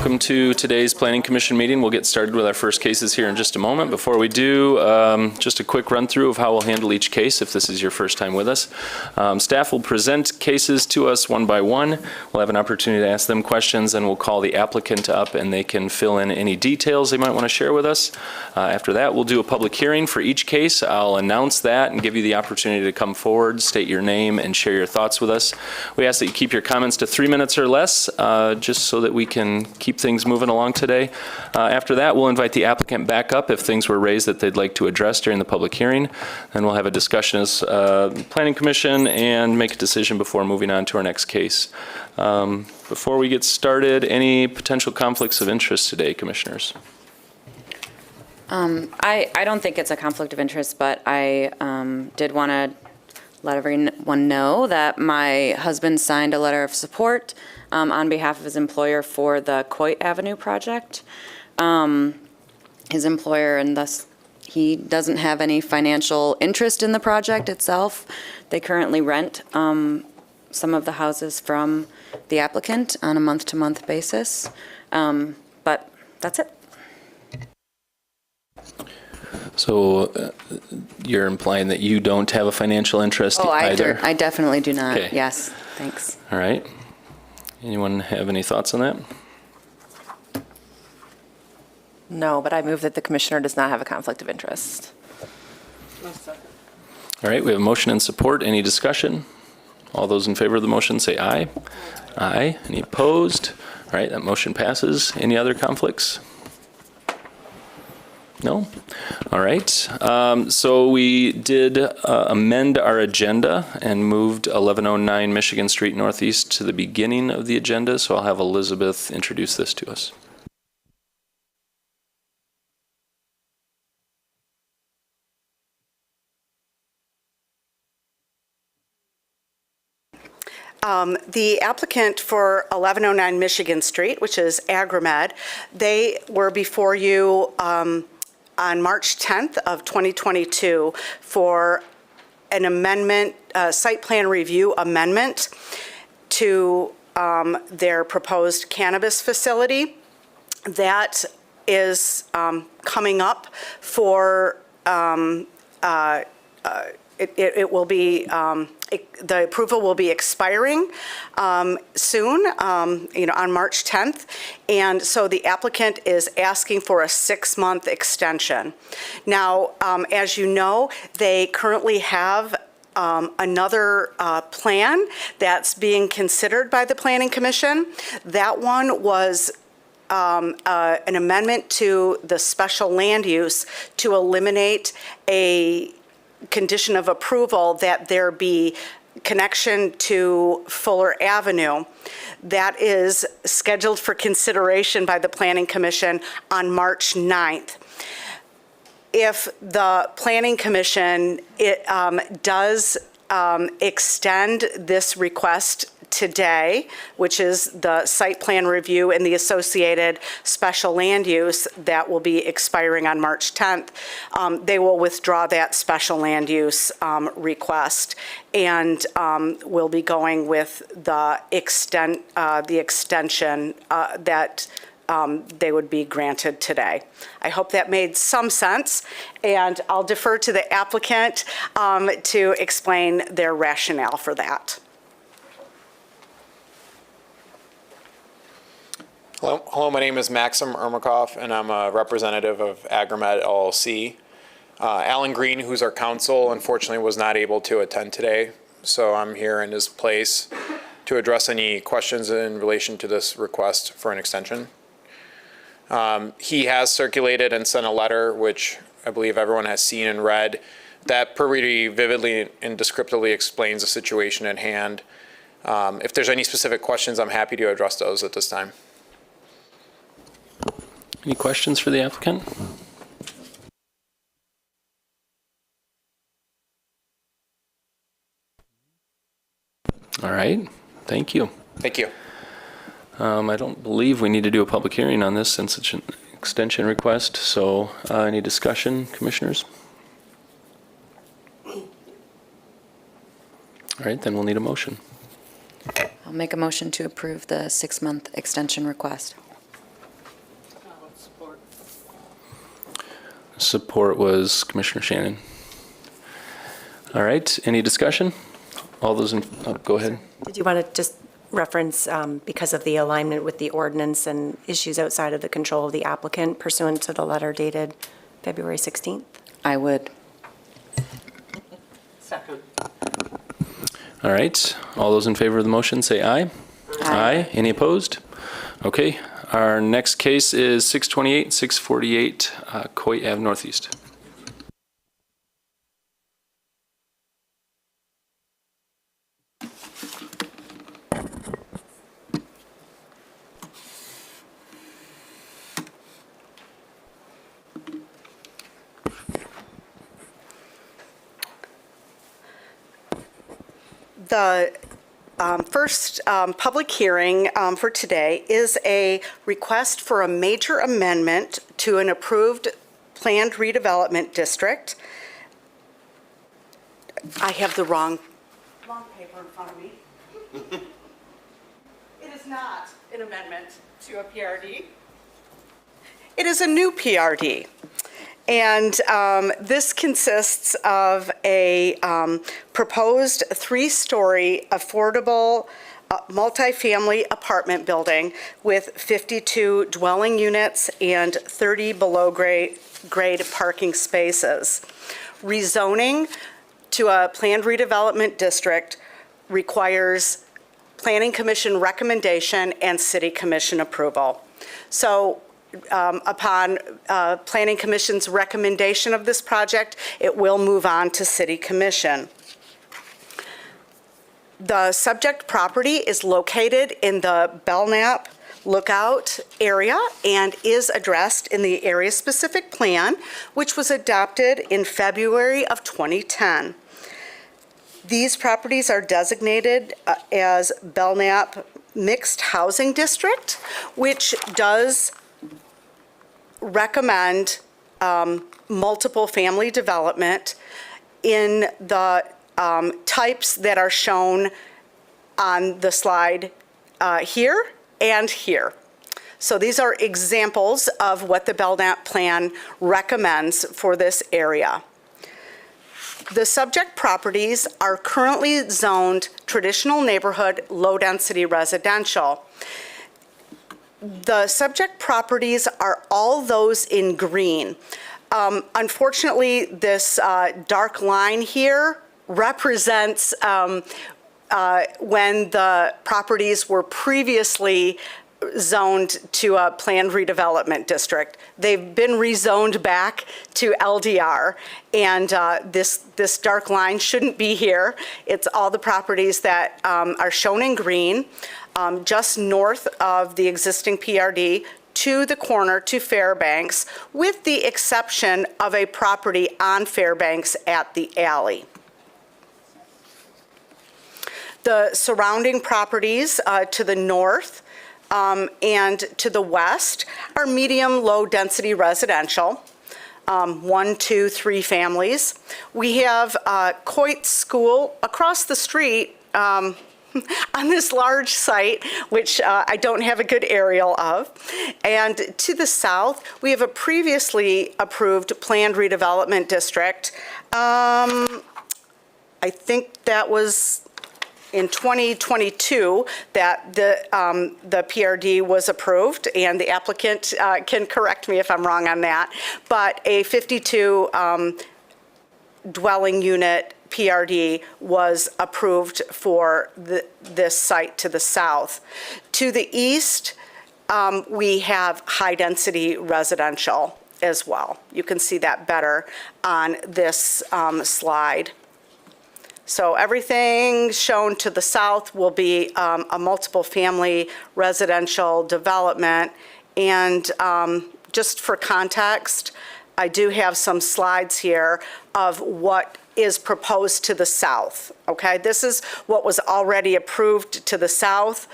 welcome to today's Planning Commission meeting. We'll get started with our first cases here in just a moment. Before we do, just a quick run through of how we'll handle each case if this is your first time with us. Staff will present cases to us one by one. We'll have an opportunity to ask them questions, and we'll call the applicant up and they can fill in any details they might want to share with us. After that, we'll do a public hearing for each case. I'll announce that and give you the opportunity to come forward, state your name, and share your thoughts with us. We ask that you keep your comments to 3 minutes or less, just so that we can keep things moving along today. After that, we'll invite the applicant back up if things were raised that they'd like to address during the public hearing. Then we'll have a discussion as Planning Commission and make a decision before moving on to our next case. Before we get started, any potential conflicts of interest today, commissioners? I don't think it's a conflict of interest, but I did want to let everyone know that my husband signed a letter of support on behalf of his employer for the Coit Avenue project. His employer, and thus he doesn't have any financial interest in the project itself. They currently rent some of the houses from the applicant on a month-to-month basis. But that's it. So you're implying that you don't have a financial interest either? I definitely do not. Okay. Yes, thanks. All right. Anyone have any thoughts on that? No, but I move that the commissioner does not have a conflict of interest. All right, we have a motion and support. Any discussion? All those in favor of the motion say aye. Aye. Any opposed? All right, that motion passes. Any other conflicts? No? All right. So we did amend our agenda and moved 1109 Michigan Street Northeast to the beginning of the agenda. So I'll have Elizabeth introduce this to us. The applicant for 1109 Michigan Street, which is Agromed, they were before you on March 10th of 2022 for an amendment, site plan review amendment to their proposed cannabis facility. That is coming up for, it will be, the approval will be expiring soon, on March 10th. And so the applicant is asking for a 6-month extension. Now, as you know, they currently have another plan that's being considered by the Planning Commission. That one was an amendment to the special land use to eliminate a condition of approval that there be connection to Fuller Avenue. That is scheduled for consideration by the Planning Commission on March 9th. If the Planning Commission does extend this request today, which is the site plan review and the associated special land use that will be expiring on March 10th, they will withdraw that special land use request and will be going with the extension that they would be granted today. I hope that made some sense, and I'll defer to the applicant to explain their rationale for that. Hello, my name is Maxim Ermakov, and I'm a representative of Agromed LLC. Alan Green, who's our counsel, unfortunately was not able to attend today, so I'm here in his place to address any questions in relation to this request for an extension. He has circulated and sent a letter, which I believe everyone has seen and read, that pretty vividly and descriptively explains the situation at hand. If there's any specific questions, I'm happy to address those at this time. Any questions for the applicant? All right, thank you. Thank you. I don't believe we need to do a public hearing on this since it's an extension request, so any discussion, commissioners? All right, then we'll need a motion. I'll make a motion to approve the 6-month extension request. Support was Commissioner Shannon. All right, any discussion? All those in, go ahead. Did you want to just reference, because of the alignment with the ordinance and issues outside of the control of the applicant pursuant to the letter dated February 16th? I would. Second. All right, all those in favor of the motion, say aye. Aye. Any opposed? Okay, our next case is 628, 648 Coit Ave Northeast. The first public hearing for today is a request for a major amendment to an approved planned redevelopment district. I have the wrong paper in front of me. It is not an amendment to a PRD. It is a new PRD. And this consists of a proposed three-story affordable multifamily apartment building with 52 dwelling units and 30 below-grade parking spaces. Rezoning to a planned redevelopment district requires Planning Commission recommendation and City Commission approval. So upon Planning Commission's recommendation of this project, it will move on to City Commission. The subject property is located in the Belknap Lookout area and is addressed in the area-specific plan, which was adopted in February of 2010. These properties are designated as Belknap Mixed Housing District, which does recommend multiple family development in the types that are shown on the slide here and here. So these are examples of what the Belknap plan recommends for this area. The subject properties are currently zoned traditional neighborhood, low-density residential. The subject properties are all those in green. Unfortunately, this dark line here represents when the properties were previously zoned to a planned redevelopment district. They've been rezoned back to LDR, and this dark line shouldn't be here. It's all the properties that are shown in green, just north of the existing PRD to the corner to Fairbanks, with the exception of a property on Fairbanks at the alley. The surrounding properties to the north and to the west are medium low density residential, 1, 2, 3 families. We have Coit School across the street on this large site, which I don't have a good aerial of. And to the south, we have a previously approved planned redevelopment district. I think that was in 2022 that the PRD was approved, and the applicant can correct me if I'm wrong on that, but a 52 dwelling unit PRD was approved for this site to the south. To the east, we have high-density residential as well. You can see that better on this slide. So everything shown to the south will be a multiple family residential development. And just for context, I do have some slides here of what is proposed to the south, okay? This is what was already approved to the south.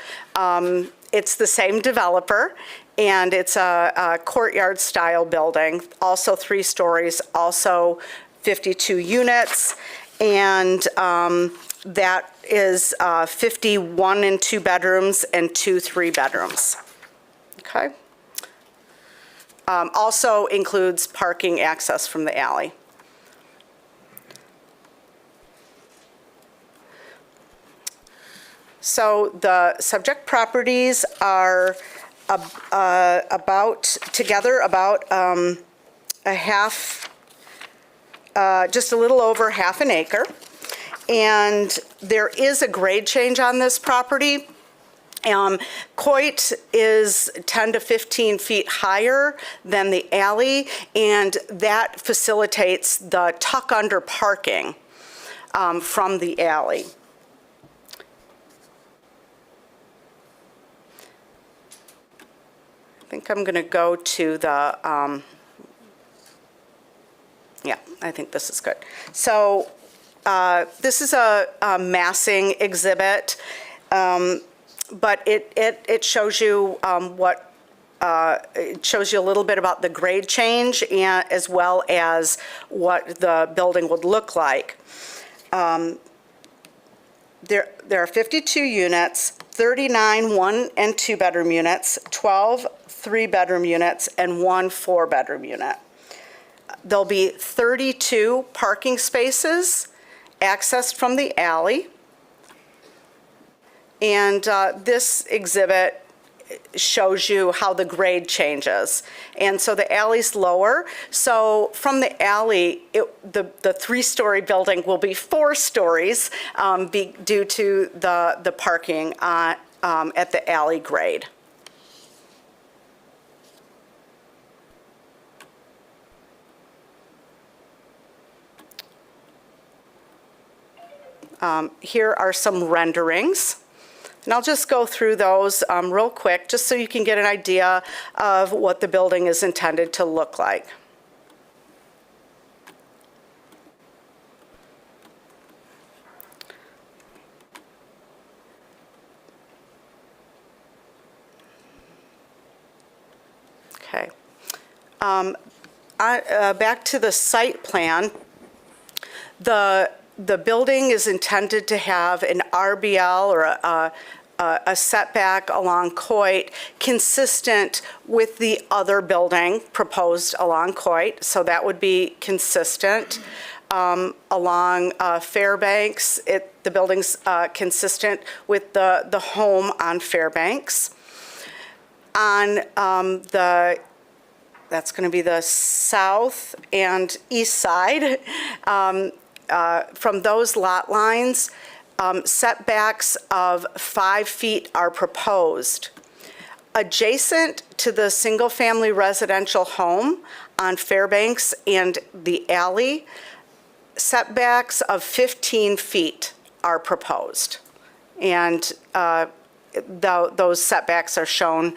It's the same developer, and it's a courtyard style building, also 3 stories, also 52 units. And that is 51 and 2 bedrooms and 2 3 bedrooms. Okay. also includes parking access from the alley. So the subject properties are together about a half, just a little over half an acre. And there is a grade change on this property. Coit is 10 to 15 feet higher than the alley, and that facilitates the tuck-under parking from the alley. I think I'm going to go to the, yeah, I think this is good. So this is a massing exhibit, but it shows you it shows you a little bit about the grade change and as well as what the building would look like. There are 52 units, 39 one- and two-bedroom units, 12 three-bedroom units, and 1 four-bedroom unit. There'll be 32 parking spaces accessed from the alley. And this exhibit shows you how the grade changes. And so the alley's lower. So from the alley, the three-story building will be 4 stories due to the parking at the alley grade. Here are some renderings. And I'll just go through those real quick, just so you can get an idea of what the building is intended to look like. Okay. Back to the site plan. The building is intended to have an RBL or a setback along Coit consistent with the other building proposed along Coit, so that would be consistent. Along Fairbanks, the building's consistent with the home on Fairbanks. On that's going to be the south and east side. From those lot lines, setbacks of 5 feet are proposed. Adjacent to the single-family residential home on Fairbanks and the alley, setbacks of 15 feet are proposed. And those setbacks are shown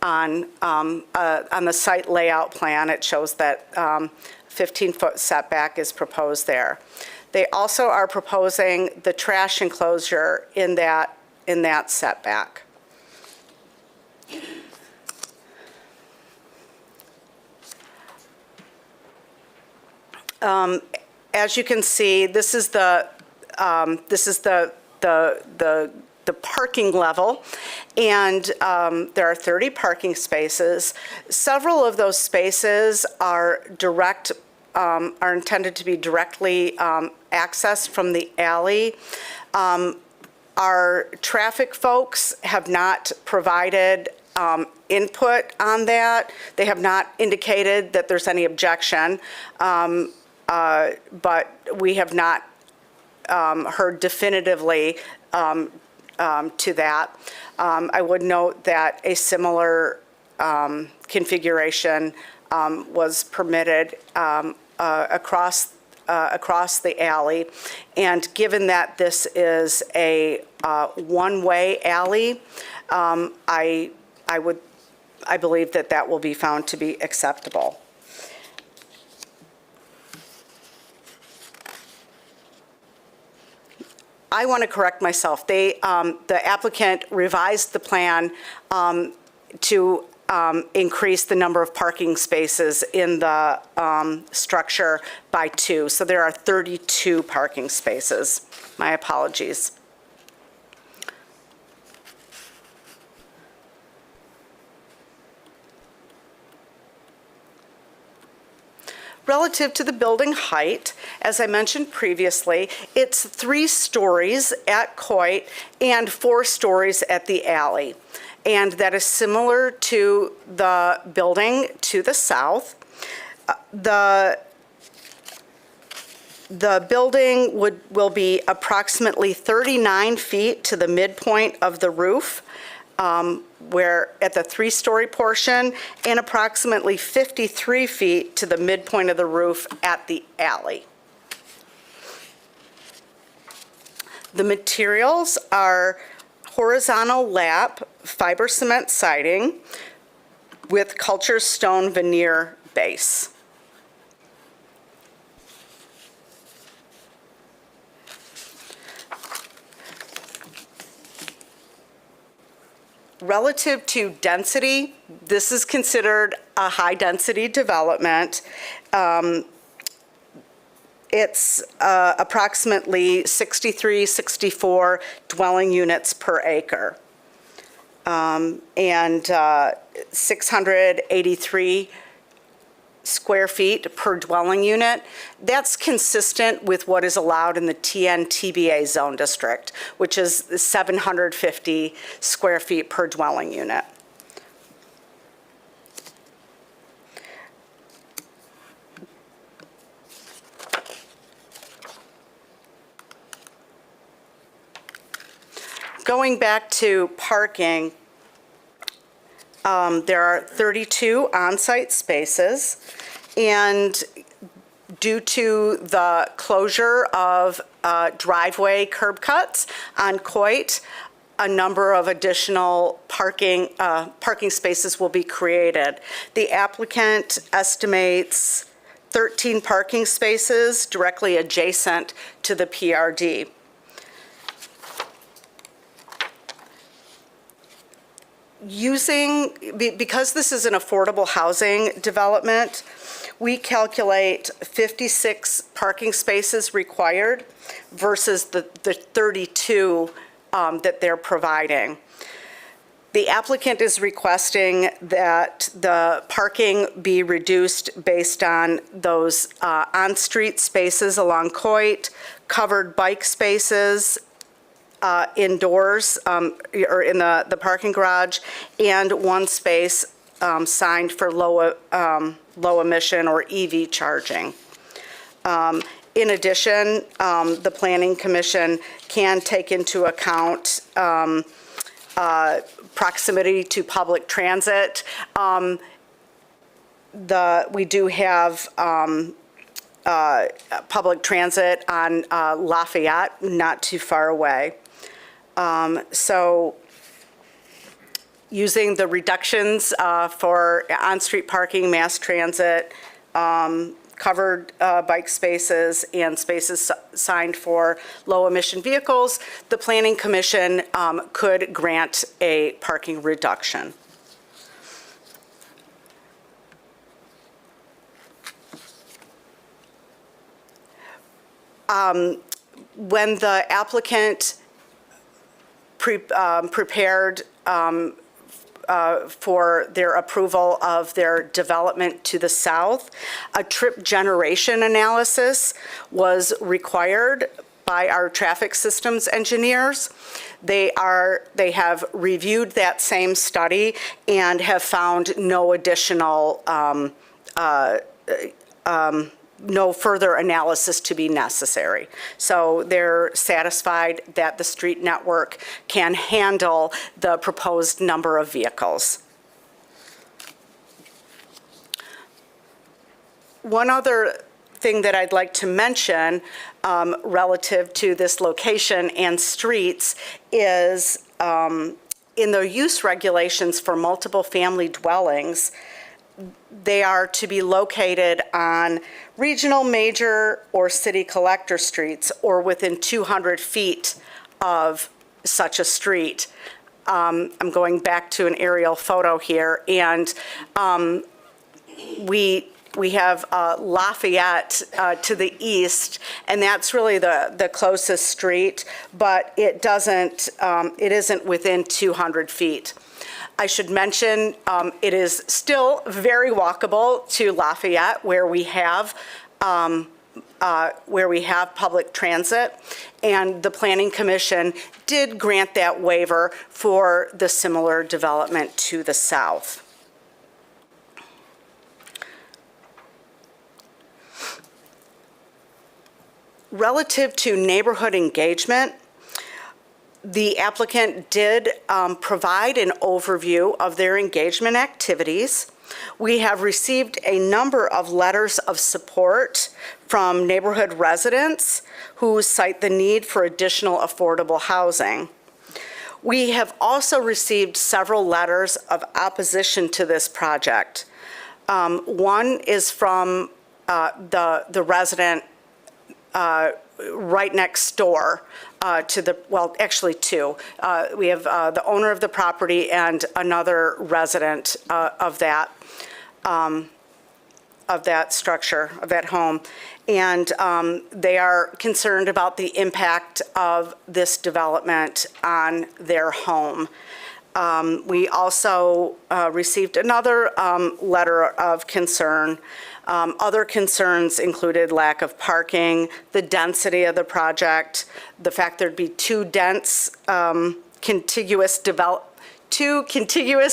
on the site layout plan. It shows that 15-foot setback is proposed there. They also are proposing the trash enclosure in that setback. As you can see, this is the parking level, and there are 30 parking spaces. Several of those spaces are intended to be directly accessed from the alley. Our traffic folks have not provided input on that. They have not indicated that there's any objection, but we have not heard definitively to that. I would note that a similar configuration was permitted across the alley, and given that this is a one-way alley, I believe that will be found to be acceptable. I want to correct myself. The applicant revised the plan to increase the number of parking spaces in the structure by 2. So there are 32 parking spaces. My apologies. Relative to the building height, as I mentioned previously, it's 3 stories at Coit and 4 stories at the alley. And that is similar to the building to the south. The building will be approximately 39 feet to the midpoint of the roof, where at the 3-story portion, and approximately 53 feet to the midpoint of the roof at the alley. The materials are horizontal lap fiber cement siding with culture stone veneer base. Relative to density, this is considered a high-density development. It's approximately 63, 64 dwelling units per acre, and 683 square feet per dwelling unit. That's consistent with what is allowed in the TN-TBA zone district, which is 750 square feet per dwelling unit. Going back to parking, there are 32 on-site spaces, and due to the closure of driveway curb cuts on Coit, a number of additional parking spaces will be created. The applicant estimates 13 parking spaces directly adjacent to the PRD. Because this is an affordable housing development, we calculate 56 parking spaces required versus the 32 that they're providing. The applicant is requesting that the parking be reduced based on those on-street spaces along Coit, covered bike spaces, indoors or in the parking garage, and 1 space signed for low emission or EV charging. In addition, the Planning Commission can take into account proximity to public transit. We do have public transit on Lafayette, not too far away. So using the reductions for on-street parking, mass transit, covered bike spaces, and spaces signed for low-emission vehicles, the Planning Commission could grant a parking reduction. When the applicant prepared for their approval of their development to the south, a trip generation analysis was required by our traffic systems engineers. They have reviewed that same study and have found no additional no further analysis to be necessary. So they're satisfied that the street network can handle the proposed number of vehicles. One other thing that I'd like to mention relative to this location and streets is in the use regulations for multiple family dwellings, they are to be located on regional, major, or city collector streets or within 200 feet of such a street. I'm going back to an aerial photo here, and we have Lafayette to the east, and that's really the closest street, but it isn't within 200 feet. I should mention, it is still very walkable to Lafayette, where we have public transit, and the Planning Commission did grant that waiver for the similar development to the south. Relative to neighborhood engagement, the applicant did provide an overview of their engagement activities. We have received a number of letters of support from neighborhood residents who cite the need for additional affordable housing. We have also received several letters of opposition to this project. One is from the resident right next door to the, well, actually two. We have the owner of the property and another resident of that structure, of that home. And they are concerned about the impact of this development on their home. We also received another letter of concern. Other concerns included lack of parking, the density of the project, the fact there'd be two contiguous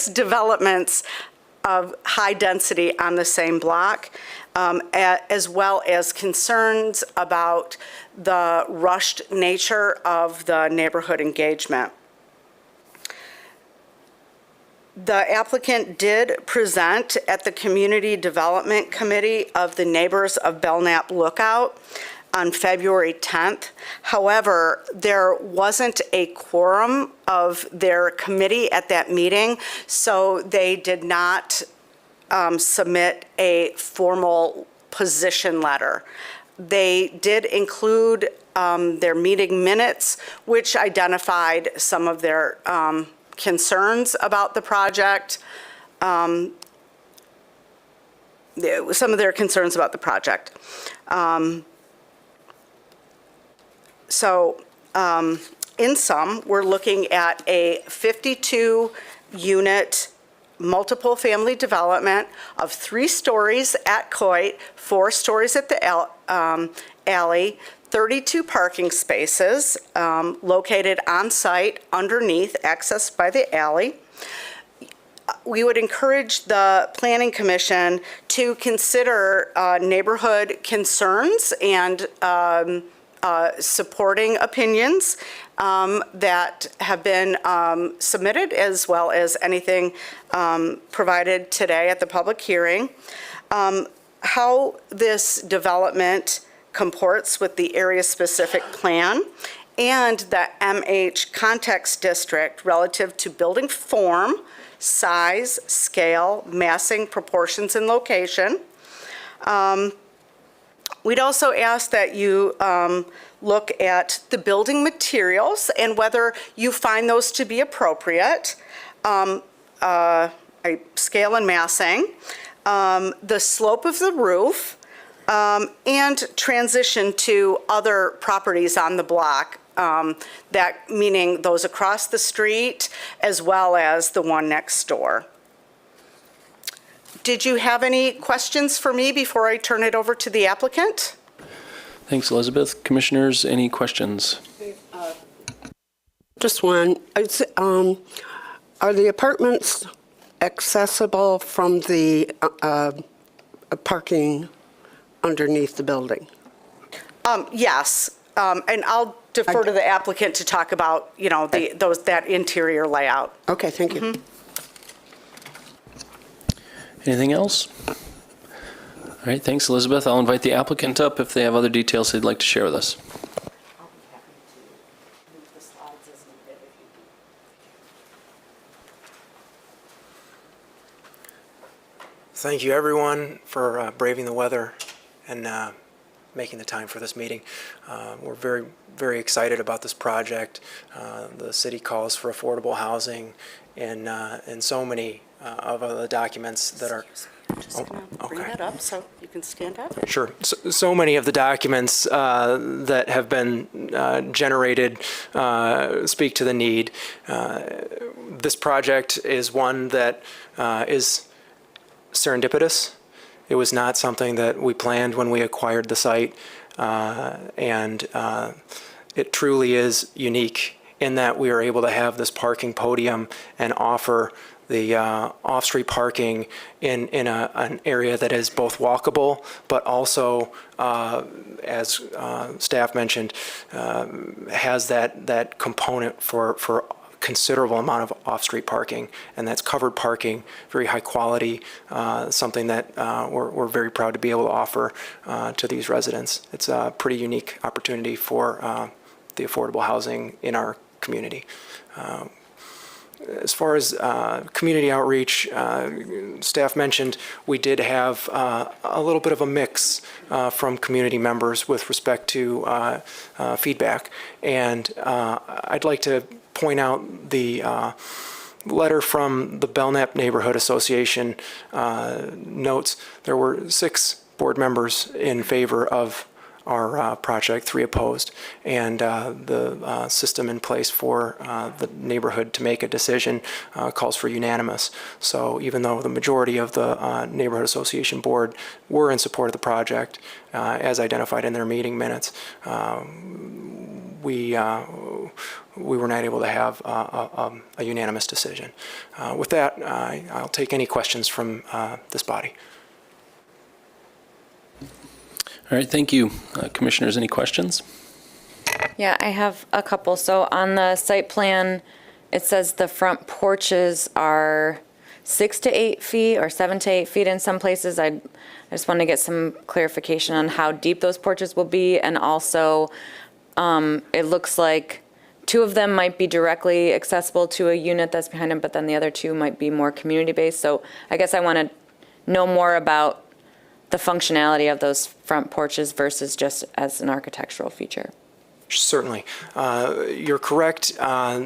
developments of high density on the same block, as well as concerns about the rushed nature of the neighborhood engagement. The applicant did present at the Community Development Committee of the Neighbors of Belknap Lookout on February 10th. However, there wasn't a quorum of their committee at that meeting, so they did not submit a formal position letter. They did include their meeting minutes, which identified some of their concerns about the project, some of their concerns about the project. In sum, we're looking at a 52-unit multiple family development of 3 stories at Coit, 4 stories at the alley, 32 parking spaces located on site underneath, accessed by the alley. We would encourage the Planning Commission to consider neighborhood concerns and supporting opinions that have been submitted, as well as anything provided today at the public hearing. How this development comports with the area-specific plan and the MH context district relative to building form, size, scale, massing, proportions, and location. We'd also ask that you look at the building materials and whether you find those to be appropriate, scale and massing, the slope of the roof, and transition to other properties on the block, that meaning those across the street as well as the one next door. Did you have any questions for me before I turn it over to the applicant? Thanks, Elizabeth. Commissioners, any questions? Just one. Are the apartments accessible from the parking underneath the building? Yes, and I'll defer to the applicant to talk about, you know, that interior layout. Okay, thank you. Anything else? All right, thanks, Elizabeth. I'll invite the applicant up if they have other details they'd like to share with us. Thank you, everyone, for braving the weather and making the time for this meeting. We're very, very excited about this project. The city calls for affordable housing and so many of the documents that are. Just gonna bring that up so you can can stand up. Sure. So many of the documents that have been generated speak to the need. This project is one that is serendipitous. It was not something that we planned when we acquired the site, and it truly is unique in that we are able to have this parking podium and offer the off-street parking in an area that is both walkable, but also, as staff mentioned, has that component for considerable amount of off-street parking, and that's covered parking, very high quality, something that we're very proud to be able to offer to these residents. It's a pretty unique opportunity for the affordable housing in our community. As far as community outreach, staff mentioned we did have a little bit of a mix from community members with respect to feedback. And I'd like to point out the letter from the Belknap Neighborhood Association notes there were 6 board members in favor of our project, 3 opposed, and the system in place for the neighborhood to make a decision calls for unanimous. So even though the majority of the Neighborhood Association board were in support of the project, as identified in their meeting minutes, we were not able to have a unanimous decision. With that, I'll take any questions from this body. All right, thank you. Commissioners, any questions? Yeah, I have a couple. So on the site plan, it says the front porches are 6 to 8 feet or 7 to 8 feet in some places. I just want to get some clarification on how deep those porches will be. And also, it looks like 2 of them might be directly accessible to a unit that's behind them, but then the other 2 might be more community-based. So I guess I want to know more about the functionality of those front porches versus just as an architectural feature. Certainly. You're correct.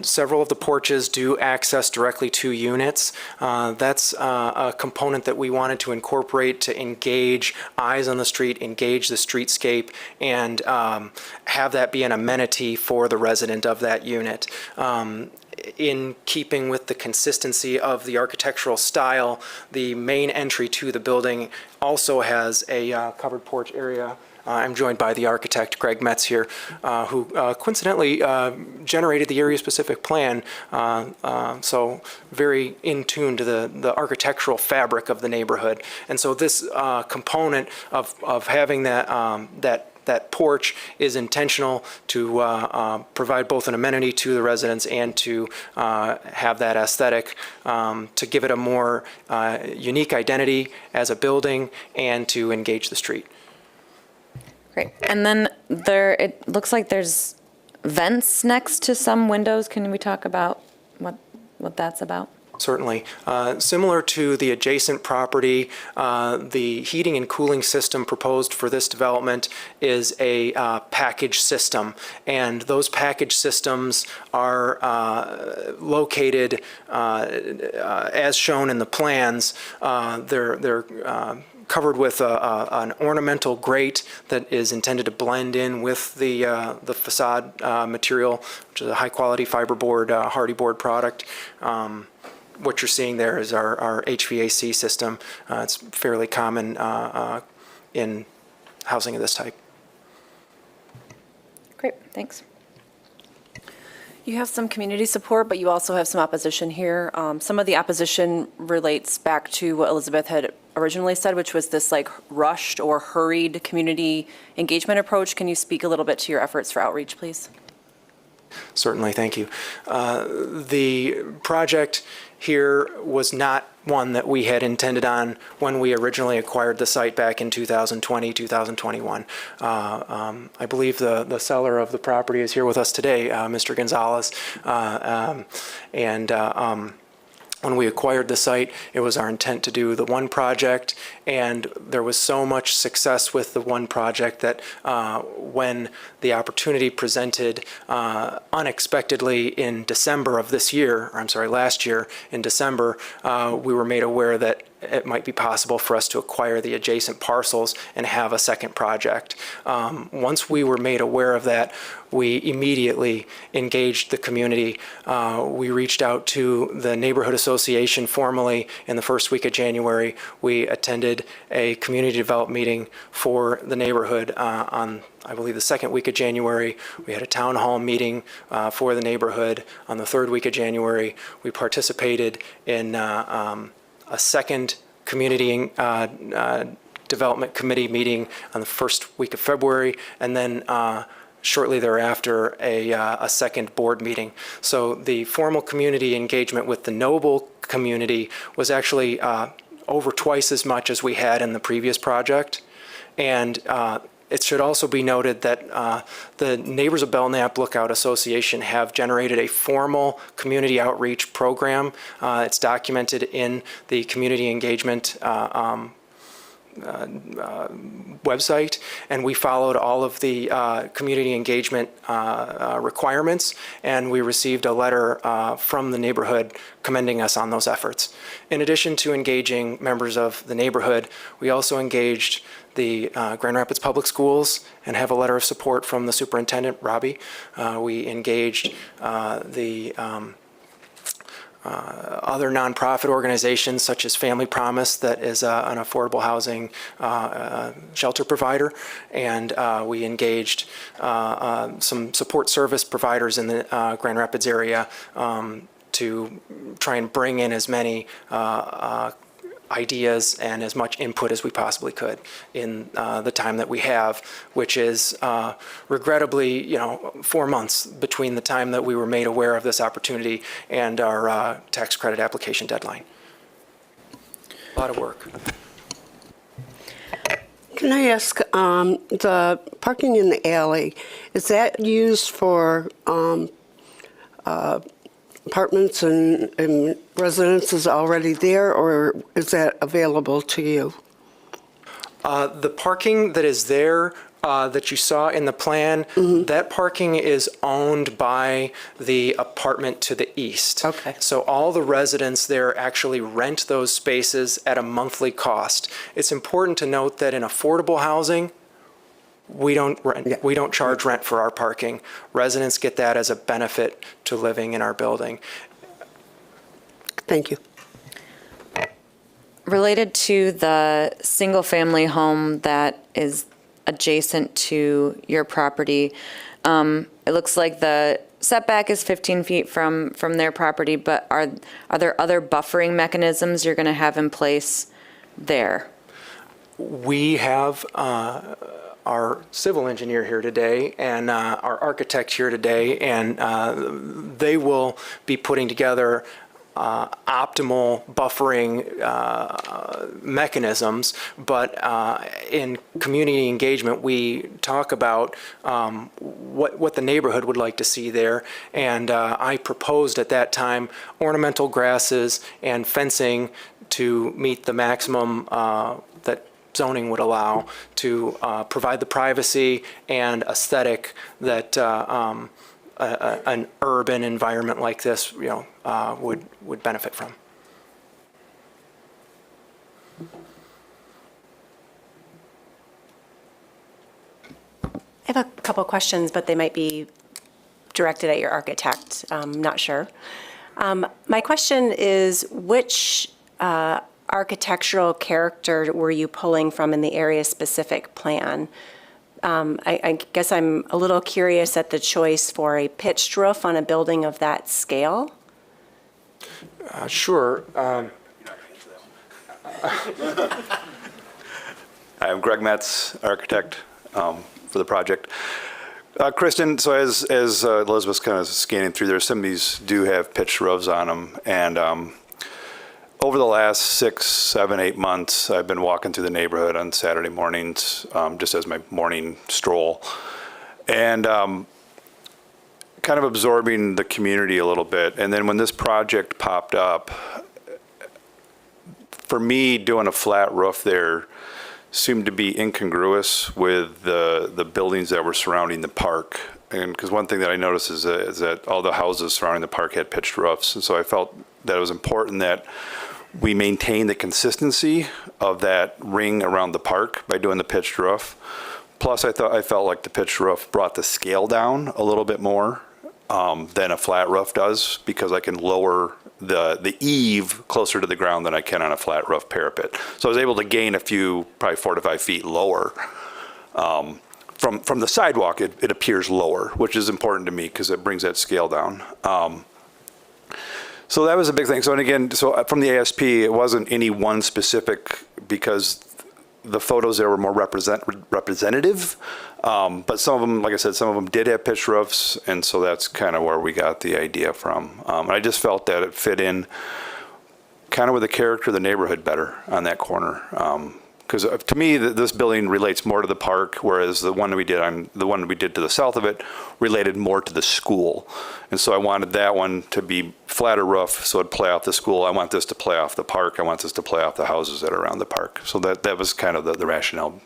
Several of the porches do access directly to units. That's a component that we wanted to incorporate to engage eyes on the street, engage the streetscape, and have that be an amenity for the resident of that unit. In keeping with the consistency of the architectural style, the main entry to the building also has a covered porch area. I'm joined by the architect, Greg Metz here, who coincidentally generated the area-specific plan, so very in tune to the architectural fabric of the neighborhood. And so this component of having that porch is intentional to provide both an amenity to the residents and to have that aesthetic, to give it a more unique identity as a building and to engage the street. Great. And then it looks like there's vents next to some windows. Can we talk about what that's about? Certainly. Similar to the adjacent property, the heating and cooling system proposed for this development is a package system. And those package systems are located as shown in the plans. They're covered with an ornamental grate that is intended to blend in with the facade material, which is a high-quality fiberboard, hardy board product. What you're seeing there is our HVAC system. It's fairly common in housing of this type. Great, thanks. You have some community support, but you also have some opposition here. Some of the opposition relates back to what Elizabeth had originally said, which was this like rushed or hurried community engagement approach. Can you speak a little bit to your efforts for outreach, please? Certainly, thank you. The project here was not one that we had intended on when we originally acquired the site back in 2020, 2021. I believe the seller of the property is here with us today, Mr. Gonzalez. When we acquired the site, it was our intent to do the one project, and there was so much success with the one project that when the opportunity presented unexpectedly in December of this year, or I'm sorry, last year in December, we were made aware that it might be possible for us to acquire the adjacent parcels and have a second project. Once we were made aware of that, we immediately engaged the community. We reached out to the neighborhood association formally in the first week of January. We attended a community development meeting for the neighborhood on, I believe, the second week of January. We had a town hall meeting for the neighborhood on the third week of January. We participated in a second community development committee meeting on the first week of February, and then shortly thereafter, a second board meeting. So the formal community engagement with the Noble community was actually over twice as much as we had in the previous project. And it should also be noted that the Neighbors of Belknap Lookout Association have generated a formal community outreach program. It's documented in the community engagement website, and we followed all of the community engagement requirements, and we received a letter from the neighborhood commending us on those efforts. In addition to engaging members of the neighborhood, we also engaged the Grand Rapids Public Schools and have a letter of support from the superintendent, Robbie. We engaged the other nonprofit organizations such as Family Promise, that is an affordable housing shelter provider, and we engaged some support service providers in the Grand Rapids area to try and bring in as many ideas and as much input as we possibly could in the time that we have, which is regrettably, 4 months between the time that we were made aware of this opportunity and our tax credit application deadline. A lot of work. Can I ask, the parking in the alley, is that used for apartments and residences already there, or is that available to you? The parking that is there that you saw in the plan, that parking is owned by the apartment to the east. Okay. So all the residents there actually rent those spaces at a monthly cost. It's important to note that in affordable housing, we don't rent. Yeah. We don't charge rent for our parking. Residents get that as a benefit to living in our building. Thank you. Related to the single-family home that is adjacent to your property, it looks like the setback is 15 feet from their property, but are there other buffering mechanisms you're going to have in place there? We have our civil engineer here today and our architect here today, and they will be putting together optimal buffering mechanisms, but in community engagement, we talk about what the neighborhood would like to see there, and I proposed at that time ornamental grasses and fencing to meet the maximum that zoning would allow to provide the privacy and aesthetic that an urban environment like this, would benefit from. I have a couple questions, but they might be directed at your architect. I'm not sure. My question is, which architectural character were you pulling from in the area-specific plan? I guess I'm a little curious at the choice for a pitched roof on a building of that scale. Sure. I'm Greg Metz, architect for the project. Kristen, so as Elizabeth's kind of scanning through there, some of these do have pitched roofs on them, and over the last 6, 7, 8 months, I've been walking through the neighborhood on Saturday mornings, just as my morning stroll, and kind of absorbing the community a little bit. And then when this project popped up, for me, doing a flat roof there seemed to be incongruous with the buildings that were surrounding the park. And because one thing that I noticed is that all the houses surrounding the park had pitched roofs. And so I felt that it was important that we maintain the consistency of that ring around the park by doing the pitched roof. Plus, I felt like the pitched roof brought the scale down a little bit more than a flat roof does, because I can lower the eave closer to the ground than I can on a flat roof parapet. So I was able to gain a few, probably 4 to 5 feet lower. From the sidewalk, it appears lower, which is important to me because it brings that scale down. So that was a big thing. So, and again, so from the ASP, it wasn't any one specific, because the photos there were more representative. But some of them, like I said, some of them did have pitched roofs, and so that's kind of where we got the idea from. And I just felt that it fit in kind of with the character of the neighborhood better on that corner. Because to me, this building relates more to the park, whereas the one we did to the south of it related more to the school. And so I wanted that one to be flatter roof, so it'd play off the school. I want this to play off the park. I want this to play off the houses that are around the park. So that was kind of the rationale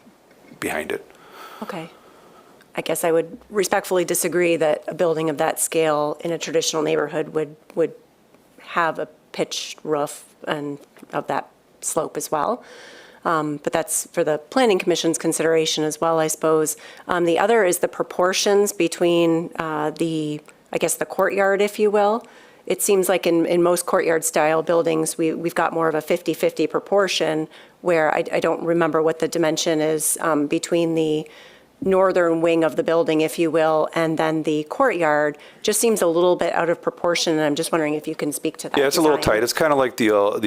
behind it. Okay. I guess I would respectfully disagree that a building of that scale in a traditional neighborhood would have a pitched roof and of that slope as well. But that's for the Planning Commission's consideration as well, I suppose. The other is the proportions between the courtyard, if you will. It seems like in most courtyard-style buildings, we've got more of a 50-50 proportion, where I don't remember what the dimension is between the northern wing of the building, if you will, and then the courtyard just seems a little bit out of proportion, and I'm just wondering if you can speak to that. Yeah, it's a little design. tight. It's kind of like the old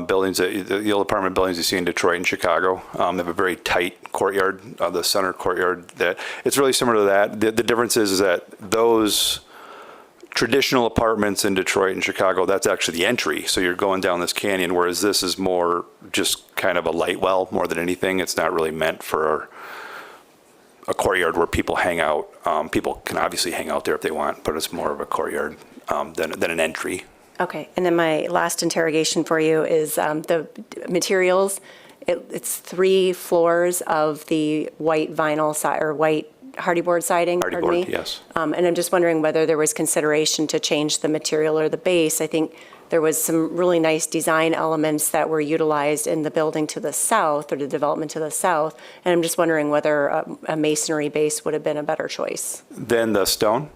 buildings, the old apartment buildings you see in Detroit and Chicago. They have a very tight courtyard, the center courtyard. That it's really similar to that. The difference is that those traditional apartments in Detroit and Chicago, that's actually the entry. So you're going down this canyon, whereas this is more just kind of a light well more than anything. It's not really meant for a courtyard where people hang out. People can obviously hang out there if they want, but it's more of a courtyard than an entry. Okay, and then my last interrogation for you is the materials. It's 3 floors of the white vinyl or white hardy board siding, Hardy pardon board, me? yes. And I'm just wondering whether there was consideration to change the material or the base. I think there was some really nice design elements that were utilized in the building to the south, or the development to the south, and I'm just wondering whether a masonry base would have been a better choice. Then the stone?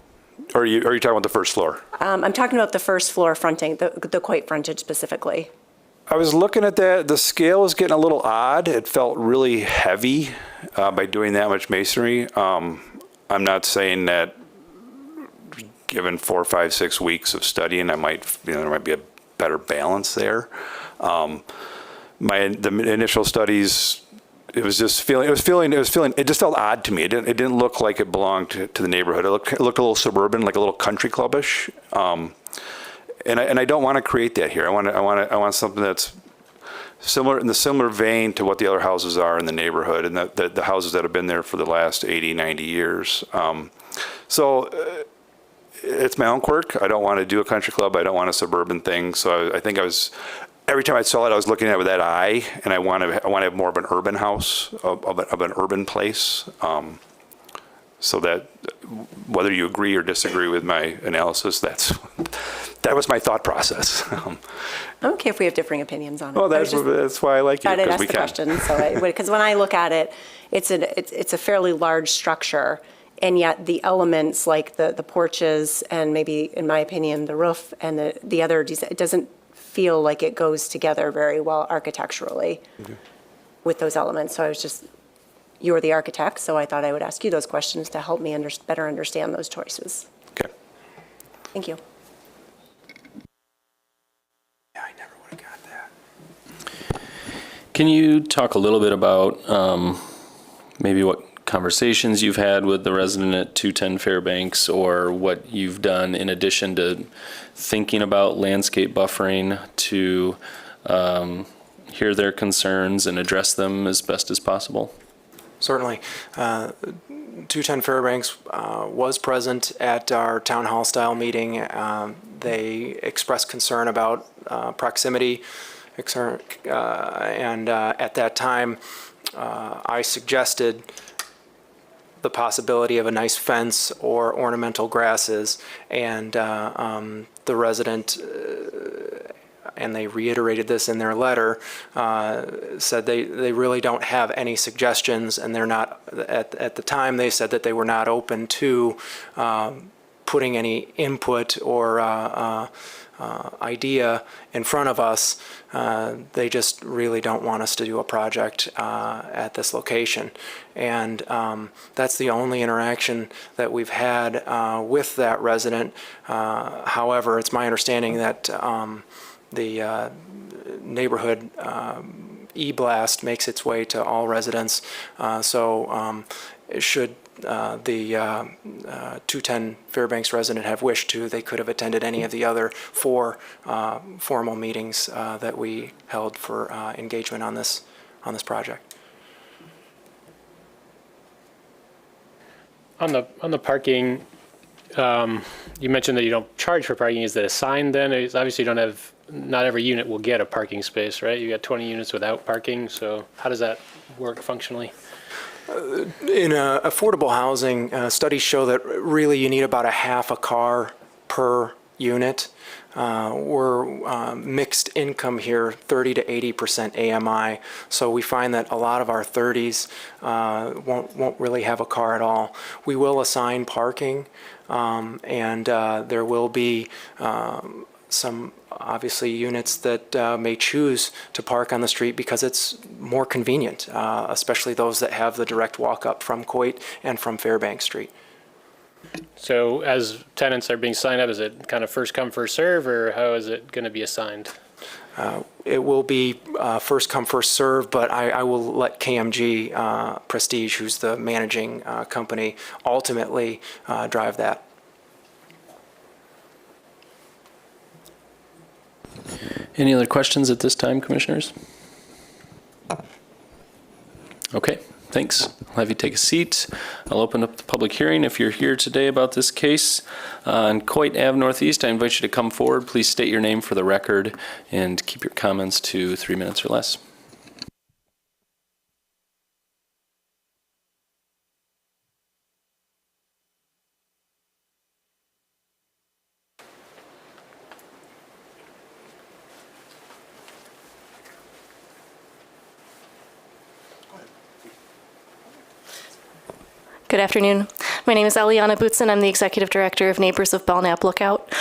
Or are you talking about the first floor? I'm talking about the first floor fronting, the quoit frontage specifically. I was looking at that. The scale was getting a little odd. It felt really heavy by doing that much masonry. I'm not saying that given 4, 5, 6 weeks of studying, there might be a better balance there. The initial studies, it just felt odd to me. It didn't look like it belonged to the neighborhood. It looked a little suburban, like a little country clubbish. And I don't want to create that here. I want something that's similar, in the similar vein to what the other houses are in the neighborhood, and the houses that have been there for the last 80, 90 years. It's my own quirk. I don't want to do a country club. I don't want a suburban thing. So I think every time I saw it, I was looking at it with that eye, and I want to have more of an urban house, of an urban place. So that whether you agree or disagree with my analysis, that was my thought process. I'm okay if we have differing opinions on it. Well, that's why I like you, I'd because ask we the can. question, because when I look at it, it's a fairly large structure, and yet the elements like the porches and maybe, in my opinion, the roof and the other, it doesn't feel like it goes together very well architecturally with those elements. So you're the architect, so I thought I would ask you those questions to help me better understand those choices. Okay. Thank you. Yeah, I never would have got that. Can you talk a little bit about maybe what conversations you've had with the resident at 210 Fairbanks, or what you've done in addition to thinking about landscape buffering to hear their concerns and address them as best as possible? Certainly. 210 Fairbanks was present at our town hall style meeting. They expressed concern about proximity, And at that time, I suggested the possibility of a nice fence or ornamental grasses, and the resident, and they reiterated this in their letter, said they really don't have any suggestions, and they're not, at the time, they said that they were not open to putting any input or idea in front of us. They just really don't want us to do a project at this location. And that's the only interaction that we've had with that resident. However, it's my understanding that the neighborhood e-blast makes its way to all residents. So should the 210 Fairbanks resident have wished to, they could have attended any of the other 4 formal meetings that we held for engagement on this project. On the parking, you mentioned that you don't charge for parking. Is that assigned then? It's obviously, you don't have, not every unit will get a parking space, right? You got 20 units without parking, so how does that work functionally? In affordable housing, studies show that really you need about a half a car per unit. We're mixed income here, 30 to 80% AMI. So we find that a lot of our 30s won't really have a car at all. We will assign parking, and there will be some obviously units that may choose to park on the street because it's more convenient, especially those that have the direct walk up from Coit and from Fairbanks Street. So as tenants are being signed up, is it kind of first come, first serve, or how is it going to be assigned? It will be first come, first serve, but I will let KMG Prestige, who's the managing company, ultimately drive that. Any other questions at this time, commissioners? Okay, thanks. I'll have you take a seat. I'll open up the public hearing. If you're here today about this case on Coit Ave Northeast, I invite you to come forward. Please state your name for the record and keep your comments to 3 minutes or less. Good afternoon. My name is Eliana Bootson. I'm the Executive Director of Neighbors of Belknap Lookout.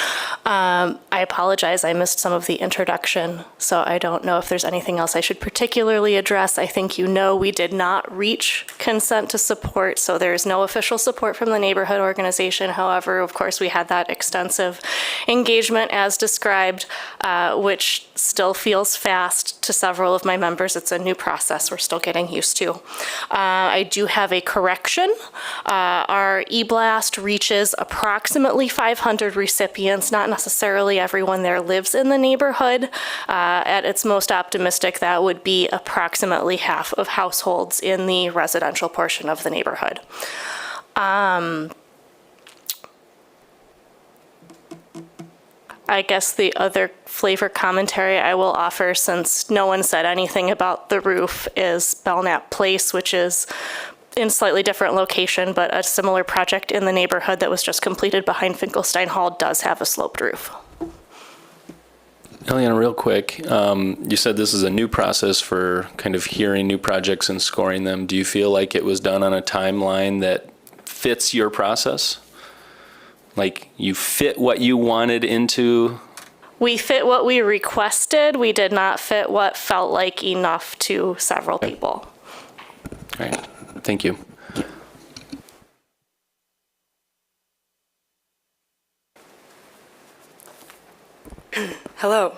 I apologize, I missed some of the introduction, so I don't know if there's anything else I should particularly address. I think you know we did not reach consent to support, so there is no official support from the neighborhood organization. However, of course, we had that extensive engagement as described, which still feels fast to several of my members. It's a new process we're still getting used to. I do have a correction. Our e-blast reaches approximately 500 recipients. Not necessarily everyone there lives in the neighborhood. At its most optimistic, that would be approximately half of households in the residential portion of the neighborhood. I guess the other flavor commentary I will offer, since no one said anything about the roof, is Belknap Place, which is in slightly different location, but a similar project in the neighborhood that was just completed behind Finkelstein Hall does have a sloped roof. Eliana, real quick, you said this is a new process for kind of hearing new projects and scoring them. Do you feel like it was done on a timeline that fits your process? Like you fit what you wanted into? We fit what we requested. We did not fit what felt like enough to several people. All right. Thank you. Hello.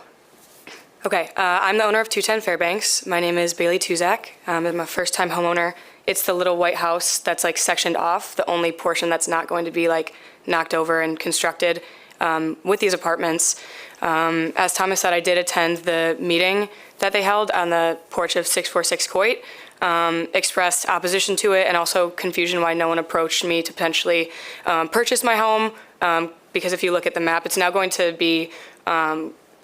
Okay, I'm the owner of 210 Fairbanks. My name is Bailey Tuzak. I'm a first-time homeowner. It's the little white house that's like sectioned off, the only portion that's not going to be like knocked over and constructed with these apartments. As Thomas said, I did attend the meeting that they held on the porch of 646 Coit. Expressed opposition to it and also confusion why no one approached me to potentially purchase my home, because if you look at the map, it's now going to be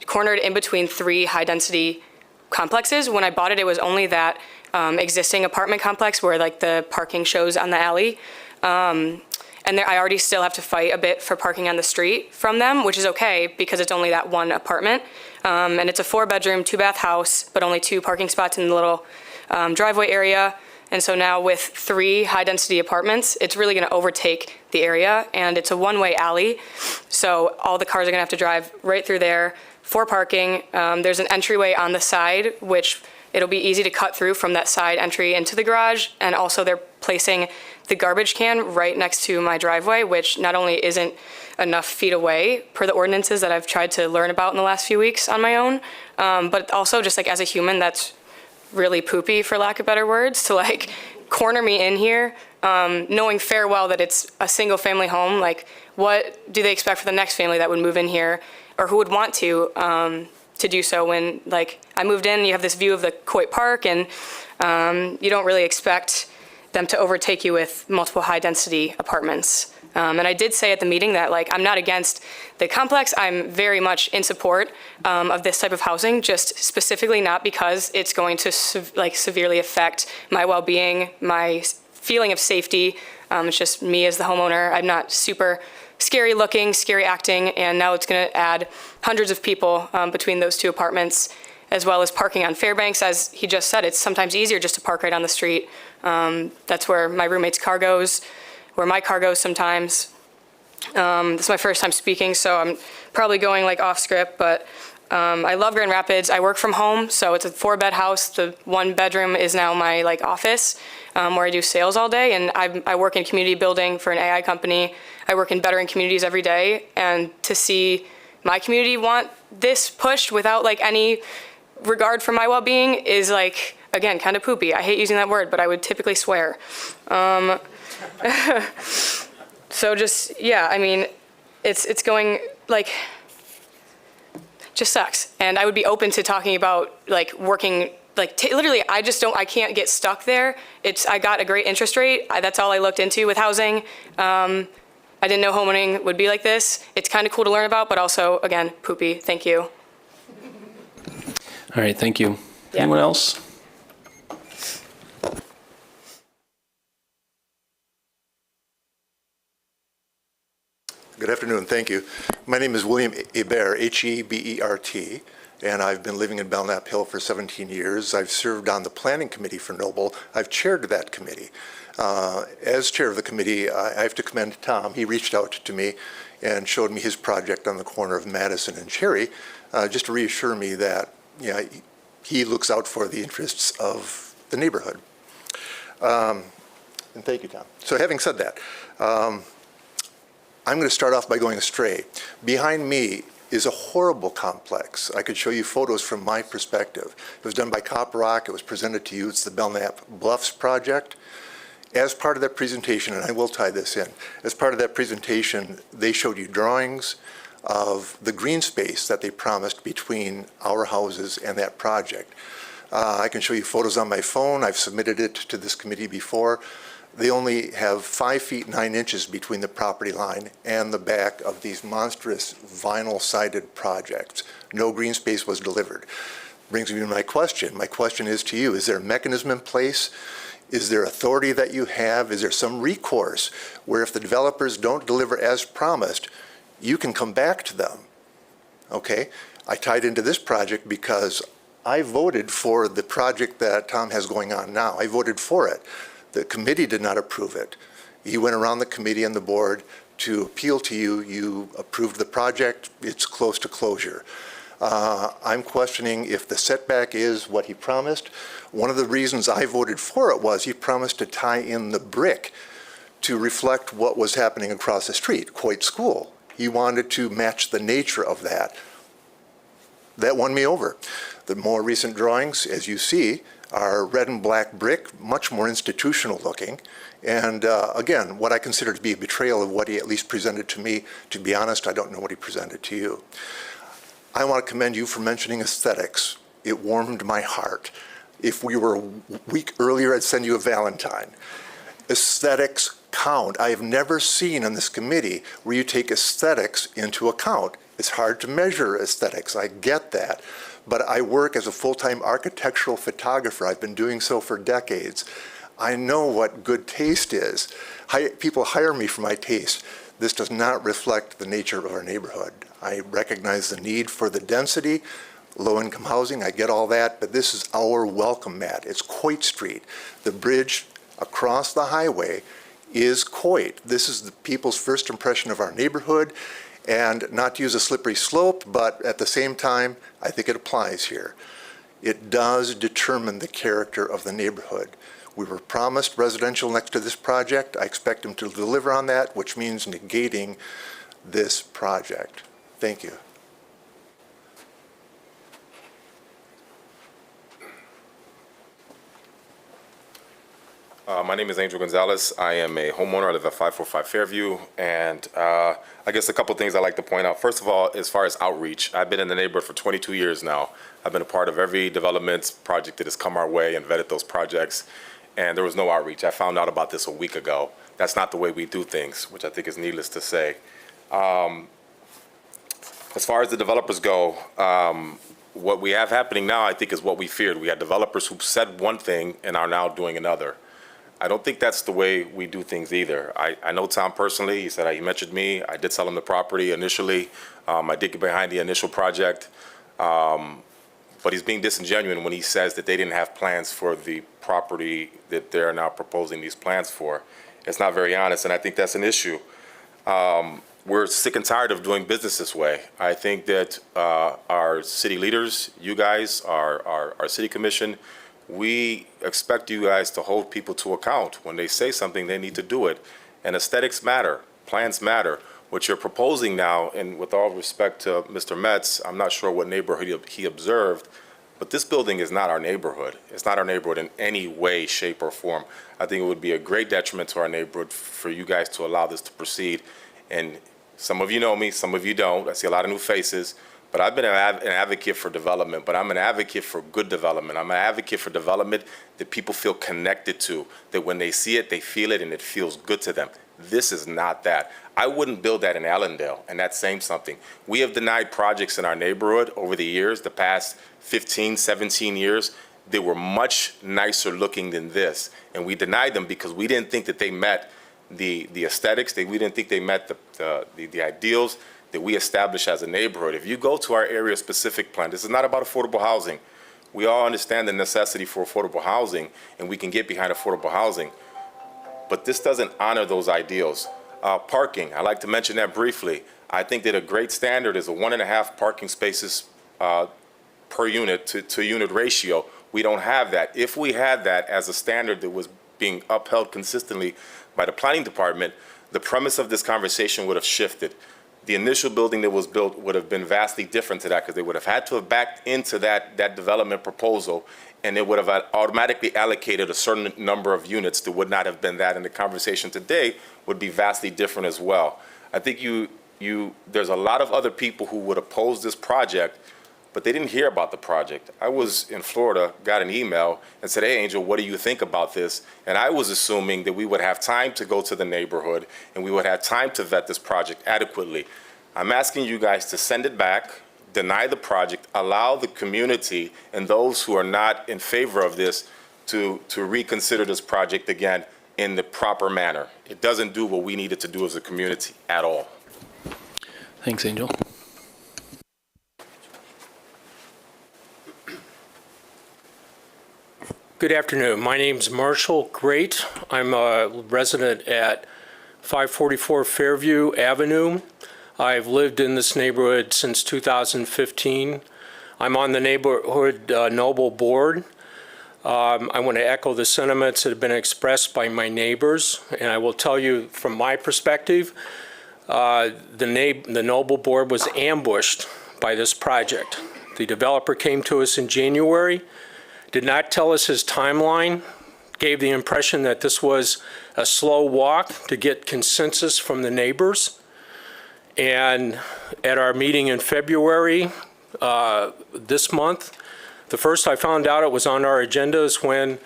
cornered in between 3 high-density complexes. When I bought it, it was only that existing apartment complex where like the parking shows on the alley. And there, I already still have to fight a bit for parking on the street from them, which is okay because it's only that one apartment. And it's a 4-bedroom, 2-bath house, but only 2 parking spots in the little driveway area. And so now with 3 high-density apartments, it's really going to overtake the area, and it's a one-way alley. So all the cars are going to have to drive right through there for parking. There's an entryway on the side, which it'll be easy to cut through from that side entry into the garage. And also they're placing the garbage can right next to my driveway, which not only isn't enough feet away per the ordinances that I've tried to learn about in the last few weeks on my own, but also just like as a human, that's really poopy, for lack of better words, to like corner me in here, knowing fair well that it's a single family home. Like, what do they expect for the next family that would move in here, or who would want to do so when, like, I moved in, you have this view of the Coit Park, and you don't really expect them to overtake you with multiple high-density apartments. And I did say at the meeting that, like, I'm not against the complex. I'm very much in support of this type of housing, just specifically not because it's going to severely affect my well-being, my feeling of safety. It's just me as the homeowner. I'm not super scary looking, scary acting, and now it's going to add hundreds of people between those 2 apartments, as well as parking on Fairbanks. As he just said, it's sometimes easier just to park right on the street. That's where my roommate's car goes, where my car goes sometimes. This is my first time speaking, so I'm probably going like off script, but I love Grand Rapids. I work from home, so it's a 4-bed house. The 1 bedroom is now my like office where I do sales all day, and I work in community building for an AI company. I work in bettering communities every day, and to see my community want this pushed without like any regard for my well-being is like, again, kind of poopy. I hate using that word, but I would typically swear. So just, yeah, I mean, it's going, like, just sucks. And I would be open to talking about, like, working, like, literally, I can't get stuck there. I got a great interest rate. That's all I looked into with housing. I didn't know homeowning would be like this. It's kind of cool to learn about, but also, again, poopy. Thank you. All right, thank you. Yeah. Anyone else? Good afternoon, thank you. My name is William Hebert, H-E-B-E-R-T, and I've been living in Belknap Hill for 17 years. I've served on the planning committee for Noble. I've chaired that committee. As chair of the committee, I have to commend Tom. He reached out to me and showed me his project on the corner of Madison and Cherry, just to reassure me that, yeah, he looks out for the interests of the neighborhood. And thank you, Tom. So having said that, I'm going to start off by going astray. Behind me is a horrible complex. I could show you photos from my perspective. It was done by Cop Rock. It was presented to you. It's the Belknap Bluffs project. As part of that presentation, and I will tie this in, as part of that presentation, they showed you drawings of the green space that they promised between our houses and that project. I can show you photos on my phone. I've submitted it to this committee before. They only have 5 feet 9 inches between the property line and the back of these monstrous vinyl-sided projects. No green space was delivered. Brings me to my question. My question is to you, is there a mechanism in place? Is there authority that you have? Is there some recourse where if the developers don't deliver as promised, you can come back to them? Okay, I tied into this project because I voted for the project that Tom has going on now. I voted for it. The committee did not approve it. You went around the committee and the board to appeal to you. You approved the project. It's close to closure. I'm questioning if the setback is what he promised. One of the reasons I voted for it was he promised to tie in the brick to reflect what was happening across the street, Coit School. He wanted to match the nature of that. That won me over. The more recent drawings, as you see, are red and black brick, much more institutional looking. And again, what I consider to be a betrayal of what he at least presented to me. To be honest, I don't know what he presented to you. I want to commend you for mentioning aesthetics. It warmed my heart. If we were a week earlier, I'd send you a Valentine. Aesthetics count. I have never seen on this committee where you take aesthetics into account. It's hard to measure aesthetics, I get that. but I work as a full-time architectural photographer. I've been doing so for decades. I know what good taste is. People hire me for my taste. This does not reflect the nature of our neighborhood. I recognize the need for the density, low-income housing, I get all that, but this is our welcome mat. It's Coit Street. The bridge across the highway is Coit. This is the people's first impression of our neighborhood, and not to use a slippery slope, but at the same time, I think it applies here. It does determine the character of the neighborhood. We were promised residential next to this project. I expect them to deliver on that, which means negating this project. Thank you. My name is Angel Gonzalez. I am a homeowner. I live at 545 Fairview. And I guess a couple things I'd like to point out. First of all, as far as outreach, I've been in the neighborhood for 22 years now. I've been a part of every development project that has come our way and vetted those projects. And there was no outreach. I found out about this a week ago. That's not the way we do things, which I think is needless to say. As far as the developers go, what we have happening now, I think, is what we feared. We had developers who said one thing and are now doing another. I don't think that's the way we do things either. I know Tom personally. He said he mentioned me. I did sell him the property initially. I did get behind the initial project. But he's being disingenuous when he says that they didn't have plans for the property that they're now proposing these plans for. It's not very honest, and I think that's an issue. We're sick and tired of doing business this way. I think that our city leaders, you guys, our city commission, we expect you guys to hold people to account. When they say something, they need to do it. And aesthetics matter, plans matter. What you're proposing now, and with all respect to Mr. Metz, I'm not sure what neighborhood he observed, but this building is not our neighborhood. It's not our neighborhood in any way, shape, or form. I think it would be a great detriment to our neighborhood for you guys to allow this to proceed. And some of you know me, some of you don't. I see a lot of new faces. But I've been an advocate for development, but I'm an advocate for good development. I'm an advocate for development that people feel connected to, that when they see it, they feel it, and it feels good to them. This is not that. I wouldn't build that in Allendale, and that's saying something. We have denied projects in our neighborhood over the years, the past 15, 17 years. They were much nicer looking than this, and we denied them because we didn't think that they met the aesthetics, we didn't think they met the ideals that we establish as a neighborhood. If you go to our area specific plan, this is not about affordable housing. We all understand the necessity for affordable housing, and we can get behind affordable housing. But this doesn't honor those ideals. Parking, I'd like to mention that briefly. I think that a great standard is a 1.5 parking spaces per unit to unit ratio. We don't have that. If we had that as a standard that was being upheld consistently by the planning department, the premise of this conversation would have shifted. The initial building that was built would have been vastly different to that because they would have had to have backed into that development proposal, and it would have automatically allocated a certain number of units that would not have been that, and the conversation today would be vastly different as well. I think there's a lot of other people who would oppose this project, but they didn't hear about the project. I was in Florida, got an email and said, hey, Angel, what do you think about this? And I was assuming that we would have time to go to the neighborhood and we would have time to vet this project adequately. I'm asking you guys to send it back, deny the project, allow the community and those who are not in favor of this to reconsider this project again in the proper manner. It doesn't do what we needed to do as a community at all. Thanks, Angel. Good afternoon. My name's Marshall Great. I'm a resident at 544 Fairview Avenue. I've lived in this neighborhood since 2015. I'm on the Neighborhood Noble Board. I want to echo the sentiments that have been expressed by my neighbors, and I will tell you from my perspective, the Noble Board was ambushed by this project. The developer came to us in January, did not tell us his timeline, gave the impression that this was a slow walk to get consensus from the neighbors. And at our meeting in February this month, the first I found out it was on our agenda is when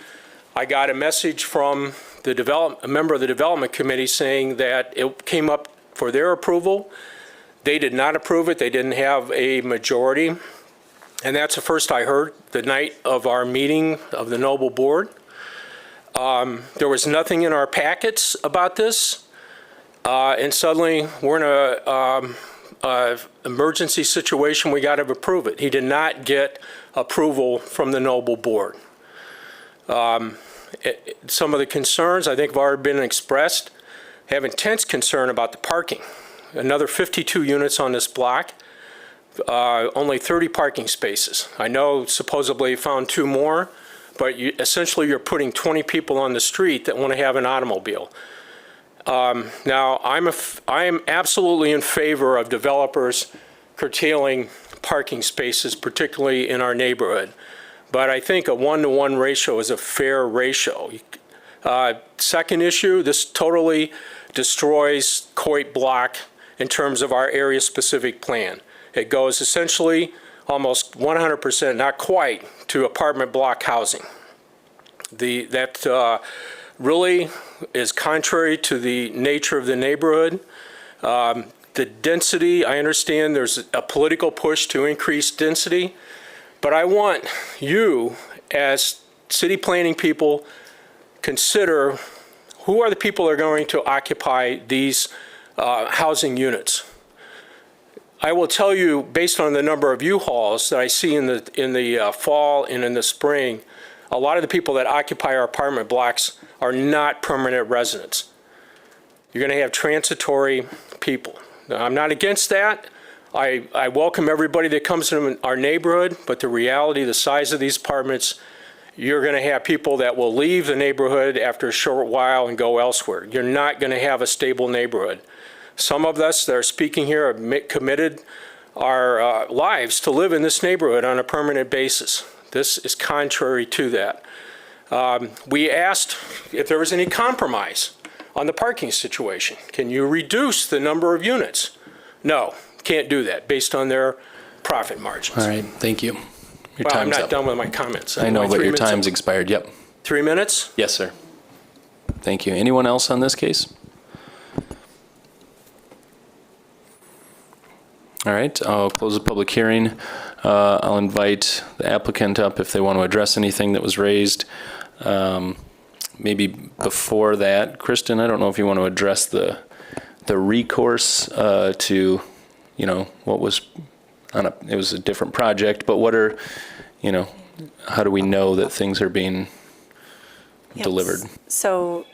I got a message from a member of the development committee saying that it came up for their approval. They did not approve it. They didn't have a majority. And that's the first I heard the night of our meeting of the Noble Board. There was nothing in our packets about this, and suddenly we're in a emergency situation. We got to approve it. He did not get approval from the Noble Board. Some of the concerns I think have already been expressed. Have intense concern about the parking. Another 52 units on this block. Only 30 parking spaces. I know supposedly you found 2 more, but essentially you're putting 20 people on the street that want to have an automobile. Now, I am absolutely in favor of developers curtailing parking spaces, particularly in our neighborhood. But I think a 1-to-1 ratio is a fair ratio. Second issue, this totally destroys Coit Block in terms of our area-specific plan. It goes essentially almost 100%, not quite, to apartment block housing. That really is contrary to the nature of the neighborhood. The density, I understand there's a political push to increase density, but I want you, as city planning people, consider who are the people that are going to occupy these housing units. I will tell you, based on the number of U-Hauls that I see in the fall and in the spring, a lot of the people that occupy our apartment blocks are not permanent residents. You're going to have transitory people. Now, I'm not against that. I welcome everybody that comes in our neighborhood, but the reality, the size of these apartments, you're going to have people that will leave the neighborhood after a short while and go elsewhere. You're not going to have a stable neighborhood. Some of us that are speaking here have committed our lives to live in this neighborhood on a permanent basis. This is contrary to that. We asked if there was any compromise on the parking situation. Can you reduce the number of units? No, can't do that based on their profit margins. All right, thank you. Your Well, I'm time's not up. done with my comments. I know, My but 3 your minutes time's up. expired. Yep. 3 minutes? Yes, sir. Thank you. Anyone else on this case? All right, I'll close the public hearing. I'll invite the applicant up if they want to address anything that was raised. Maybe before that, Kristen, I don't know if you want to address the recourse to, you know, what was it was a different project, but what are, you know, how do we know that things are being delivered? So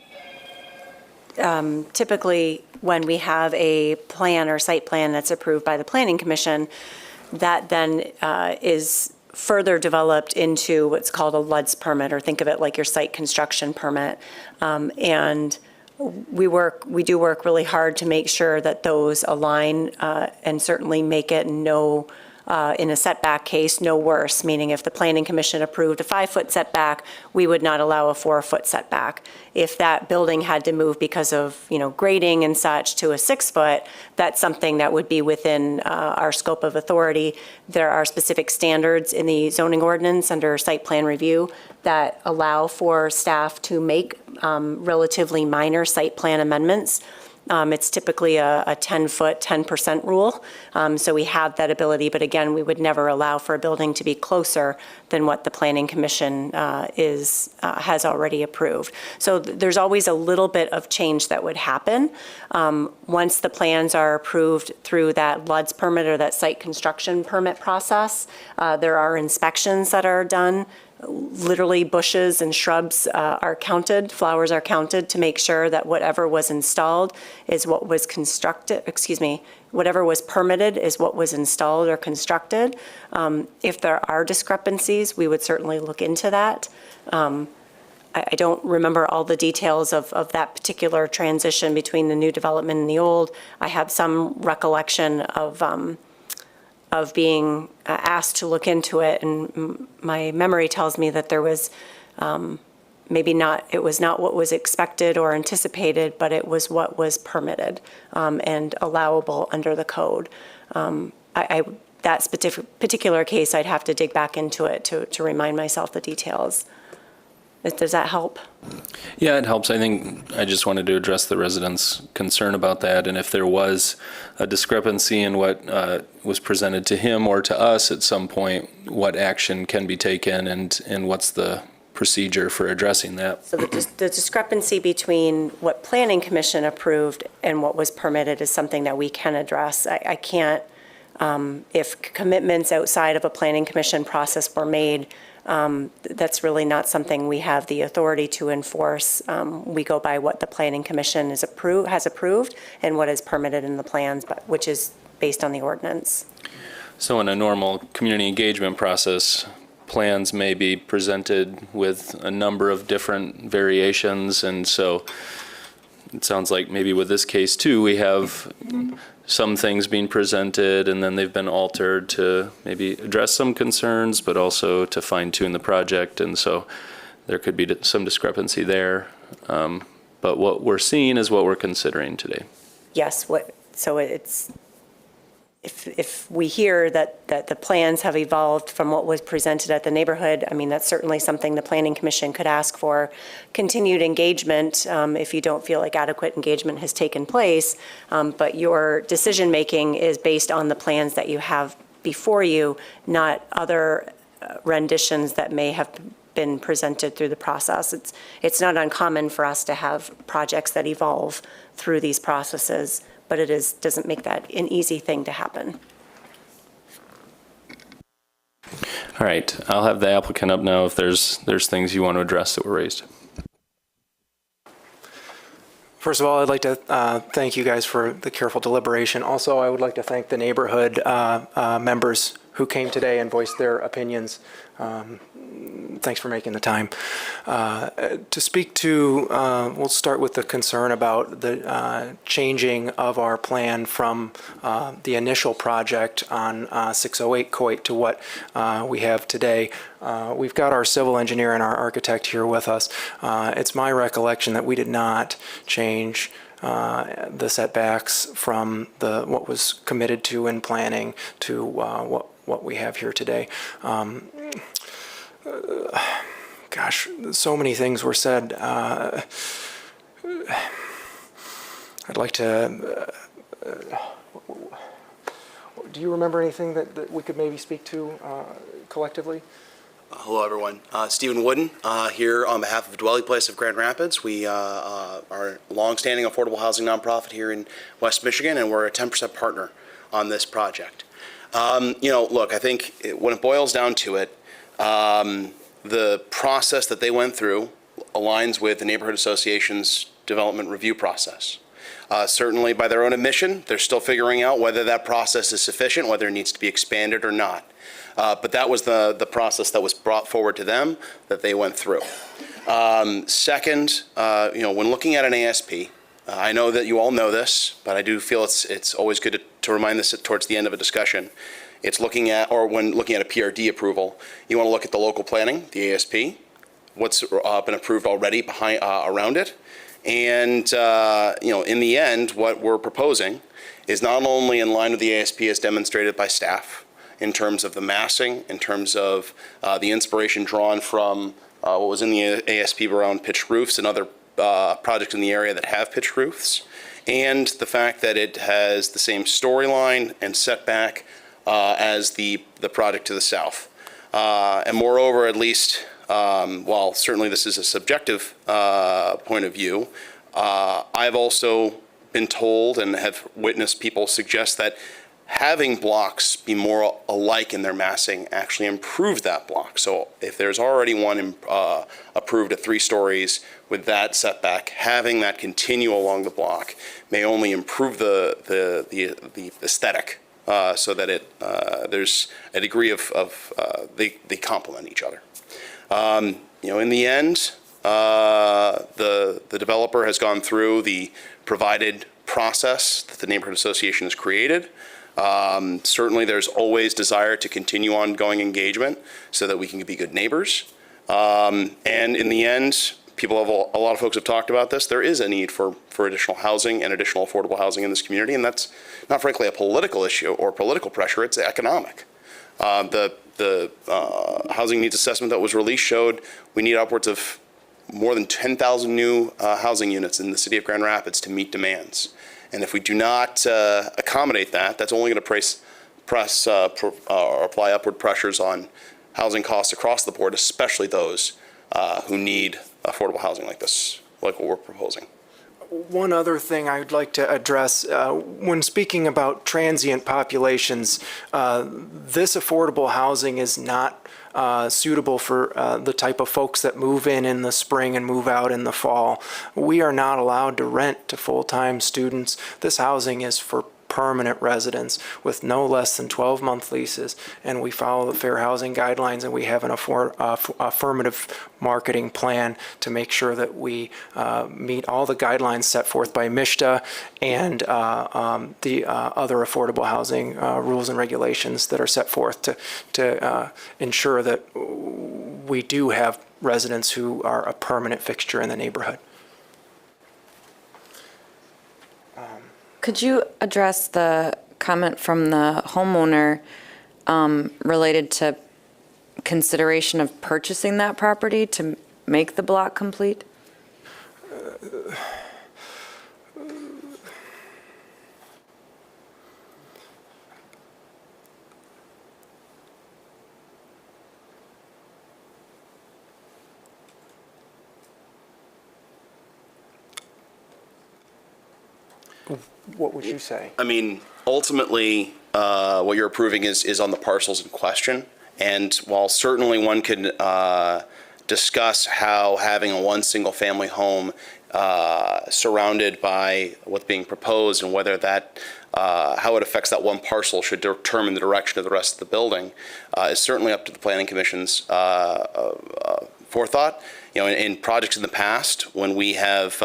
typically, when we have a plan or site plan that's approved by the Planning Commission, that then is further developed into what's called a LUDS permit, or think of it like your site construction permit. And we do work really hard to make sure that those align and certainly make it in a setback case, no worse, meaning if the Planning Commission approved a 5-foot setback, we would not allow a 4-foot setback. If that building had to move because of, you know, grading and such to a 6-foot, that's something that would be within our scope of authority. There are specific standards in the zoning ordinance under site plan review that allow for staff to make relatively minor site plan amendments. It's typically a 10-foot, 10% rule. So we have that ability, but again, we would never allow for a building to be closer than what the Planning Commission has already approved. So there's always a little bit of change that would happen. Once the plans are approved through that LUDS permit or that site construction permit process, there are inspections that are done. Literally bushes and shrubs are counted, flowers are counted to make sure that whatever was installed is what was constructed, whatever was permitted is what was installed or constructed. If there are discrepancies, we would certainly look into that. I don't remember all the details of that particular transition between the new development and the old. I have some recollection of being asked to look into it, and my memory tells me that there was it was not what was expected or anticipated, but it was what was permitted and allowable under the code. That particular case, I'd have to dig back into it to remind myself the details. Does that help? Yeah, it helps. I think I just wanted to address the residents' concern about that, and if there was a discrepancy in what was presented to him or to us at some point, what action can be taken and what's the procedure for addressing that. So the discrepancy between what Planning Commission approved and what was permitted is something that we can address. I can't, if commitments outside of a Planning Commission process were made, that's really not something we have the authority to enforce. We go by what the Planning Commission has approved and what is permitted in the plans, but which is based on the ordinance. So in a normal community engagement process, plans may be presented with a number of different variations, and so it sounds like maybe with this case too, we have some things being presented and then they've been altered to maybe address some concerns, but also to fine tune the project, and so there could be some discrepancy there. But what we're seeing is what we're considering today. Yes, so it's, if we hear that the plans have evolved from what was presented at the neighborhood, I mean, that's certainly something the Planning Commission could ask for. Continued engagement, if you don't feel like adequate engagement has taken place, but your decision-making is based on the plans that you have before you, not other renditions that may have been presented through the process. It's not uncommon for us to have projects that evolve through these processes, but it doesn't make that an easy thing to happen. All right, I'll have the applicant up now if there's things you want to address that were raised. First of all, I'd like to thank you guys for the careful deliberation. Also, I would like to thank the neighborhood members who came today and voiced their opinions. Thanks for making the time. To speak to, we'll start with the concern about the changing of our plan from the initial project on 608 Coit to what we have today. We've got our civil engineer and our architect here with us. It's my recollection that we did not change the setbacks from what was committed to in planning to what we have here today. Gosh, so many things were said. I'd like to, do you remember anything that we could maybe speak to collectively? Hello, everyone. Stephen Wooden here on behalf of Dwelling Place of Grand Rapids. We are a longstanding affordable housing nonprofit here in West Michigan, and we're a 10% partner on this project. Look, I think when it boils down to it, the process that they went through aligns with the Neighborhood Association's development review process. Certainly, by their own admission, they're still figuring out whether that process is sufficient, whether it needs to be expanded or not. But that was the process that was brought forward to them that they went through. Second, when looking at an ASP, I know that you all know this, but I do feel it's always good to remind this towards the end of a discussion. It's looking at, or when looking at a PRD approval, you want to look at the local planning, the ASP, what's been approved already around it. And, in the end, what we're proposing is not only in line with the ASP as demonstrated by staff in terms of the massing, in terms of the inspiration drawn from what was in the ASP around pitched roofs and other projects in the area that have pitched roofs, and the fact that it has the same storyline and setback as the project to the south. And moreover, at least, while certainly this is a subjective point of view, I've also been told and have witnessed people suggest that having blocks be more alike in their massing actually improves that block. So if there's already one approved at 3 stories with that setback, having that continue along the block may only improve the aesthetic. So that there's a degree of they complement each other. In the end, the developer has gone through the provided process that the Neighborhood Association has created. Certainly, there's always desire to continue ongoing engagement so that we can be good neighbors. And in the end, a lot of folks have talked about this. There is a need for additional housing and additional affordable housing in this community, and that's not frankly a political issue or political pressure. It's economic. The housing needs assessment that was released showed we need upwards of more than 10,000 new housing units in the city of Grand Rapids to meet demands. And if we do not accommodate that, that's only going to apply upward pressures on housing costs across the board, especially those who need affordable housing like this, like what we're proposing. One other thing I'd like to address, when speaking about transient populations, this affordable housing is not suitable for the type of folks that move in the spring and move out in the fall. We are not allowed to rent to full-time students. This housing is for permanent residents with no less than 12-month leases, and we follow the fair housing guidelines, and we have an affirmative marketing plan to make sure that we meet all the guidelines set forth by MSHDA and the other affordable housing rules and regulations that are set forth to ensure that we do have residents who are a permanent fixture in the neighborhood. Could you address the comment from the homeowner related to consideration of purchasing that property to make the block complete? What would you say? I mean, ultimately, what you're approving is on the parcels in question. And while certainly one could discuss how having a one single-family home surrounded by what's being proposed and whether that, how it affects that one parcel should determine the direction of the rest of the building, is certainly up to the Planning Commission's forethought. You know, in projects in the past, when we have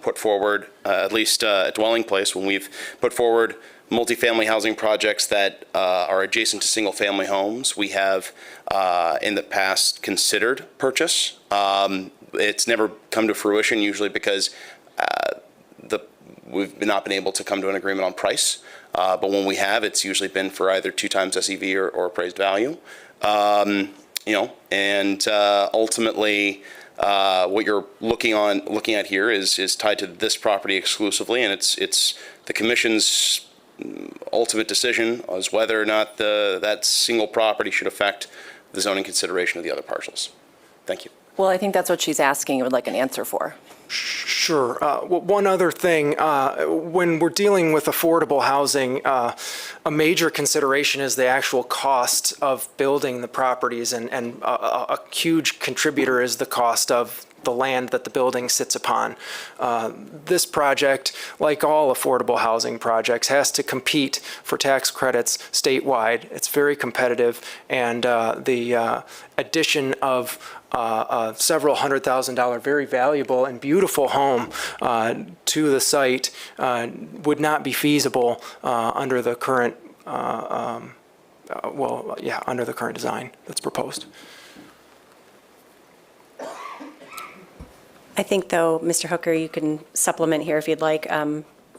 put forward, at least a dwelling place, when we've put forward multifamily housing projects that are adjacent to single-family homes, we have in the past considered purchase. It's never come to fruition, usually because we've not been able to come to an agreement on price. But when we have, it's usually been for either 2 times SEV or appraised value. You know, and ultimately, what you're looking at here is tied to this property exclusively, and it's the commission's ultimate decision as whether or not that single property should affect the zoning consideration of the other parcels. Thank you. Well, I think that's what she's asking and would like an answer for. Sure. One other thing, when we're dealing with affordable housing, a major consideration is the actual cost of building the properties, and a huge contributor is the cost of the land that the building sits upon. This project, like all affordable housing projects, has to compete for tax credits statewide. It's very competitive, and the addition of several $100,000 very valuable and beautiful home to the site would not be feasible under the current, under the current design that's proposed. I think, though, Mr. Hooker, you can supplement here if you'd like.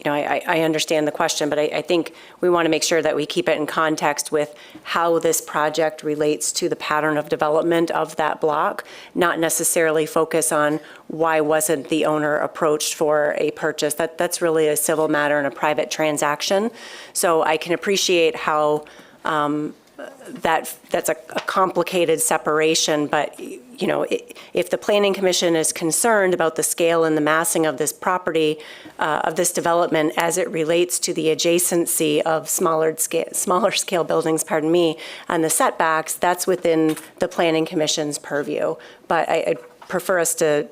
You know, I understand the question, but I think we want to make sure that we keep it in context with how this project relates to the pattern of development of that block, not necessarily focus on why wasn't the owner approached for a purchase. That's really a civil matter and a private transaction. So I can appreciate how that's a complicated separation, but you know, if the Planning Commission is concerned about the scale and the massing of this property, of this development as it relates to the adjacency of smaller scale buildings, and the setbacks, that's within the Planning Commission's purview. But I prefer us to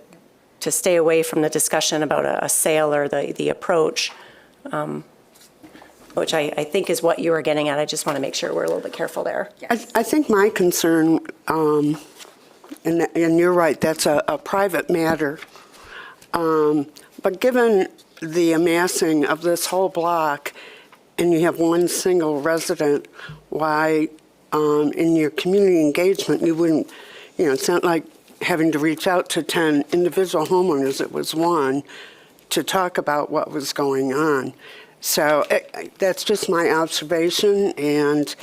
stay away from the discussion about a sale or the approach, which I think is what you were getting at. I just want to make sure we're a little bit careful there. I think my concern, and you're right, that's a private matter. But given the amassing of this whole block, and you have one single resident, why in your community engagement you wouldn't, you know, it's not like having to reach out to 10 individual homeowners, it was one, to talk about what was going on. So that's just my observation, and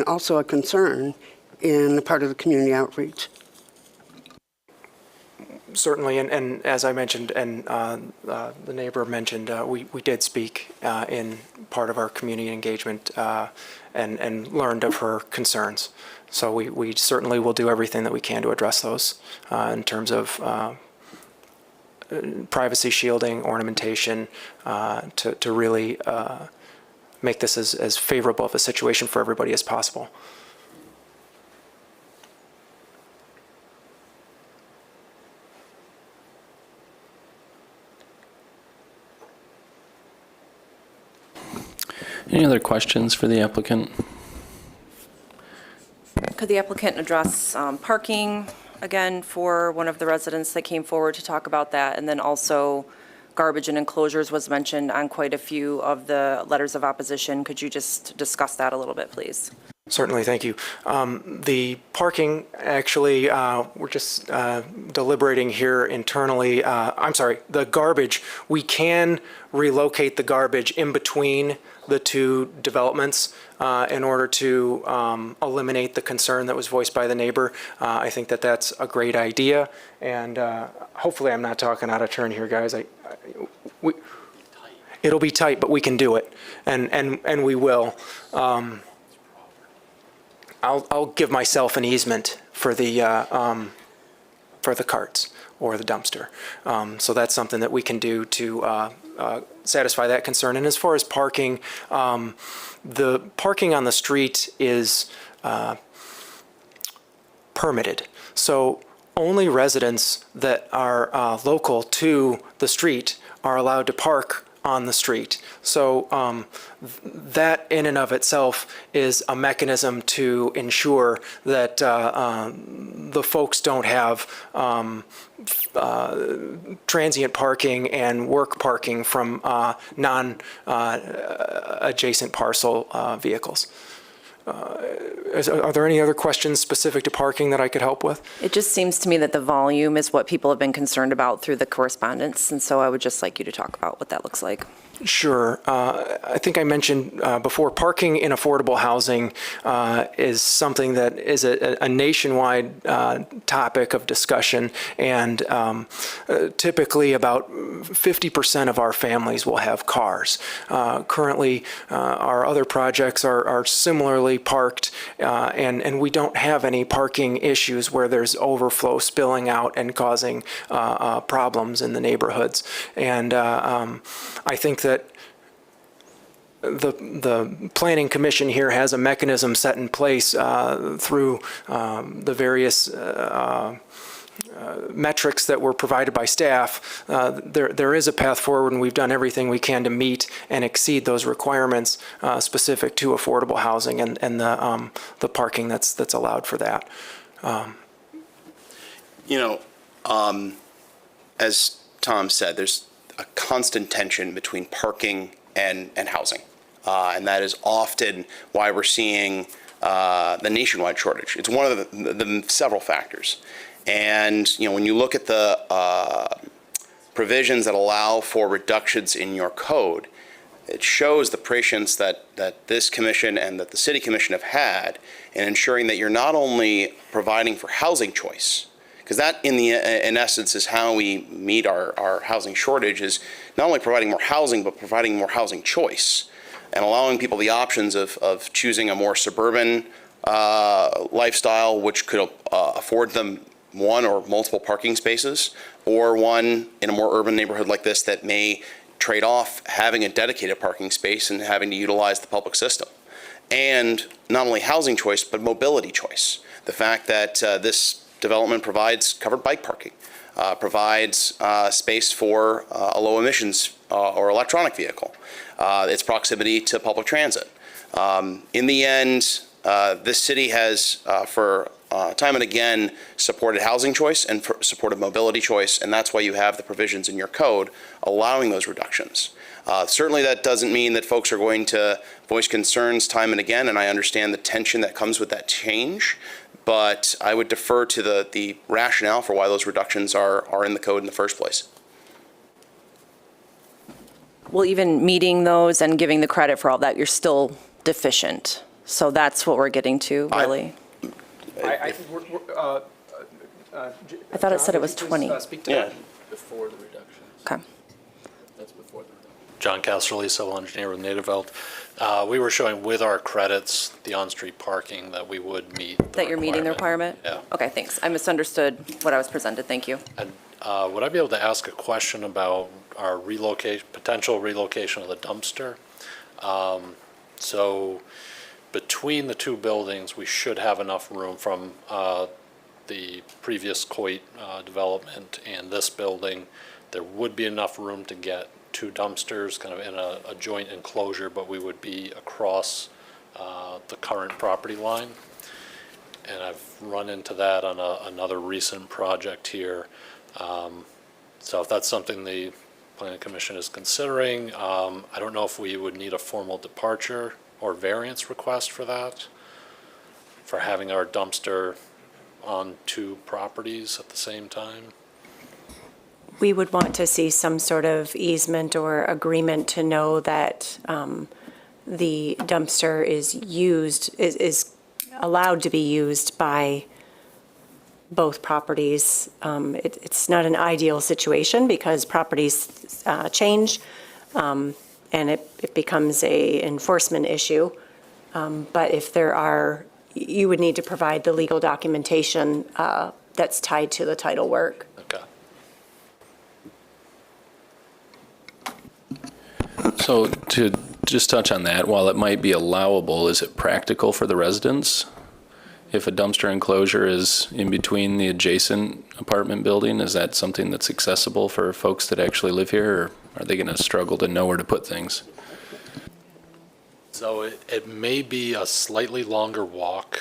also a concern in the part of the community outreach. Certainly, and as I mentioned, and the neighbor mentioned, we did speak in part of our community engagement and learned of her concerns. So we certainly will do everything that we can to address those in terms of privacy shielding, ornamentation, to really make this as favorable of a situation for everybody as possible. Any other questions for the applicant? Could the applicant address parking again for one of the residents that came forward to talk about that? And then also garbage and enclosures was mentioned on quite a few of the letters of opposition. Could you just discuss that a little bit, please? Certainly, thank you. The parking, actually, we're just deliberating here internally. I'm sorry, the garbage, we can relocate the garbage in between the two developments in order to eliminate the concern that was voiced by the neighbor. I think that that's a great idea, and hopefully I'm not talking out of turn here, guys. It'll be tight, but we can do it, and we will. I'll give myself an easement for the carts or the dumpster. So that's something that we can do to satisfy that concern. And as far as parking, the parking on the street is permitted. So only residents that are local to the street are allowed to park on the street. So that in and of itself is a mechanism to ensure that the folks don't have transient parking and work parking from non-adjacent parcel vehicles. Are there any other questions specific to parking that I could help with? It just seems to me that the volume is what people have been concerned about through the correspondence, and so I would just like you to talk about what that looks like. Sure. I think I mentioned before, parking in affordable housing is something that is a nationwide topic of discussion, and typically about 50% of our families will have cars. Currently, our other projects are similarly parked, and we don't have any parking issues where there's overflow spilling out and causing problems in the neighborhoods. And I think that the Planning Commission here has a mechanism set in place through the various metrics that were provided by staff. There is a path forward, and we've done everything we can to meet and exceed those requirements specific to affordable housing and the parking that's allowed for that. As Tom said, there's a constant tension between parking and housing. And that is often why we're seeing the nationwide shortage. It's one of the several factors. And, when you look at the provisions that allow for reductions in your code, it shows the patience that this commission and that the city commission have had in ensuring that you're not only providing for housing choice, because that in essence is how we meet our housing shortage, is not only providing more housing, but providing more housing choice and allowing people the options of choosing a more suburban lifestyle, which could afford them one or multiple parking spaces, or one in a more urban neighborhood like this that may trade off having a dedicated parking space and having to utilize the public system. And not only housing choice, but mobility choice. The fact that this development provides covered bike parking, provides space for a low emissions or electronic vehicle, its proximity to public transit. In the end, this city has, for time and again, supported housing choice and supported mobility choice, and that's why you have the provisions in your code allowing those reductions. Certainly that doesn't mean that folks are going to voice concerns time and again, and I understand the tension that comes with that change, but I would defer to the rationale for why those reductions are in the code in the first place. Well, even meeting those and giving the credit for all that, you're still deficient. So that's what we're getting to, really. I thought it said it was 20. Yeah. Before the reductions. Okay. That's before the reduction. John Casterly, civil engineer with Nativeld. We were showing with our credits, the on-street parking, that we would meet. That you're meeting the requirement? Yeah. Okay, thanks. I misunderstood what I was presented. Thank you. And would I be able to ask a question about our potential relocation of the dumpster? So between the two buildings, we should have enough room from the previous Coit development and this building. There would be enough room to get two dumpsters kind of in a joint enclosure, but we would be across the current property line. And I've run into that on another recent project here. So if that's something the Planning Commission is considering, I don't know if we would need a formal departure or variance request for that, for having our dumpster on two properties at the same time. We would want to see some sort of easement or agreement to know that the dumpster is allowed to be used by both properties. It's not an ideal situation because properties change and it becomes a enforcement issue. But if you would need to provide the legal documentation that's tied to the title work. Okay. So to just touch on that, while it might be allowable, is it practical for the residents? If a dumpster enclosure is in between the adjacent apartment building, is that something that's accessible for folks that actually live here, or are they going to struggle to know where to put things? So it may be a slightly longer walk,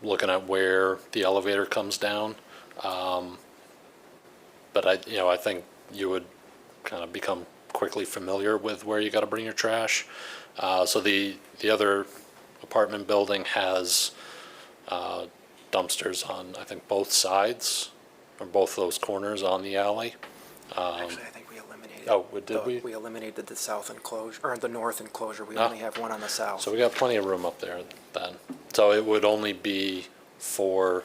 looking at where the elevator comes down. But I think you would kind of become quickly familiar with where you got to bring your trash. So the other apartment building has dumpsters on, I think, both sides, or both those corners on the alley. Actually, I think we eliminated. Did we? We eliminated the south enclosure, or the north enclosure. We only have one on the south. So we got plenty of room up there then. So it would only be for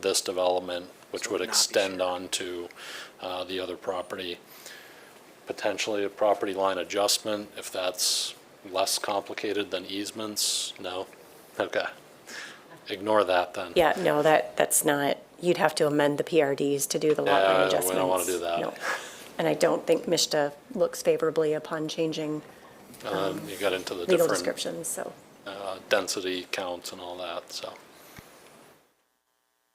this development, which would extend onto the other property. Potentially a property line adjustment, if that's less complicated than easements? No? Okay. Ignore that then. Yeah, no, that's not, you'd have to amend the PRDs to do the lot line adjustments. We don't want to do that. No. And I don't think MISTA looks favorably upon changing You got into the legal different descriptions, so. density counts and all that, so.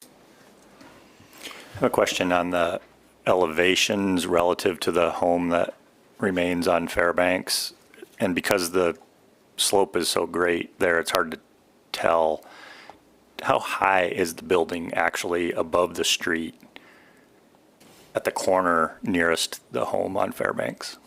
I have a question on the elevations relative to the home that remains on Fairbanks. And because the slope is so great there, it's hard to tell. How high is the building actually above the street at the corner nearest the home on Fairbanks?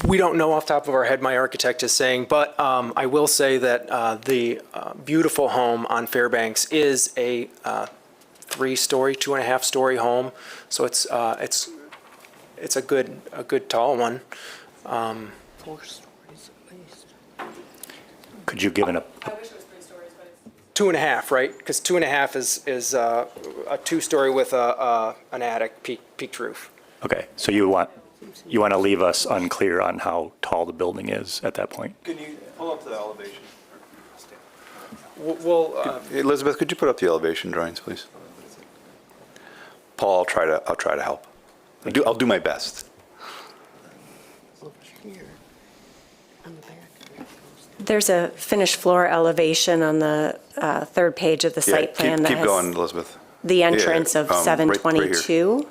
We don't know off the top of our head, my architect is saying, but I will say that the beautiful home on Fairbanks is a 3-story, 2.5-story home. So it's a good tall one. 4 stories at least. Could you give an, I wish it was 3 stories, but it's 2.5, right? Because 2.5 is a 2-story with an attic peaked roof. okay, so you want to leave us unclear on how tall the building is at that point? Can you pull up the elevation? We'll Elizabeth, could you put up the elevation drawings, please? Paul, I'll try to help. I'll do my best. Over here, on the back. There's a finished floor elevation on the third page of the Yeah, site plan that keep has going, Elizabeth. the entrance of right here. 722.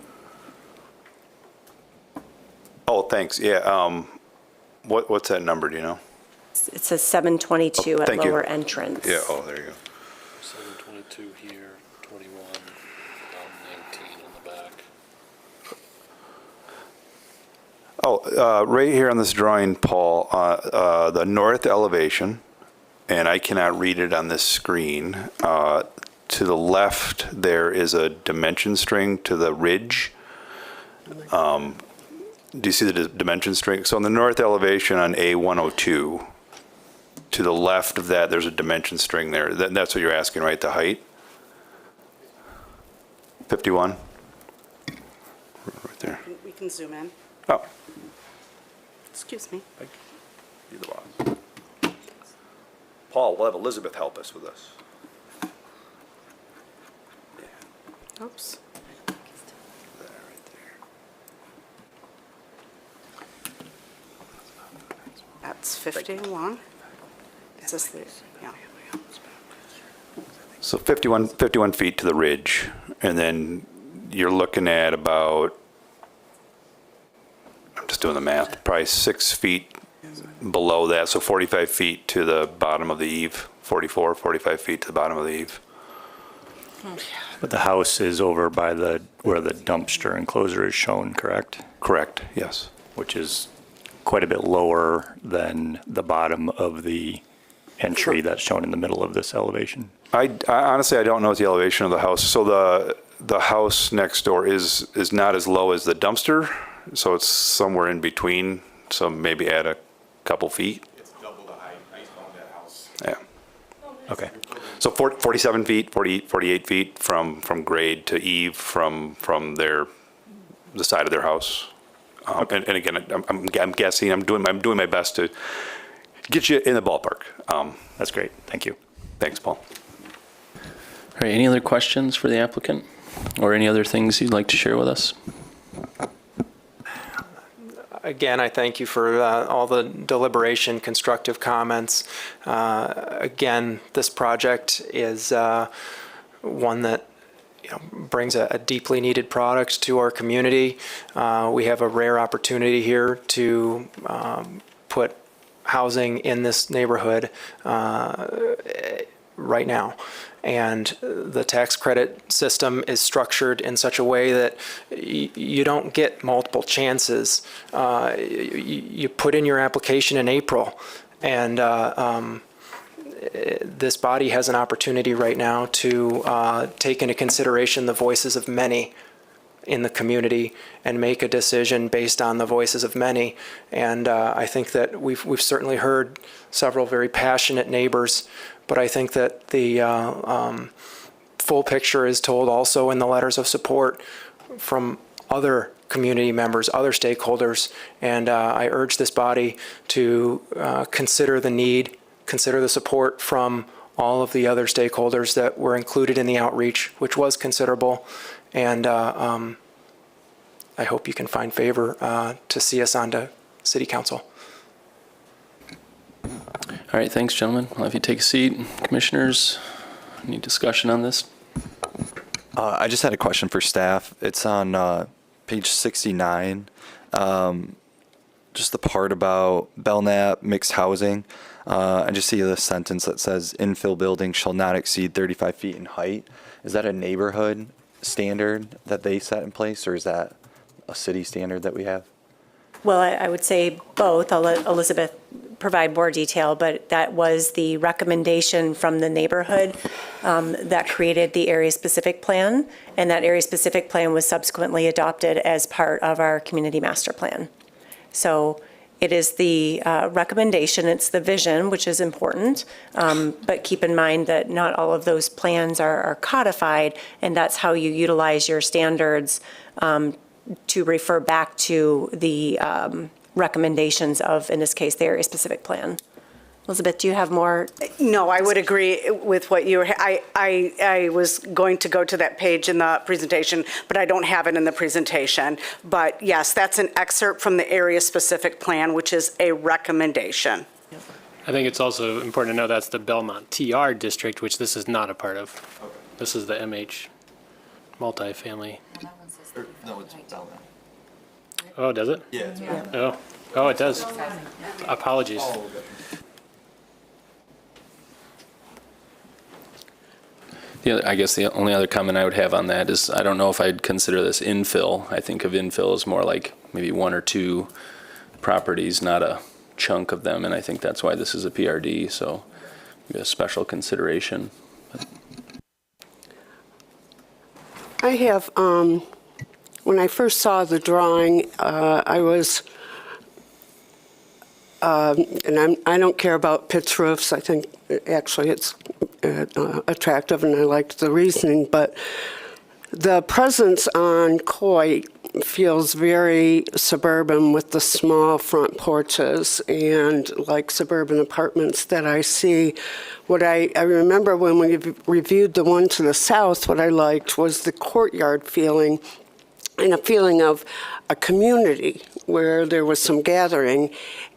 Oh, thanks. Yeah. What's that number? Do you know? It says 722 at thank you. lower entrance. Yeah. Oh, there you go. 722 here, 21, down 19 on the back. Oh, right here on this drawing, Paul, the north elevation, and I cannot read it on this screen. To the left, there is a dimension string to the ridge. Do you see the dimension string? So on the north elevation on A102, to the left of that, there's a dimension string there. That's what you're asking, right, the height? 51? Right there. We can zoom in. Oh. Excuse me. You're the boss. Paul, we'll have Elizabeth help us with this. Oops. That's 51. Is this the, yeah. So 51 feet to the ridge, and then you're looking at about, I'm just doing the math, probably 6 feet below that, so 45 feet to the bottom of the eave, 45 feet to the bottom of the eave. But the house is over by where the dumpster enclosure is shown, correct? Correct, yes. Which is quite a bit lower than the bottom of the entry that's shown in the middle of this elevation. I honestly, I don't know the elevation of the house. So the house next door is not as low as the dumpster, so it's somewhere in between, so maybe add a couple feet. It's double the height. I used to own that house. Yeah. Okay. So 47 feet, 48 feet from grade to eave from the side of their house. And again, I'm guessing, I'm doing my best to get you in the ballpark. That's great. Thank you. Thanks, Paul. All right, any other questions for the applicant? Or any other things you'd like to share with us? Again, I thank you for all the deliberation, constructive comments. Again, this project is one that brings a deeply needed product to our community. We have a rare opportunity here to put housing in this neighborhood right now. And the tax credit system is structured in such a way that you don't get multiple chances. You put in your application in April, and this body has an opportunity right now to take into consideration the voices of many in the community and make a decision based on the voices of many. And I think that we've certainly heard several very passionate neighbors, but I think that the full picture is told also in the letters of support from other community members, other stakeholders, and I urge this body to consider the need, consider the support from all of the other stakeholders that were included in the outreach, which was considerable, and I hope you can find favor to see us onto City Council. All right, thanks, gentlemen. I'll have you take a seat. Commissioners, any discussion on this? I just had a question for staff. It's on page 69, just the part about Belknap mixed housing. I just see the sentence that says infill buildings shall not exceed 35 feet in height. Is that a neighborhood standard that they set in place, or is that a city standard that we have? Well, I would say both. I'll let Elizabeth provide more detail, but that was the recommendation from the neighborhood that created the area-specific plan, and that area-specific plan was subsequently adopted as part of our community master plan. So it is the recommendation, it's the vision, which is important, but keep in mind that not all of those plans are codified, and that's how you utilize your standards to refer back to the recommendations of, in this case, the area-specific plan. Elizabeth, do you have more? No, I would agree with what you were, I was going to go to that page in the presentation, but I don't have it in the presentation. But yes, that's an excerpt from the area-specific plan, which is a recommendation. I think it's also important to know that's the Belmont TR district, which this is not a part of. This is the MH multifamily. No, it's Belknap. Oh, does it? Yeah. Oh, it does. Apologies. I guess the only other comment I would have on that is I don't know if I'd consider this infill. I think of infill as more like maybe one or two properties, not a chunk of them, and I think that's why this is a PRD, so maybe a special consideration. I have, when I first saw the drawing, I was and I don't care about pitch roofs. I think actually it's attractive, and I liked the reasoning, but the presence on Coit feels very suburban with the small front porches and like suburban apartments that I see. What I remember when we reviewed the one to the south, what I liked was the courtyard feeling and a feeling of a community where there was some gathering.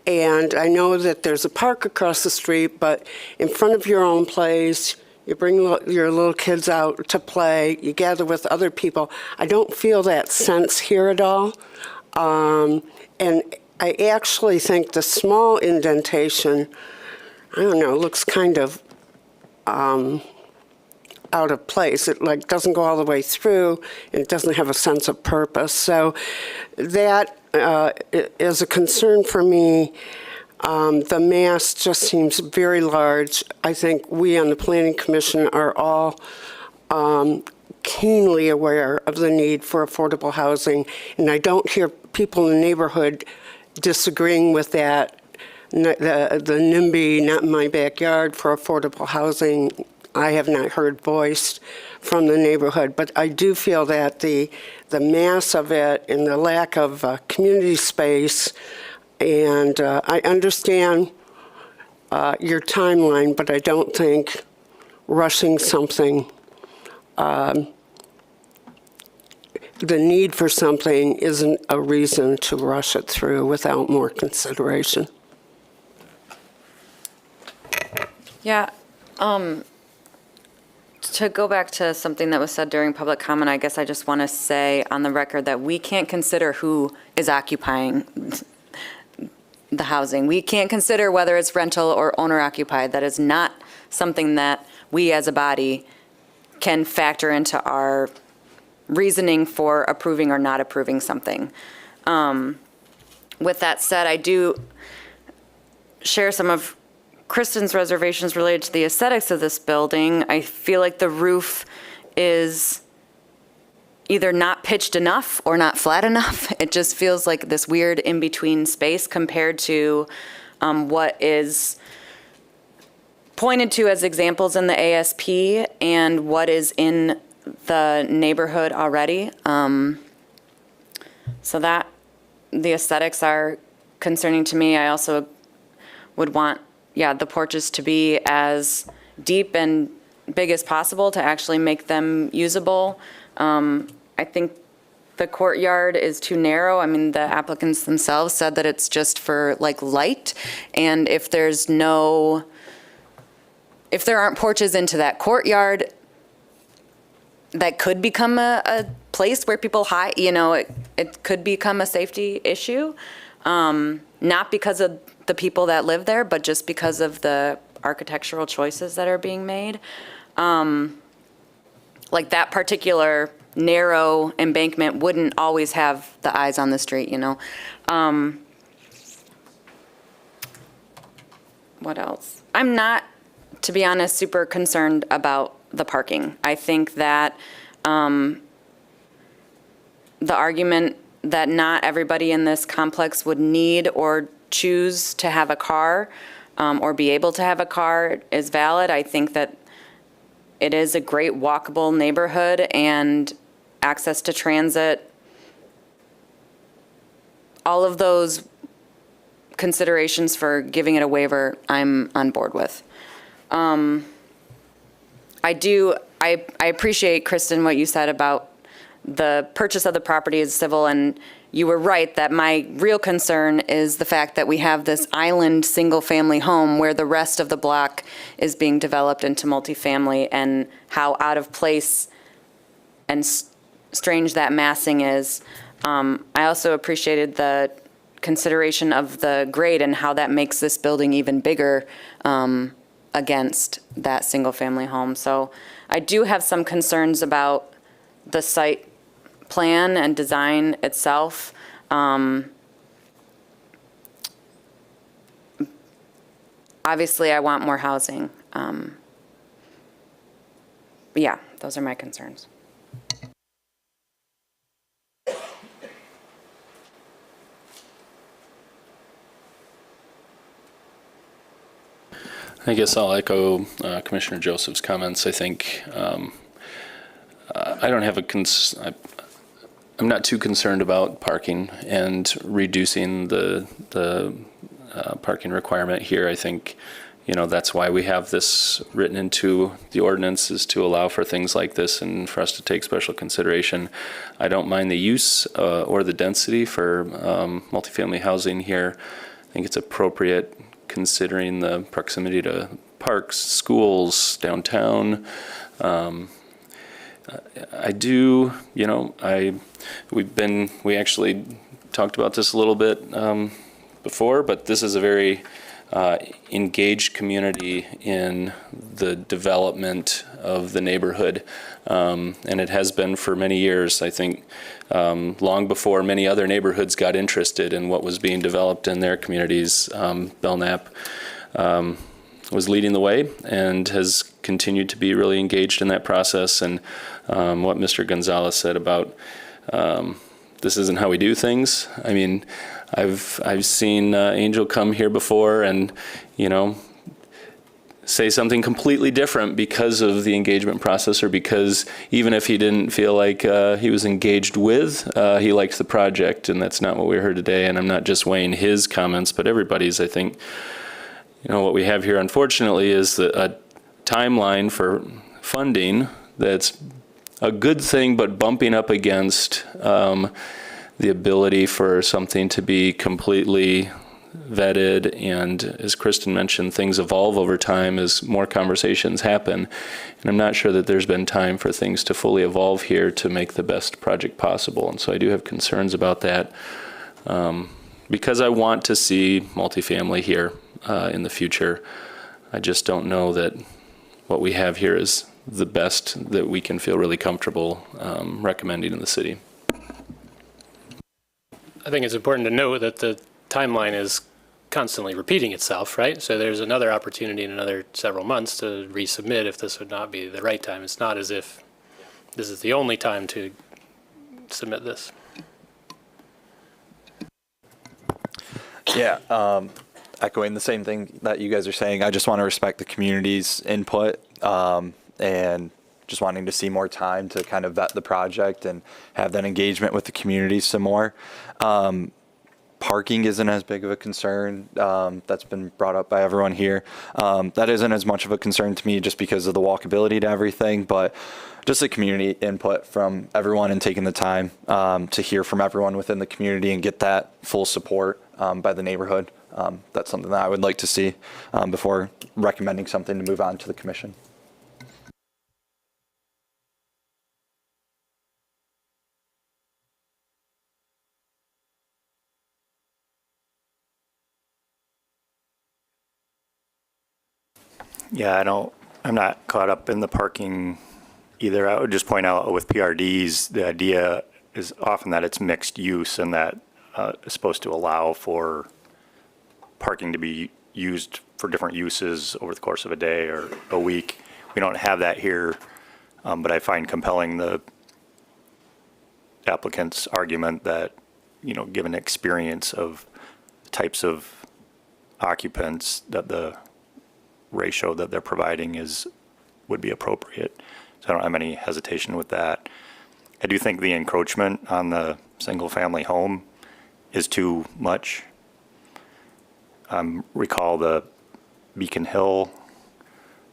And I know that there's a park across the street, but in front of your own place, you bring your little kids out to play, you gather with other people. I don't feel that sense here at all. And I actually think the small indentation, I don't know, looks kind of out of place. It like doesn't go all the way through, and it doesn't have a sense of purpose. So that is a concern for me. The mass just seems very large. I think we on the Planning Commission are all keenly aware of the need for affordable housing, and I don't hear people in the neighborhood disagreeing with that. The NIMBY, not in my backyard, for affordable housing, I have not heard voiced from the neighborhood, but I do feel that the mass of it and the lack of community space, and I understand your timeline, but I don't think rushing something, the need for something isn't a reason to rush it through without more consideration. Yeah. To go back to something that was said during public comment, I guess I just want to say on the record that we can't consider who is occupying the housing. We can't consider whether it's rental or owner occupied. That is not something that we as a body can factor into our reasoning for approving or not approving something. With that said, I do share some of Kristen's reservations related to the aesthetics of this building. I feel like the roof is either not pitched enough or not flat enough. It just feels like this weird in-between space compared to what is pointed to as examples in the ASP and what is in the neighborhood already. So that the aesthetics are concerning to me. I also would want the porches to be as deep and big as possible to actually make them usable. I think the courtyard is too narrow. I mean, the applicants themselves said that it's just for like light, and if there aren't porches into that courtyard, that could become a place where people hide, it could become a safety issue. Not because of the people that live there, but just because of the architectural choices that are being made. Like that particular narrow embankment wouldn't always have the eyes on the street, What else? I'm not, to be honest, super concerned about the parking. I think that the argument that not everybody in this complex would need or choose to have a car or be able to have a car is valid. I think that it is a great walkable neighborhood, and access to transit, all of those considerations for giving it a waiver, I'm on board with. I appreciate, Kristen, what you said about the purchase of the property is civil, and you were right that my real concern is the fact that we have this island single-family home where the rest of the block is being developed into multifamily, and how out of place and strange that massing is. I also appreciated the consideration of the grade and how that makes this building even bigger against that single-family home. So I do have some concerns about the site plan and design itself. Obviously, I want more housing. But yeah, those are my concerns. I guess I'll echo Commissioner Joseph's comments. I think I don't have I'm not too concerned about parking and reducing the parking requirement here. I think, that's why we have this written into the ordinance, is to allow for things like this and for us to take special consideration. I don't mind the use or the density for multifamily housing here. I think it's appropriate considering the proximity to parks, schools, downtown. I do, we actually talked about this a little bit before, but this is a very engaged community in the development of the neighborhood, and it has been for many years. I think long before many other neighborhoods got interested in what was being developed in their communities, Belknap was leading the way and has continued to be really engaged in that process. And what Mr. Gonzalez said about this isn't how we do things. I mean, I've seen Angel come here before and, say something completely different because of the engagement process, or because even if he didn't feel like he was engaged with, he liked the project, and that's not what we heard today. And I'm not just weighing his comments, but everybody's. I think, what we have here, unfortunately, is a timeline for funding that's a good thing, but bumping up against the ability for something to be completely vetted. And as Kristen mentioned, things evolve over time as more conversations happen. And I'm not sure that there's been time for things to fully evolve here to make the best project possible. And so I do have concerns about that because I want to see multifamily here in the future. I just don't know that what we have here is the best that we can feel really comfortable recommending in the city. I think it's important to note that the timeline is constantly repeating itself, right? So there's another opportunity in another several months to resubmit if this would not be the right time. It's not as if this is the only time to submit this. Yeah, echoing the same thing that you guys are saying. I just want to respect the community's input and just wanting to see more time to kind of vet the project and have that engagement with the community some more. Parking isn't as big of a concern. That's been brought up by everyone here. That isn't as much of a concern to me just because of the walkability to everything, but just the community input from everyone and taking the time to hear from everyone within the community and get that full support by the neighborhood. That's something that I would like to see before recommending something to move on to the commission. Yeah, I'm not caught up in the parking either. I would just point out with PRDs, the idea is often that it's mixed use and that it's supposed to allow for parking to be used for different uses over the course of a day or a week. We don't have that here, but I find compelling the applicant's argument that, given experience of types of occupants, that the ratio that they're providing would be appropriate. So I don't have any hesitation with that. I do think the encroachment on the single-family home is too much. Recall the Beacon Hill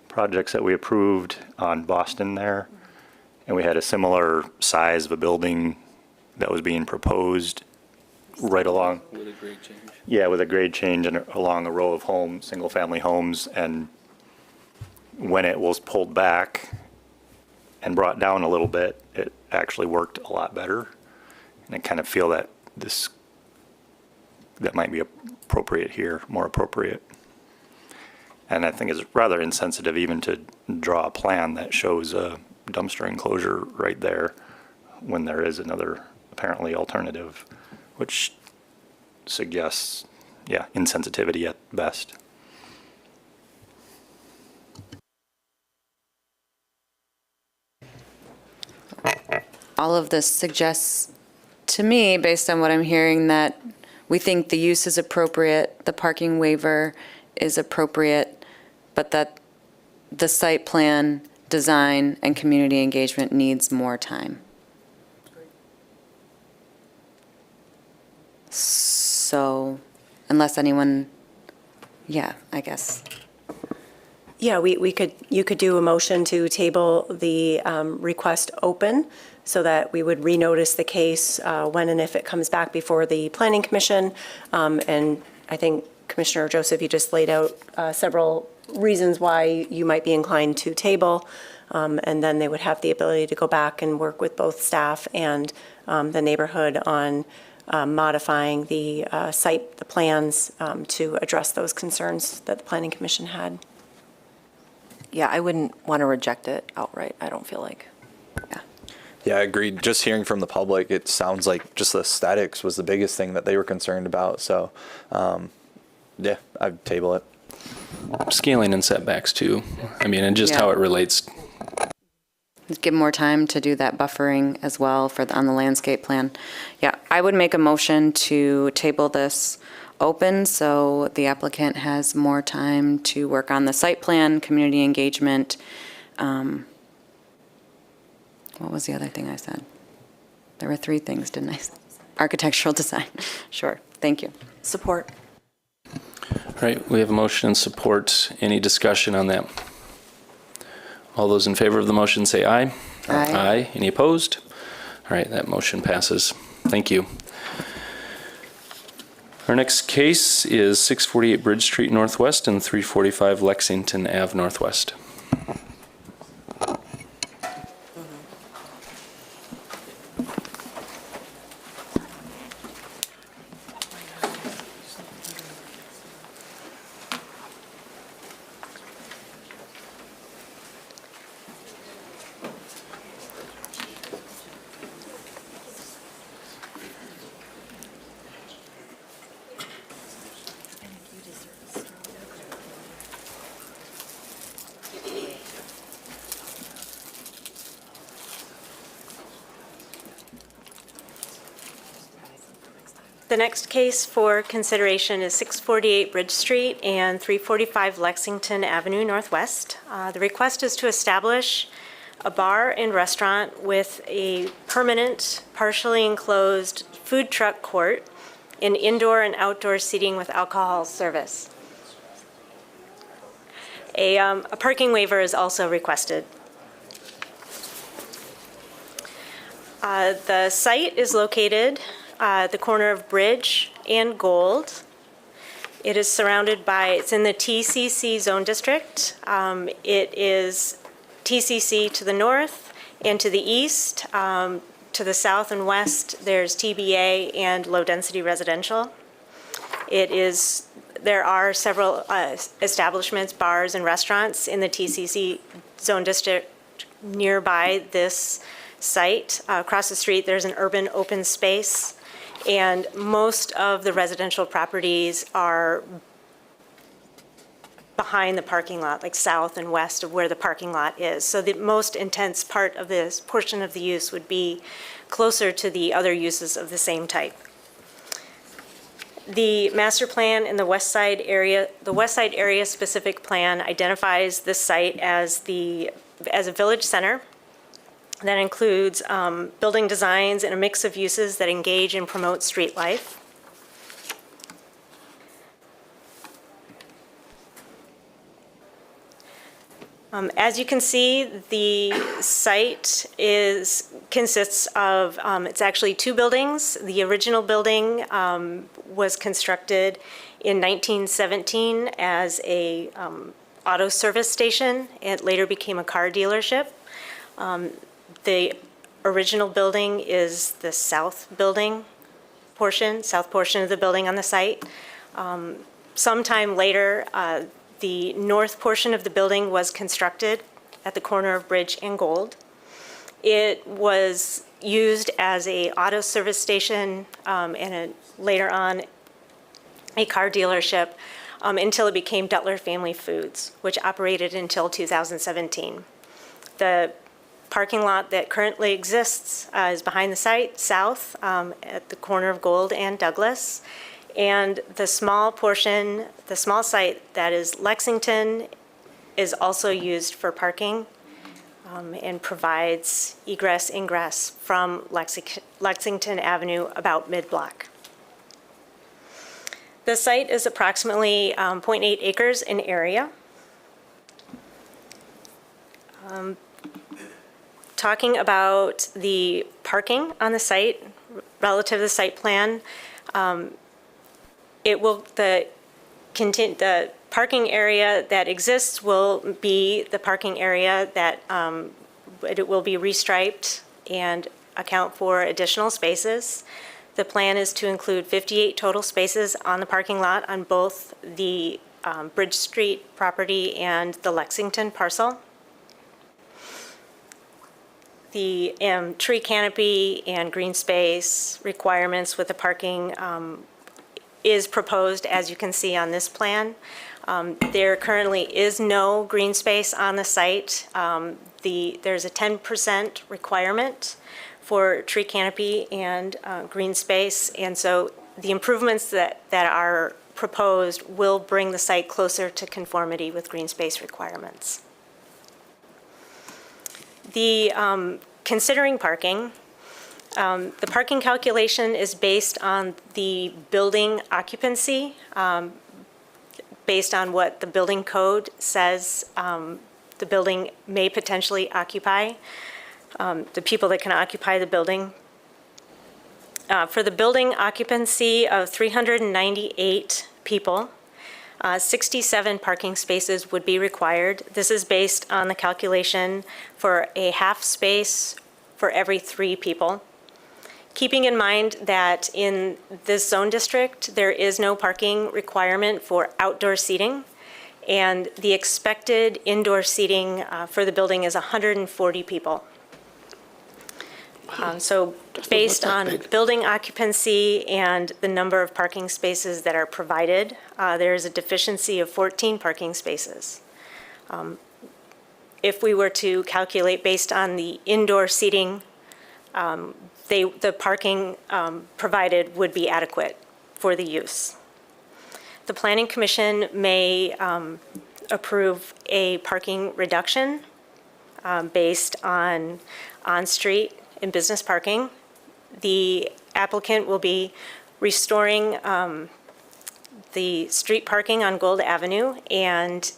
projects that we approved on Boston there, and we had a similar size of a building that was being proposed right along. With a grade change. Yeah, with a grade change and along a row of homes, single-family homes, and when it was pulled back and brought down a little bit, it actually worked a lot better. And I kind of feel that that might be appropriate here, more appropriate. And I think it's rather insensitive even to draw a plan that shows a dumpster enclosure right there when there is another apparently alternative, which suggests, insensitivity at best. All of this suggests to me, based on what I'm hearing, that we think the use is appropriate, the parking waiver is appropriate, but but that the site plan, design, and community engagement needs more time. So, unless anyone, yeah, I guess. Yeah, you could do a motion to table the request open so that we would renotice the case when and if it comes back before the Planning Commission. And I think Commissioner Joseph, you just laid out several reasons why you might be inclined to table. And then they would have the ability to go back and work with both staff and the neighborhood on modifying the site, the plans to address those concerns that the Planning Commission had. Yeah, I wouldn't want to reject it outright, I don't feel like. Yeah, I agreed. Just hearing from the public, it sounds like just the aesthetics was the biggest thing that they were concerned about. So, yeah, I'd table it. Scaling and setbacks too. I mean, and just how it relates. Give more time to do that buffering as well on the landscape plan. Yeah, I would make a motion to table this open so the applicant has more time to work on the site plan, community engagement. What was the other thing I said? There were 3 things, didn't I? Architectural design. Sure. Thank you. Support. All right, we have a motion and support. Any discussion on that? All those in favor of the motion say aye. Aye. Aye. Any opposed? All right, that motion passes. Thank you. Our next case is 648 Bridge Street Northwest and 345 Lexington Ave Northwest. The next case for consideration is 648 Bridge Street and 345 Lexington Avenue Northwest. The request is to establish a bar and restaurant with a permanent, partially enclosed food truck court and indoor and outdoor seating with alcohol service. A parking waiver is also requested. The site is located the corner of Bridge and Gold. It is surrounded by, it's in the TCC zone district. It is TCC to the north and to the east. To the south and west, there's TBA and low-density residential. There are several establishments, bars, and restaurants in the TCC zone district nearby this site. Across the street, there's an urban open space. And most of the residential properties are behind the parking lot, like south and west of where the parking lot is. So the most intense part of this portion of the use would be closer to the other uses of the same type. The master plan in the west side area specific plan identifies this site as a village center. That includes building designs and a mix of uses that engage and promote street life. As you can see, the site consists of, it's actually 2 buildings. The original building was constructed in 1917 as a auto service station. It later became a car dealership. The original building is the south portion of the building on the site. Sometime later, the north portion of the building was constructed at the corner of Bridge and Gold. It was used as a auto service station and later on a car dealership until it became Duttler Family Foods, which operated until 2017. The parking lot that currently exists is behind the site, south, at the corner of Gold and Douglas. And the small site that is Lexington is also used for parking and provides egress, ingress from Lexington Avenue about mid-block. The site is approximately 0.8 acres in area. Talking about the parking on the site relative to the site plan, the parking area that exists will be the parking area that it will be restriped and account for additional spaces. The plan is to include 58 total spaces on the parking lot on both the Bridge Street property and the Lexington parcel. The tree canopy and green space requirements with the parking is proposed, as you can see on this plan. There currently is no green space on the site. There's a 10% requirement for tree canopy and green space, and so the improvements that are proposed will bring the site closer to conformity with green space requirements. Considering parking, the parking calculation is based on the building occupancy, based on what the building code says the building may potentially occupy, the people that can occupy the building. For the building occupancy of 398 people, 67 parking spaces would be required. This is based on the calculation for a half space for every 3 people. Keeping in mind that in this zone district, there is no parking requirement for outdoor seating, and the expected indoor seating for the building is 140 people. So based on building occupancy and the number of parking spaces that are provided, there is a deficiency of 14 parking spaces. If we were to calculate based on the indoor seating, the parking provided would be adequate for the use. The Planning Commission may approve a parking reduction based on on-street and business parking. The applicant will be restoring the street parking on Gold Avenue, and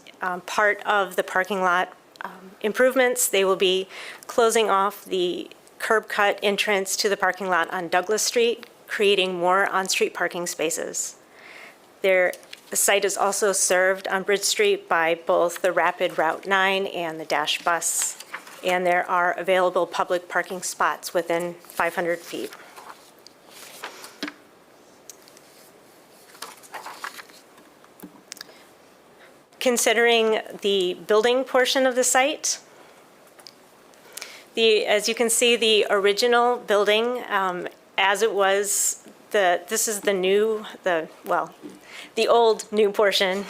part of the parking lot improvements, they will be closing off the curb cut entrance to the parking lot on Douglas Street, creating more on-street parking spaces. The site is also served on Bridge Street by both the Rapid Route 9 and the Dash bus, and there are available public parking spots within 500 feet. Considering the building portion of the site, as you can see, the original building, as it was, this is the old new portion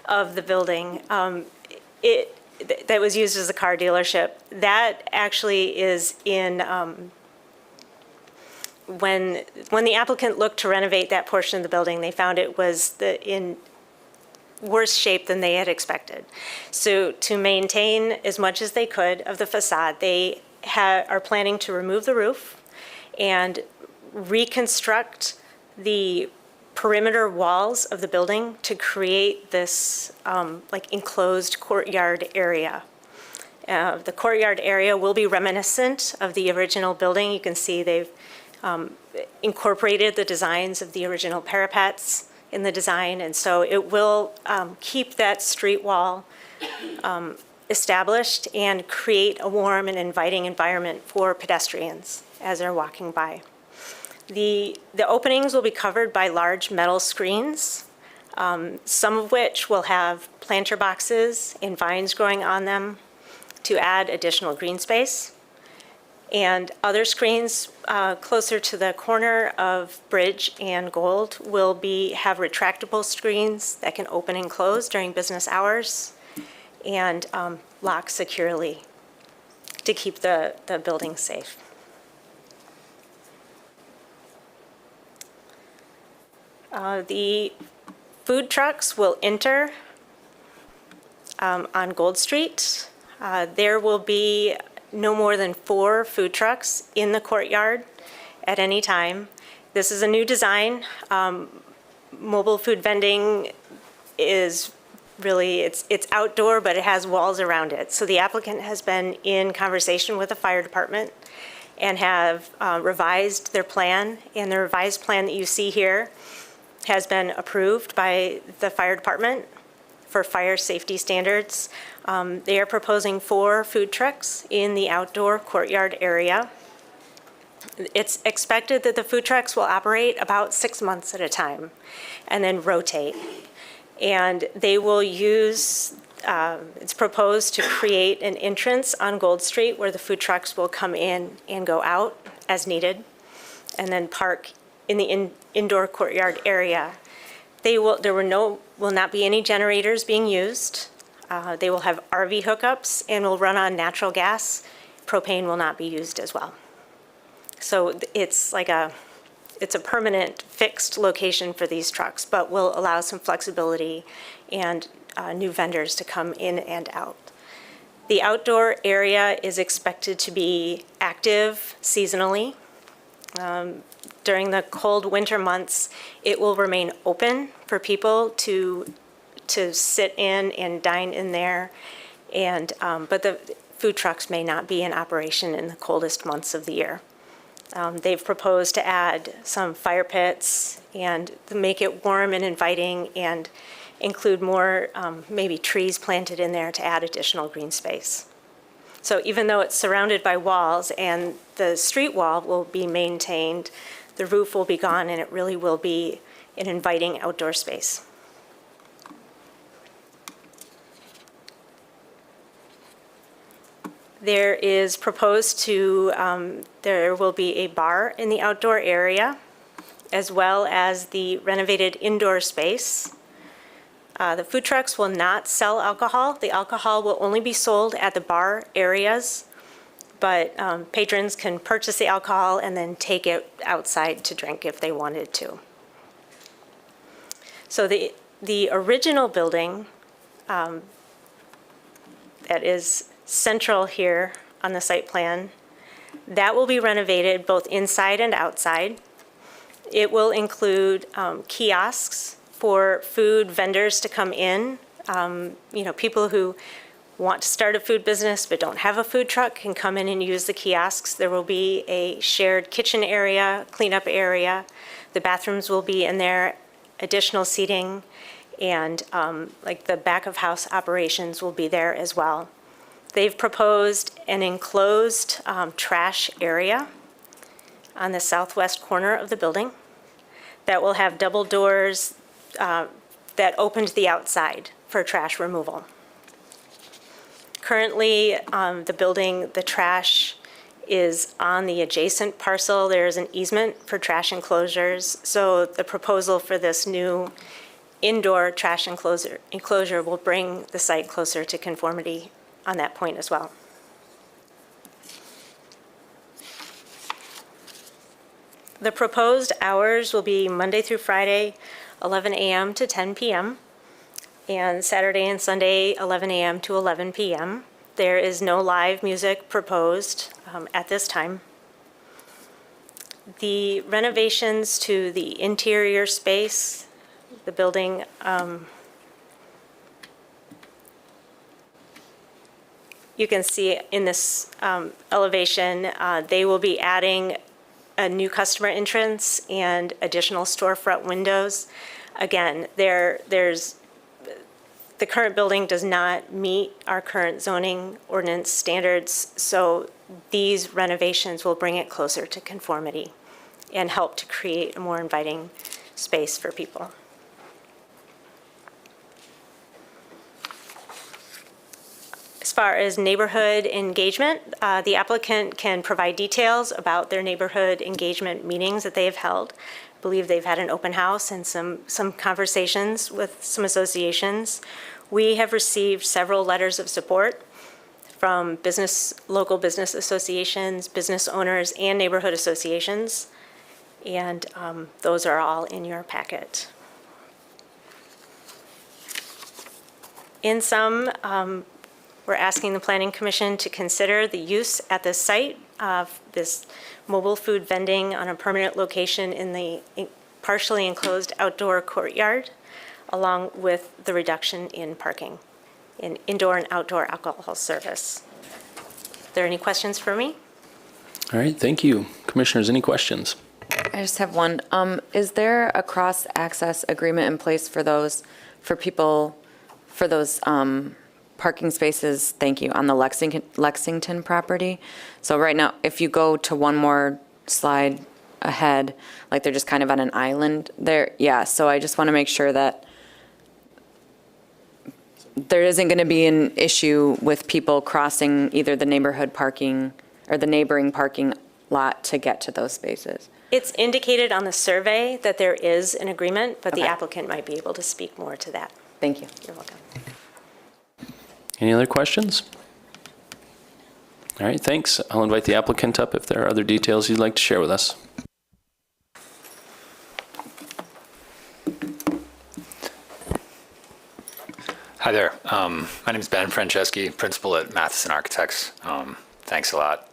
of the building. That was used as a car dealership. That actually is in, when the applicant looked to renovate that portion of the building, they found it was in worse shape than they had expected. So to maintain as much as they could of the facade, they are planning to remove the roof and reconstruct the perimeter walls of the building to create this enclosed courtyard area. The courtyard area will be reminiscent of the original building. You can see they've incorporated the designs of the original parapets in the design, and so it will keep that street wall established and create a warm and inviting environment for pedestrians as they're walking by. The openings will be covered by large metal screens, some of which will have planter boxes and vines growing on them to add additional green space. And other screens closer to the corner of Bridge and Gold will have retractable screens that can open and close during business hours and lock securely to keep the building safe. The food trucks will enter on Gold Street. There will be no more than 4 food trucks in the courtyard at any time. This is a new design. Mobile food vending is really, it's outdoor, but it has walls around it. So the applicant has been in conversation with the fire department and have revised their plan. And the revised plan that you see here has been approved by the fire department for fire safety standards. They are proposing 4 food trucks in the outdoor courtyard area. It's expected that the food trucks will operate about 6 months at a time and then rotate. And they will use, it's proposed to create an entrance on Gold Street where the food trucks will come in and go out as needed, and then park in the indoor courtyard area. There will not be any generators being used. They will have RV hookups and will run on natural gas. Propane will not be used as well. So it's a permanent fixed location for these trucks, but will allow some flexibility and new vendors to come in and out. The outdoor area is expected to be active seasonally. During the cold winter months, it will remain open for people to sit in and dine in there. And but the food trucks may not be in operation in the coldest months of the year. They've proposed to add some fire pits and to make it warm and inviting and include more maybe trees planted in there to add additional green space. So even though it's surrounded by walls and the street wall will be maintained, the roof will be gone and it really will be an inviting outdoor space. There is proposed to, there will be a bar in the outdoor area, as well as the renovated indoor space. The food trucks will not sell alcohol. The alcohol will only be sold at the bar areas, but patrons can purchase the alcohol and then take it outside to drink if they wanted to. So the original building that is central here on the site plan, that will be renovated both inside and outside. It will include kiosks for food vendors to come in. People who want to start a food business but don't have a food truck can come in and use the kiosks. There will be a shared kitchen area, cleanup area. The bathrooms will be in there, additional seating, and like the back of house operations will be there as well. They've proposed an enclosed trash area on the southwest corner of the building that will have double doors that open to the outside for trash removal. Currently, the building, the trash is on the adjacent parcel. There's an easement for trash enclosures. So the proposal for this new indoor trash enclosure will bring the site closer to conformity on that point as well. The proposed hours will be Monday through Friday, 11 a.m. to 10 p.m., and Saturday and Sunday, 11 a.m. to 11 p.m. There is no live music proposed at this time. The renovations to the interior space, the building, you can see in this elevation, they will be adding a new customer entrance and additional storefront windows. Again, the current building does not meet our current zoning ordinance standards, so these renovations will bring it closer to conformity and help to create a more inviting space for people. As far as neighborhood engagement, the applicant can provide details about their neighborhood engagement meetings that they have held. I believe they've had an open house and some conversations with some associations. We have received several letters of support from local business associations, business owners, and neighborhood associations, and those are all in your packet. In sum, we're asking the Planning Commission to consider the use at this site of this mobile food vending on a permanent location in the partially enclosed outdoor courtyard, along with the reduction in parking, in indoor and outdoor alcohol service. Are there any questions for me? All right, thank you. Commissioners, any questions? I just have one. Is there a cross-access agreement in place for those, for people, for those parking spaces, thank you, on the Lexington property? So right now, if you go to one more slide ahead, like they're just kind of on an island there. Yeah, so I just want to make sure that there isn't going to be an issue with people crossing either the neighborhood parking or the neighboring parking lot to get to those spaces. It's indicated on the survey that there is an agreement, but the Okay. applicant might be able to speak more to that. Thank you. You're welcome. Any other questions? All right, thanks. I'll invite the applicant up if there are other details you'd like to share with us. Hi there. My name is Ben Franceschi, principal at Matheson Architects. Thanks a lot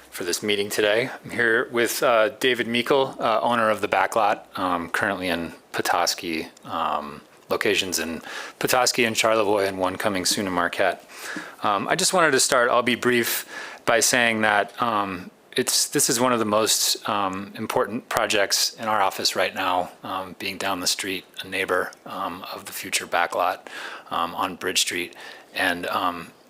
for this meeting today. I'm here with David Meikle, owner of the Backlot, currently in Petoskey, locations in Petoskey and Charlevoix, and one coming soon in Marquette. I just wanted to start, I'll be brief, by saying that this is one of the most important projects in our office right now, being down the street, a neighbor of the future Backlot on Bridge Street. And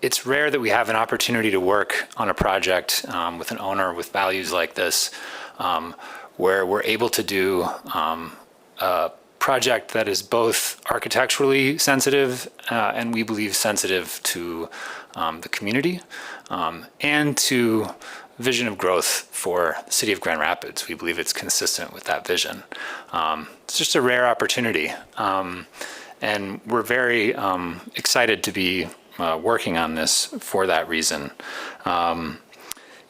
it's rare that we have an opportunity to work on a project with an owner with values like this, where we're able to do a project that is both architecturally sensitive and we believe sensitive to the community and to vision of growth for the city of Grand Rapids. We believe it's consistent with that vision. It's just a rare opportunity. And we're very excited to be working on this for that reason.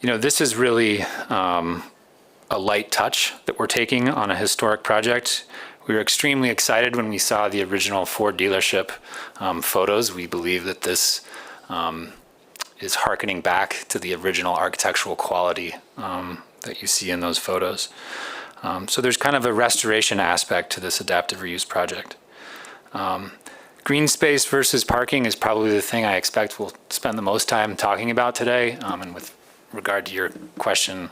This is really a light touch that we're taking on a historic project. We were extremely excited when we saw the original Ford dealership photos. We believe that this is hearkening back to the original architectural quality that you see in those photos. So there's kind of a restoration aspect to this adaptive reuse project. Green space versus parking is probably the thing I expect we'll spend the most time talking about today. And with regard to your question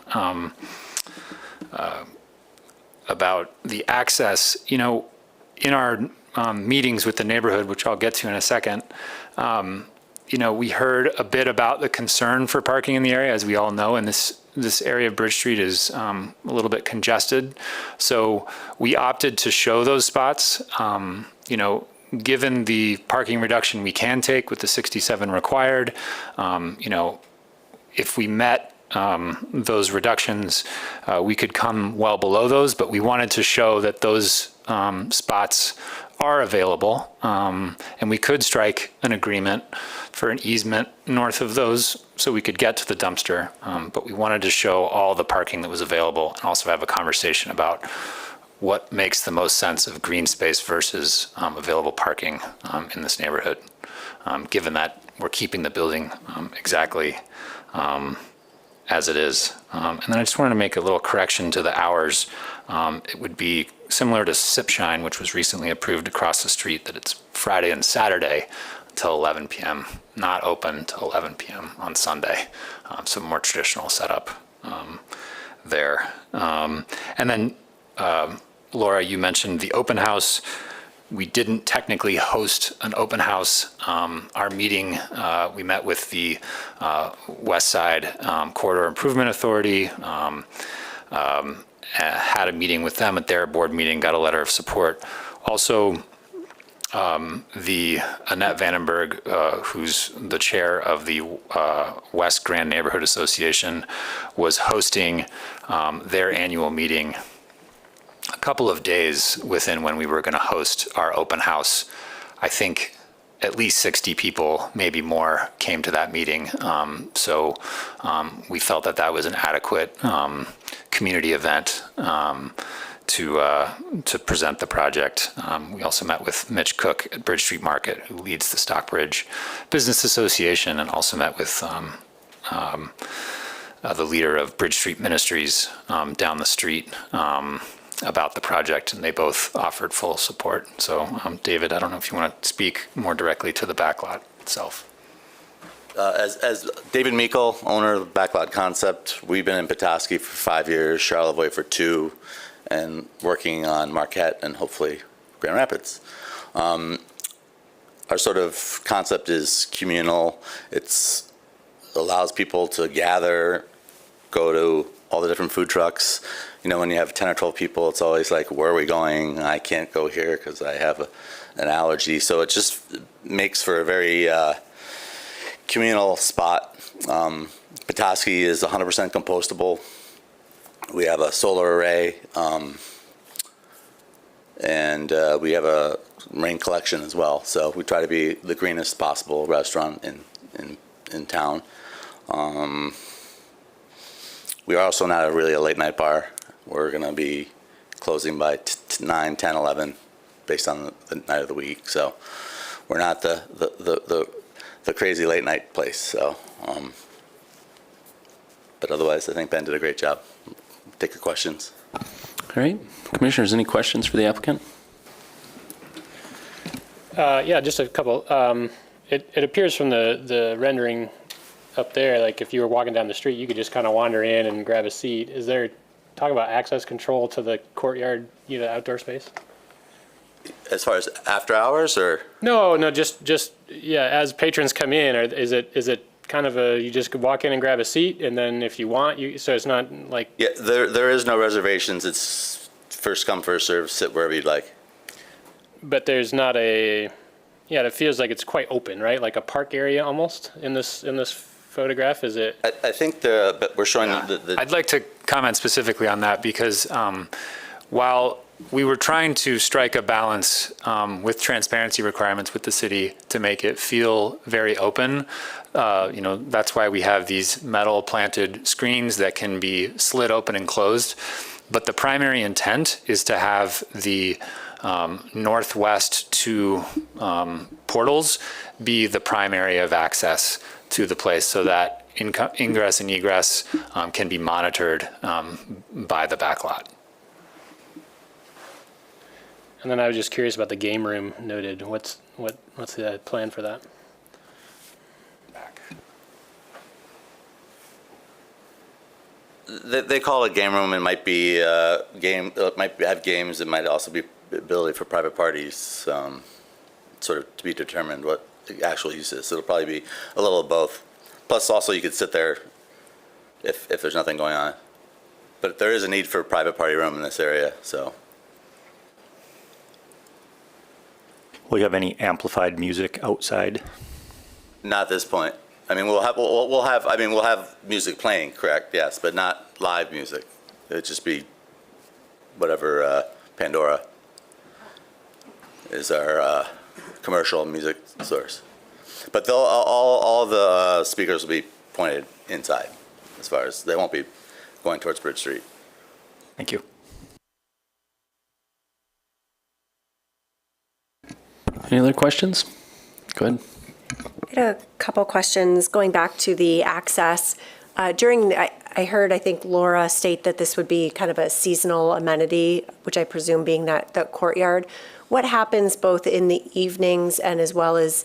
about the access, in our meetings with the neighborhood, which I'll get to in a second, we heard a bit about the concern for parking in the area. As we all know, and this area of Bridge Street is a little bit congested. So we opted to show those spots. Given the parking reduction we can take with the 67 required, if we met those reductions, we could come well below those, but we wanted to show that those spots are available, and we could strike an agreement for an easement north of those so we could get to the dumpster, but we wanted to show all the parking that was available and also have a conversation about what makes the most sense of green space versus available parking in this neighborhood, given that we're keeping the building exactly as it is. And then I just wanted to make a little correction to the hours. It would be similar to Sipshine, which was recently approved across the street, that it's Friday and Saturday until 11 p.m., not open until 11 p.m. on Sunday. So more traditional setup there. And then Laura, you mentioned the open house. We didn't technically host an open house. Our meeting, we met with the West Side Corridor Improvement Authority, had a meeting with them at their board meeting, got a letter of support. Also, the Annette Vandenberg, who's the chair of the West Grand Neighborhood Association, was hosting their annual meeting a couple of days within when we were going to host our open house. I think at least 60 people, maybe more, came to that meeting. So we felt that that was an adequate community event to present the project. We also met with Mitch Cook at Bridge Street Market, who leads the Stockbridge Business Association, and also met with the leader of Bridge Street Ministries down the street about the project, and they both offered full support. So, David, I don't know if you want to speak more directly to the backlot itself. As David Meikle, owner of Backlot Concept, we've been in Petoskey for 5 years, Charlevoix for 2, and working on Marquette and hopefully Grand Rapids. Our sort of concept is communal. It allows people to gather, go to all the different food trucks. You know, when you have 10 or 12 people, it's always like, where are we going? I can't go here because I have an allergy. So it just makes for a very communal spot. Petoskey is 100% compostable. We have a solar array, and we have a rain collection as well. So we try to be the greenest possible restaurant in town. We are also not really a late night bar. We're going to be closing by 9, 10, 11 based on the night of the week. So we're not the crazy late night place. So, but otherwise, I think Ben did a great job. Take your questions. All right. Commissioners, any questions for the applicant? Yeah, just a couple. It appears from the rendering up there, like if you were walking down the street, you could just kind of wander in and grab a seat. Is there talk about access control to the courtyard, outdoor space? As far as after hours, or? No, just yeah. As patrons come in, or is it kind of you just could walk in and grab a seat, and then if you want, so it's not like. Yeah, there is no reservations. It's first come, first serve. Sit wherever you'd like. But there's not a. Yeah, it feels like it's quite open, right? Like a park area almost in this photograph. Is it? I think but we're showing the. I'd like to comment specifically on that because while we were trying to strike a balance with transparency requirements with the city to make it feel very open, that's why we have these metal planted screens that can be slid open and closed. But the primary intent is to have the northwest 2 portals be the primary of access to the place so that ingress and egress can be monitored by the backlot. And then I was just curious about the game room noted. What's the plan for that? They call it a game room. It might be game. It might have games. It might also be ability for private parties, sort of to be determined what the actual use is. So it'll probably be a little of both. Plus, also you could sit there if there's nothing going on. But there is a need for a private party room in this area. So. Will you have any amplified music outside? Not at this point. I mean, we'll have music playing, correct? Yes, but not live music. It'll just be whatever Pandora is our commercial music source. But all the speakers will be pointed inside, as far as they won't be going towards Bridge Street. Thank you. Any other questions? Go ahead. I had a couple questions going back to the access. I heard, I think, Laura state that this would be kind of a seasonal amenity, which I presume being that courtyard. What happens both in the evenings and as well as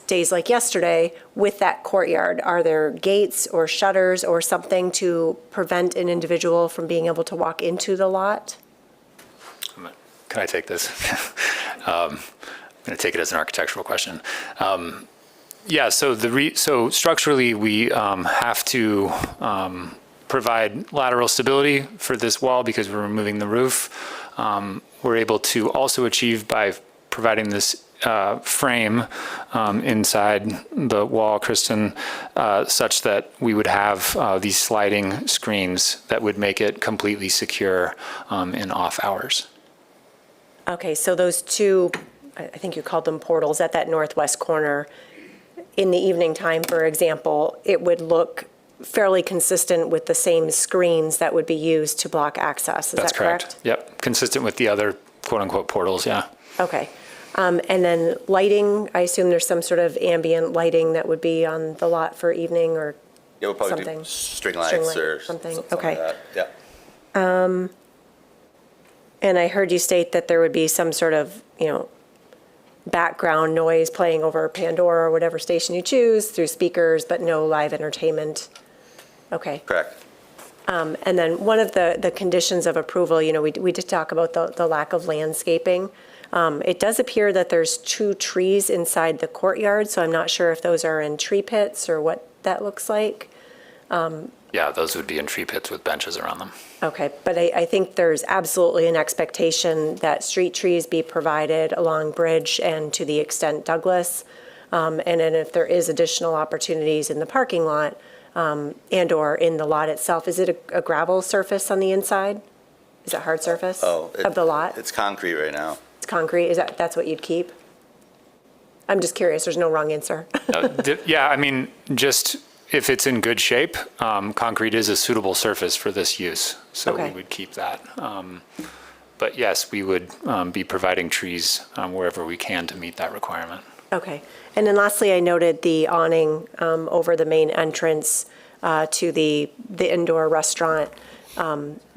days like yesterday with that courtyard? Are there gates or shutters or something to prevent an individual from being able to walk into the lot? Can I take this? I'm going to take it as an architectural question. Yeah, so structurally we have to provide lateral stability for this wall because we're removing the roof. We're able to also achieve by providing this frame inside the wall, Kristen, such that we would have these sliding screens that would make it completely secure in off hours. Okay, so those 2, I think you called them portals at that northwest corner, in the evening time, for example, it would look fairly consistent with the same screens that would be used to block access. Is That's that correct? Yep, consistent with the other quote-unquote portals, yeah. Okay. And then lighting, I assume there's some sort of ambient lighting that would be on the lot for evening or Yeah, we'll probably something. do string lights String light, or something. something Okay. like that. Yeah. And I heard you state that there would be some sort of, background noise playing over Pandora or whatever station you choose through speakers, but no live entertainment. Okay. Correct. And then one of the conditions of approval, we did talk about the lack of landscaping. It does appear that there's 2 trees inside the courtyard, so I'm not sure if those are in tree pits or what that looks like. Yeah, those would be in tree pits with benches around them. Okay, but I think there's absolutely an expectation that street trees be provided along Bridge and to the extent Douglas. And then if there is additional opportunities in the parking lot and/or in the lot itself, is it a gravel surface on the inside? Is it hard surface of the lot? It's concrete right now. It's concrete, that's what you'd keep? I'm just curious, there's no wrong answer. Yeah, I mean, just if it's in good shape, concrete is a suitable surface for this use, so we Okay. would keep that. But yes, we would be providing trees wherever we can to meet that requirement. Okay. And then lastly, I noted the awning over the main entrance to the indoor restaurant.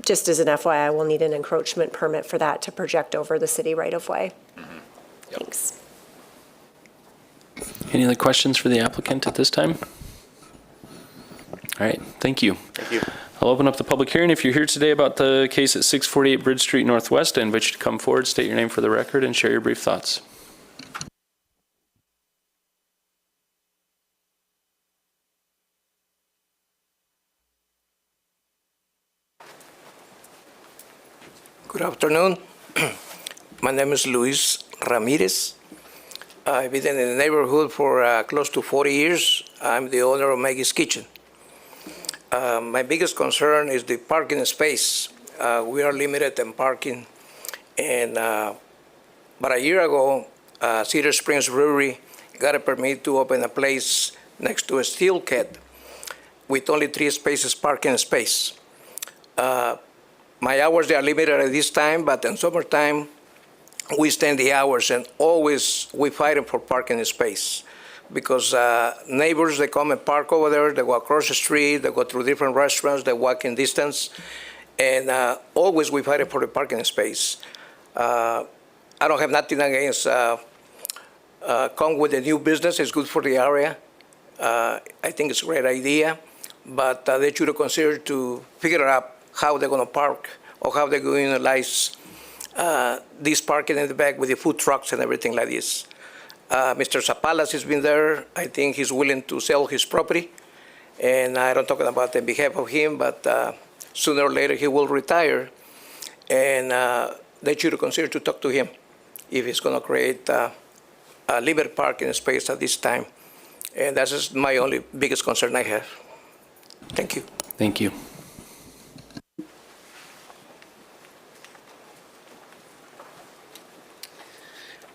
Just as an FYI, we'll need an encroachment permit for that to project over the city right-of-way. Thanks. Any other questions for the applicant at this time? All right, thank you. Thank you. I'll open up the public hearing. If you're here today about the case at 648 Bridge Street Northwest, I invite you to come forward, state your name for the record, and share your brief thoughts. Good afternoon. My name is Luis Ramirez. I've been in the neighborhood for close to 40 years. I'm the owner of Maggie's Kitchen. My biggest concern is the parking space. We are limited in parking. And about a year ago, Cedar Springs Brewery got a permit to open a place next to a steel cat with only 3 spaces parking space. My hours, they are limited at this time, but in summertime, we extend the hours, and always we fight for parking space because neighbors, they come and park over there, they go across the street, they go through different restaurants, they walk in distance, and always we fight for the parking space. I don't have nothing against come with a new business. It's good for the area. I think it's a great idea, but they should consider to figure out how they're going to park or how they're going to utilize this parking in the back with the food trucks and everything like this. Mr. Zapalas has been there. I think he's willing to sell his property. And I don't talk about on behalf of him, but sooner or later he will retire. And they should consider to talk to him if he's going to create a limited parking space at this time. And that's just my only biggest concern I have. Thank you. Thank you.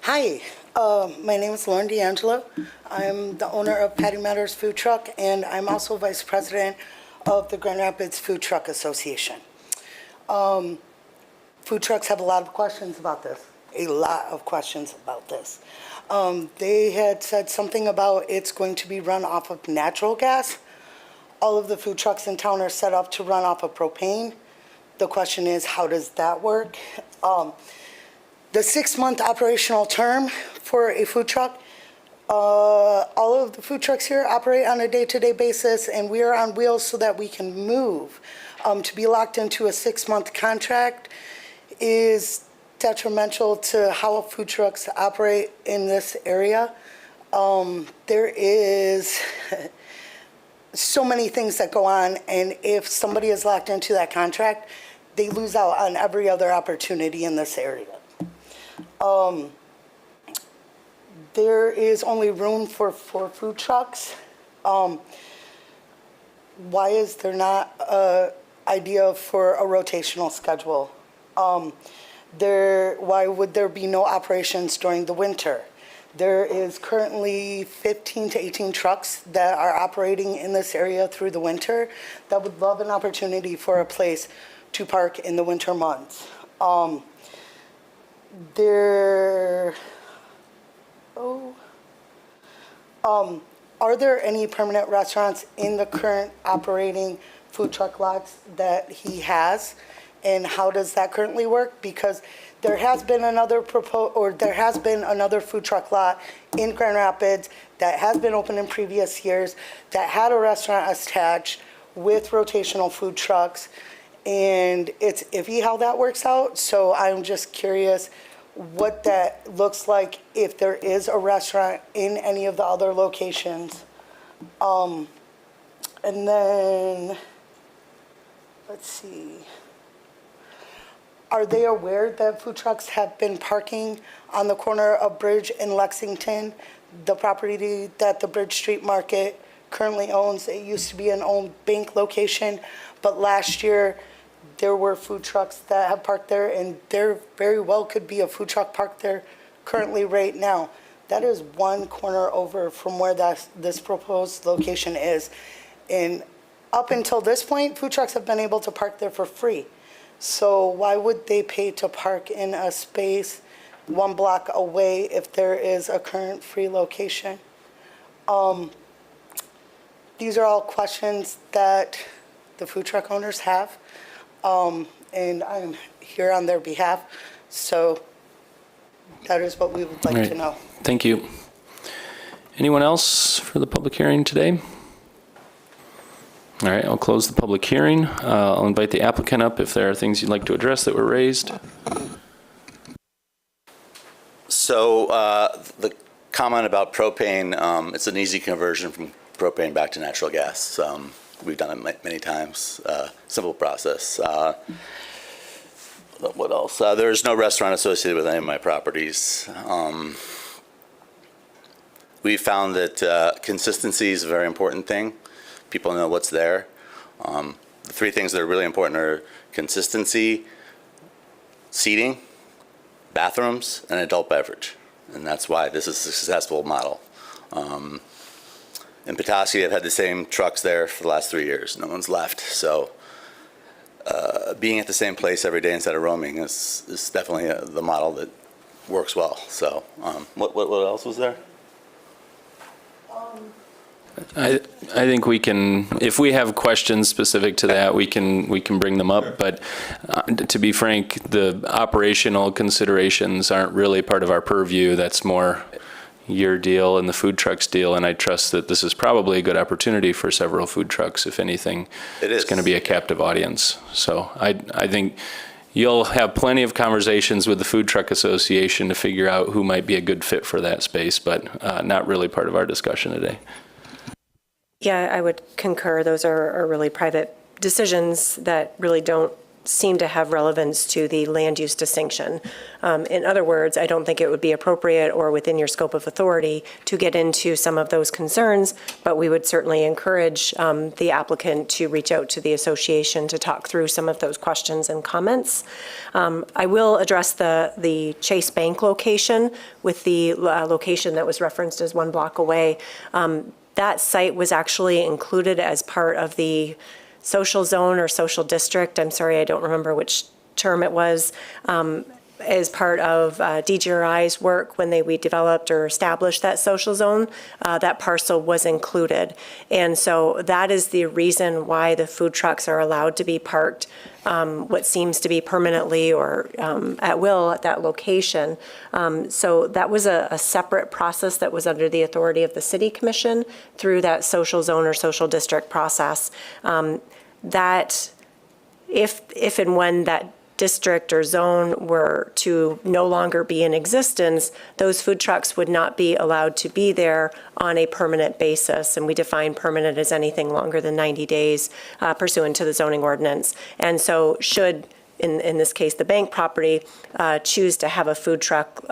Hi, my name is Lauren D'Angelo. I'm the owner of Patty Matters Food Truck, and I'm also vice president of the Grand Rapids Food Truck Association. Food trucks have a lot of questions about this, They had said something about it's going to be run off of natural gas. All of the food trucks in town are set up to run off of propane. The question is, how does that work? The 6-month operational term for a food truck, all of the food trucks here operate on a day-to-day basis, and we are on wheels so that we can move. To be locked into a 6-month contract is detrimental to how food trucks operate in this area. There is so many things that go on, and if somebody is locked into that contract, they lose out on every other opportunity in this area. There is only room for 4 food trucks. Why is there not an idea for a rotational schedule? Why would there be no operations during the winter? There is currently 15 to 18 trucks that are operating in this area through the winter that would love an opportunity for a place to park in the winter months. Are there any permanent restaurants in the current operating food truck lots that he has? And how does that currently work? Because there has been another food truck lot in Grand Rapids that has been open in previous years that had a restaurant attached with rotational food trucks. And it's iffy how that works out. So I'm just curious what that looks like if there is a restaurant in any of the other locations. And then, let's see. Are they aware that food trucks have been parking on the corner of Bridge and Lexington, the property that the Bridge Street Market currently owns? It used to be an old bank location, but last year there were food trucks that have parked there, and there very well could be a food truck parked there currently right now. That is one corner over from where this proposed location is. And up until this point, food trucks have been able to park there for free. So why would they pay to park in a space 1 block away if there is a current free location? These are all questions that the food truck owners have, and I'm here on their behalf. So that is what we would like to know. Thank you. Anyone else for the public hearing today? All right, I'll close the public hearing. I'll invite the applicant up if there are things you'd like to address that were raised. So the comment about propane, it's an easy conversion from propane back to natural gas. We've done it many times. Simple process. What else? There's no restaurant associated with any of my properties. We found that consistency is a very important thing. People know what's there. The 3 things that are really important are consistency, seating, bathrooms, and adult beverage. And that's why this is a successful model. In Petoskey, I've had the same trucks there for the last 3 years. No one's left. So being at the same place every day instead of roaming is definitely the model that works well. So what else was there? I think we can, if we have questions specific to that, we can bring them up. But to be frank, the operational considerations aren't really part of our purview. That's more your deal and the food trucks deal. And I trust that this is probably a good opportunity for several food trucks. If anything, it's going to be a captive audience. So I think you'll have plenty of conversations with the Food Truck Association to figure out who might be a good fit for that space, but not really part of our discussion today. Yeah, I would concur. Those are really private decisions that really don't seem to have relevance to the land use distinction. In other words, I don't think it would be appropriate or within your scope of authority to get into some of those concerns, but we would certainly encourage the applicant to reach out to the association to talk through some of those questions and comments. I will address the Chase Bank location with the location that was referenced as 1 block away. That site was actually included as part of the social zone or social district. I'm sorry, I don't remember which term it was. As part of DGRI's work when we developed or established that social zone, that parcel was included. And so that is the reason why the food trucks are allowed to be parked what seems to be permanently or at will at that location. So that was a separate process that was under the authority of the City Commission through that social zone or social district process. That if and when that district or zone were to no longer be in existence, those food trucks would not be allowed to be there on a permanent basis. And we define permanent as anything longer than 90 days pursuant to the zoning ordinance. And so should, in this case, the bank property choose to have a food truck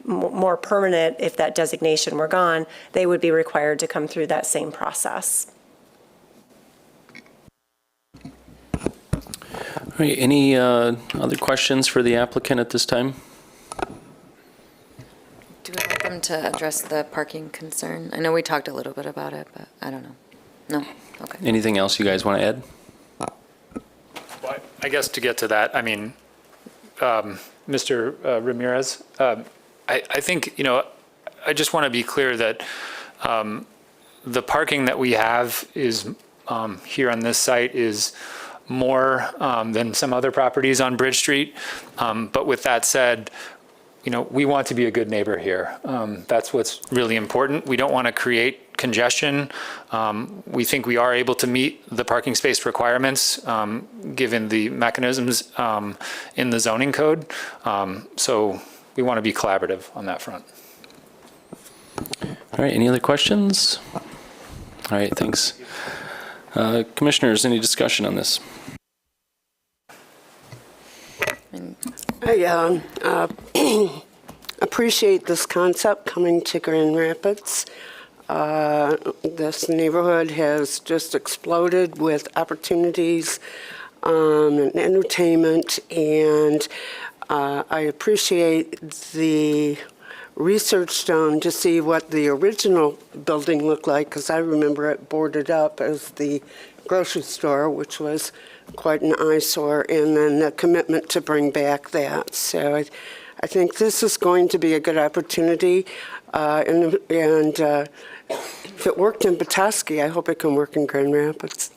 more permanent, if that designation were gone, they would be required to come through that same process. All right, any other questions for the applicant at this time? Do we want them time to address the parking concern? I know we talked a little bit about it, but I don't know. No? Okay. Anything else you guys want to add? Well, I guess to get to that, I mean, Mr. Ramirez, I think, you know, I just want to be clear that the parking that we have is here on this site is more than some other properties on Bridge Street. But with that said, you know, we want to be a good neighbor here. That's what's really important. We don't want to create congestion. We think we are able to meet the parking space requirements given the mechanisms in the zoning code. So we want to be collaborative on that front. All right, any other questions? All right, thanks. Commissioners, any discussion on this? I appreciate this concept coming to Grand Rapids. This neighborhood has just exploded with opportunities and entertainment, and I appreciate the research done to see what the original building looked like, because I remember it boarded up as the grocery store, which was quite an eyesore, and then the commitment to bring back that. So I think this is going to be a good opportunity, and if it worked in Petoskey, I hope it can work in Grand Rapids.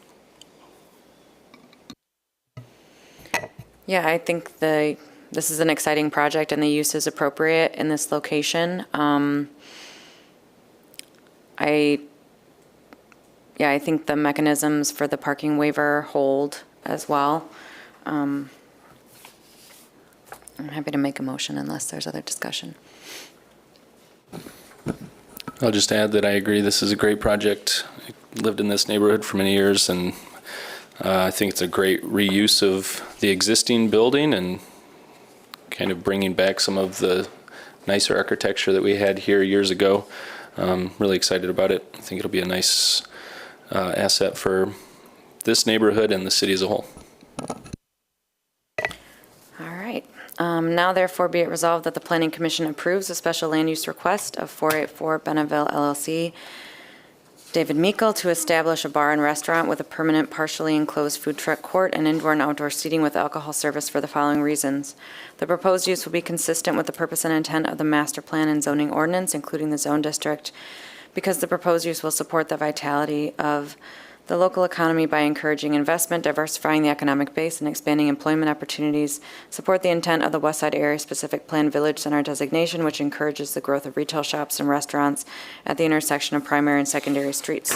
Yeah, I think this is an exciting project and the use is appropriate in this location. I think the mechanisms for the parking waiver hold as well. I'm happy to make a motion unless there's other discussion. I'll just add that I agree this is a great project. I lived in this neighborhood for many years, and I think it's a great reuse of the existing building and kind of bringing back some of the nicer architecture that we had here years ago. Really excited about it. I think it'll be a nice asset for this neighborhood and the city as a whole. All right. Now therefore be it resolved that the Planning Commission approves a special land use request of 484 Benneville LLC, David Meikle, to establish a bar and restaurant with a permanent partially enclosed food truck court and indoor and outdoor seating with alcohol service for the following reasons. The proposed use will be consistent with the purpose and intent of the master plan and zoning ordinance, including the zone district, because the proposed use will support the vitality of the local economy by encouraging investment, diversifying the economic base, and expanding employment opportunities, support the intent of the West Side Area Specific Plan Village Center designation, which encourages the growth of retail shops and restaurants at the intersection of primary and secondary streets.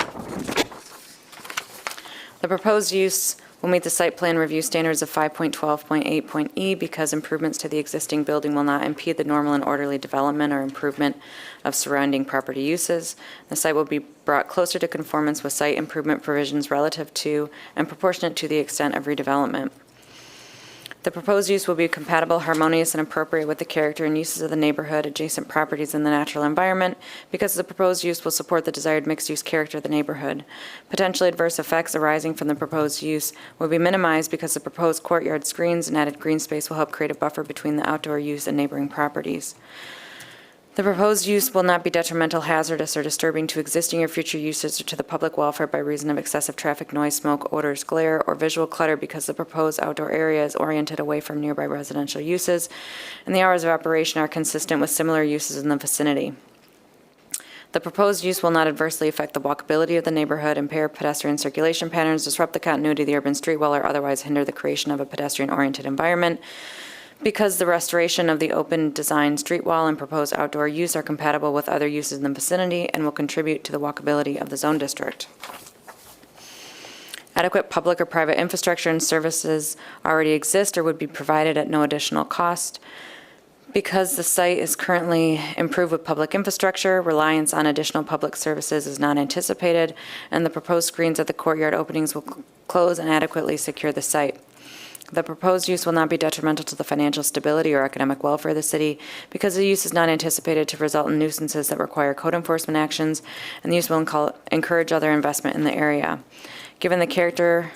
The proposed use will meet the site plan review standards of 5.12.8.e because improvements to the existing building will not impede the normal and orderly development or improvement of surrounding property uses. The site will be brought closer to conformance with site improvement provisions relative to and proportionate to the extent of redevelopment. The proposed use will be compatible, harmonious, and appropriate with the character and uses of the neighborhood, adjacent properties, and the natural environment because the proposed use will support the desired mixed-use character of the neighborhood. Potentially adverse effects arising from the proposed use will be minimized because the proposed courtyard screens and added green space will help create a buffer between the outdoor use and neighboring properties. The proposed use will not be detrimental, hazardous, or disturbing to existing or future uses or to the public welfare by reason of excessive traffic, noise, smoke, odors, glare, or visual clutter because the proposed outdoor area is oriented away from nearby residential uses, and the hours of operation are consistent with similar uses in the vicinity. The proposed use will not adversely affect the walkability of the neighborhood, impair pedestrian circulation patterns, disrupt the continuity of the urban street wall, or otherwise hinder the creation of a pedestrian-oriented environment, because the restoration of the open design street wall and proposed outdoor use are compatible with other uses in the vicinity and will contribute to the walkability of the zone district. Adequate public or private infrastructure and services already exist or would be provided at no additional cost. Because the site is currently improved with public infrastructure, reliance on additional public services is not anticipated, and the proposed screens at the courtyard openings will close and adequately secure the site. The proposed use will not be detrimental to the financial stability or economic welfare of the city because the use is not anticipated to result in nuisances that require code enforcement actions, and the use will encourage other investment in the area. Given the character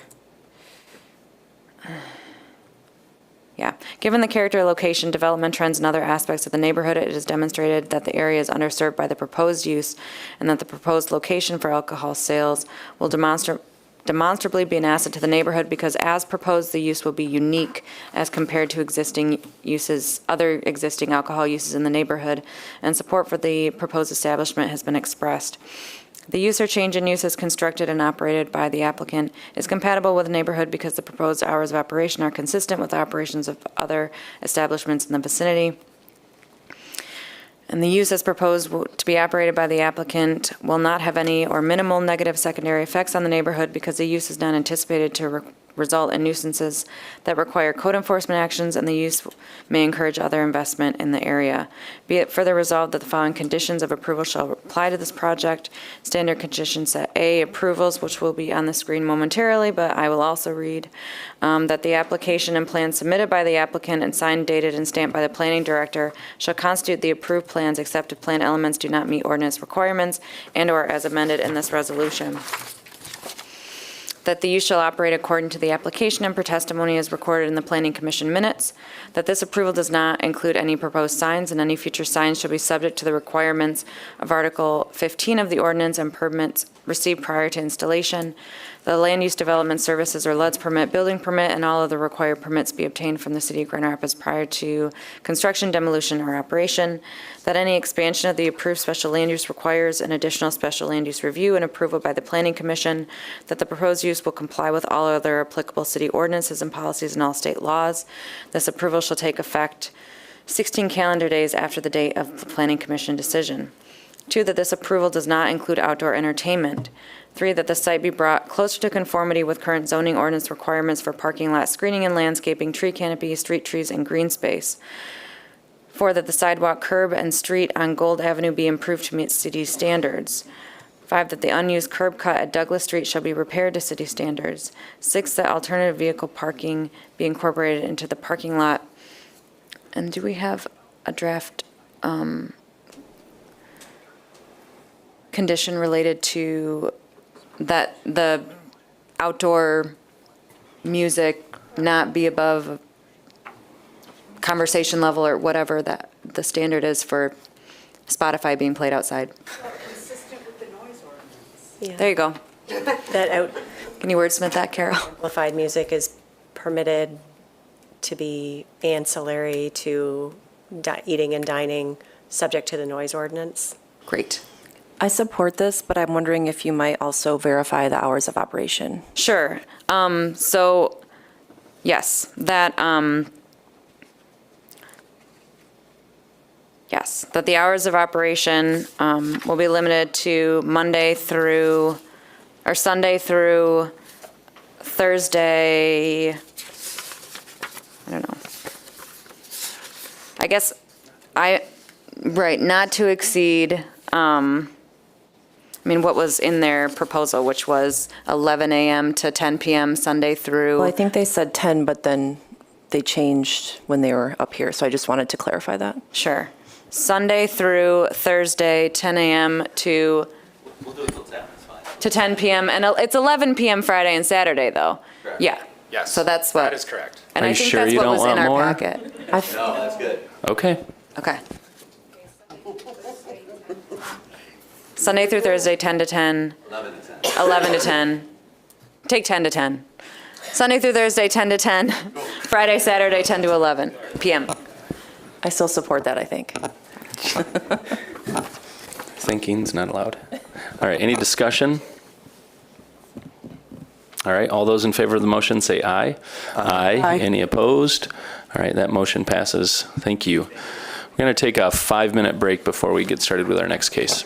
Yeah. Given the character, location, development trends, and other aspects of the neighborhood, it is demonstrated that the area is underserved by the proposed use and that the proposed location for alcohol sales will demonstrably be an asset to the neighborhood because as proposed, the use will be unique as compared to other existing alcohol uses in the neighborhood, and support for the proposed establishment has been expressed. The use or change in use as constructed and operated by the applicant is compatible with the neighborhood because the proposed hours of operation are consistent with operations of other establishments in the vicinity. And the use as proposed to be operated by the applicant will not have any or minimal negative secondary effects on the neighborhood because the use is not anticipated to result in nuisances that require code enforcement actions, and the use may encourage other investment in the area. Be it further resolved that the following conditions of approval shall apply to this project. Standard conditions set A, approvals, which will be on the screen momentarily, but I will also read that the application and plans submitted by the applicant and signed, dated, and stamped by the planning director shall constitute the approved plans except if plan elements do not meet ordinance requirements and/or as amended in this resolution. That the use shall operate according to the application and per testimony as recorded in the Planning Commission minutes, that this approval does not include any proposed signs, and any future signs shall be subject to the requirements of Article 15 of the ordinance and permits received prior to installation. The Land Use Development Services or LUDS permit, building permit, and all of the required permits be obtained from the City of Grand Rapids prior to construction, demolition, or operation. That any expansion of the approved special land use requires an additional special land use review and approval by the Planning Commission. That the proposed use will comply with all other applicable city ordinances and policies and all state laws. This approval shall take effect 16 calendar days after the date of the Planning Commission decision. 2, that this approval does not include outdoor entertainment. 3, that the site be brought closer to conformity with current zoning ordinance requirements for parking lot screening and landscaping, tree canopy, street trees, and green space. 4, that the sidewalk, curb, and street on Gold Avenue be improved to meet city standards. 5, that the unused curb cut at Douglas Street shall be repaired to city standards. 6, that alternative vehicle parking be incorporated into the parking lot. And do we have a draft condition related to that the outdoor music not be above conversation level or whatever that the standard is for Spotify being played outside? Consistent with the noise ordinance. There you go. That Can you wordsmith that, Carol? amplified music is permitted to be ancillary to eating and dining, subject to the noise ordinance. Great. I support this, but I'm wondering if you might also verify the hours of operation. Sure. So, yes, that the hours of operation will be limited to Sunday through Thursday. I don't know. I guess not to exceed, what was in their proposal, which was 11 a.m. to 10 p.m. Sunday through. Well, I think they said 10, but then they changed when they were up here, so I just wanted to clarify that. Sure. Sunday through Thursday, 10 a.m. to. We'll do it till 10, that's fine. To 10 p.m. And it's 11 p.m. Friday and Saturday, though. Correct. Yeah. Yes. So that's what. That is correct. And Are I you think sure that's you what don't was in want our more? packet. No, that's good. Okay. Okay. Sunday through Thursday, 10 to 10. 11 to 10. 11 to 10. Take 10 to 10. Sunday through Thursday, 10 to 10. Friday, Saturday, 10 to 11 p.m. I still support that, I think. Thinking's not allowed. All right, any discussion? All right, all those in favor of the motion say aye. Aye. Any opposed? All right, that motion passes. Thank you. We're going to take a 5-minute break before we get started with our next case.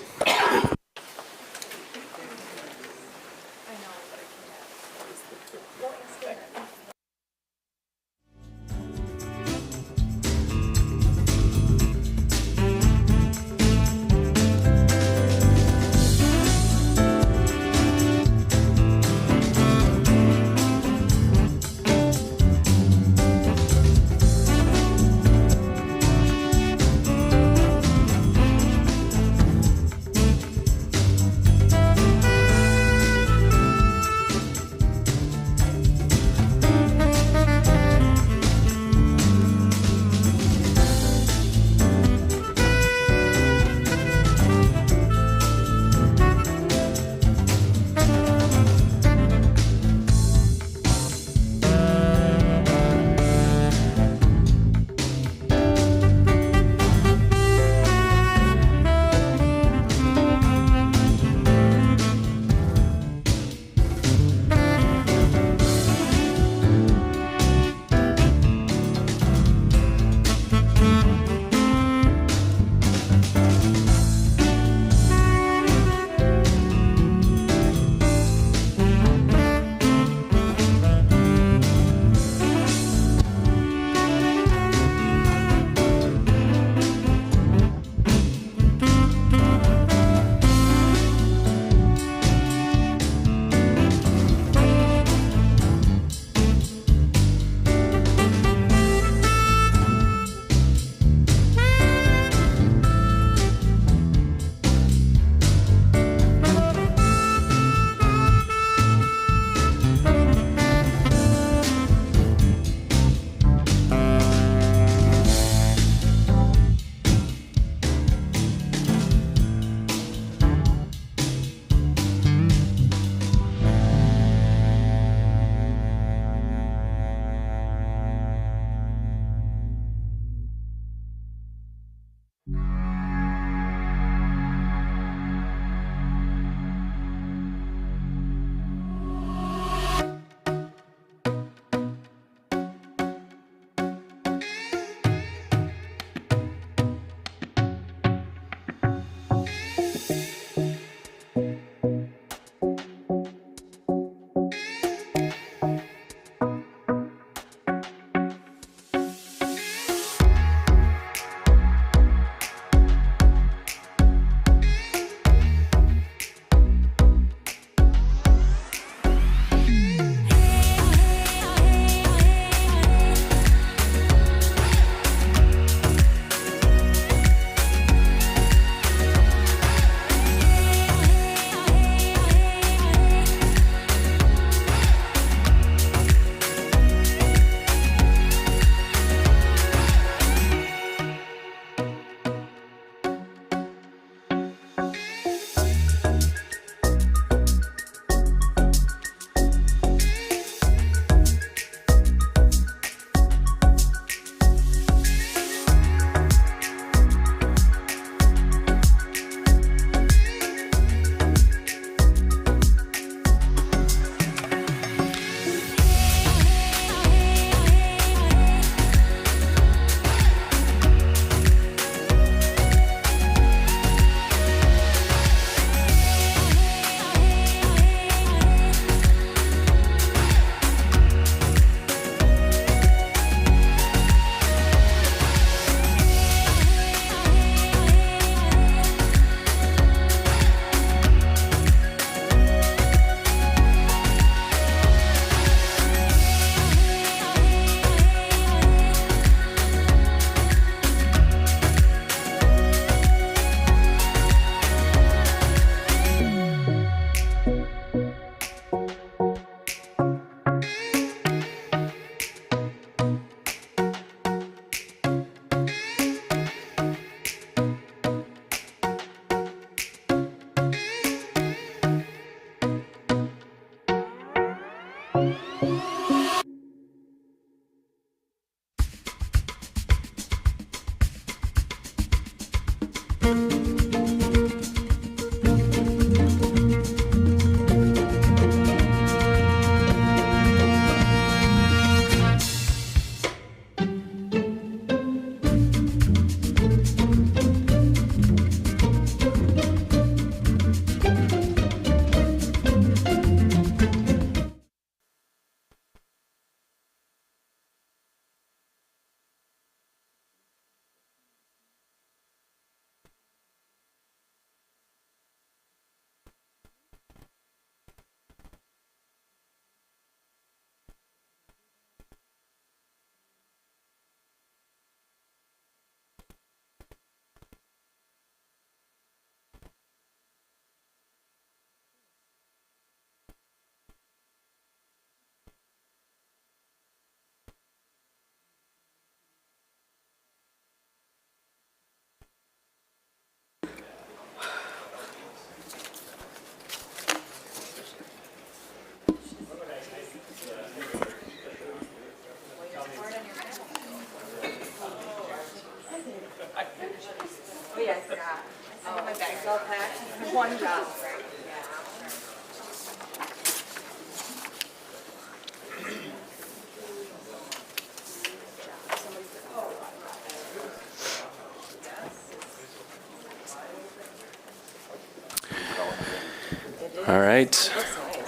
All right,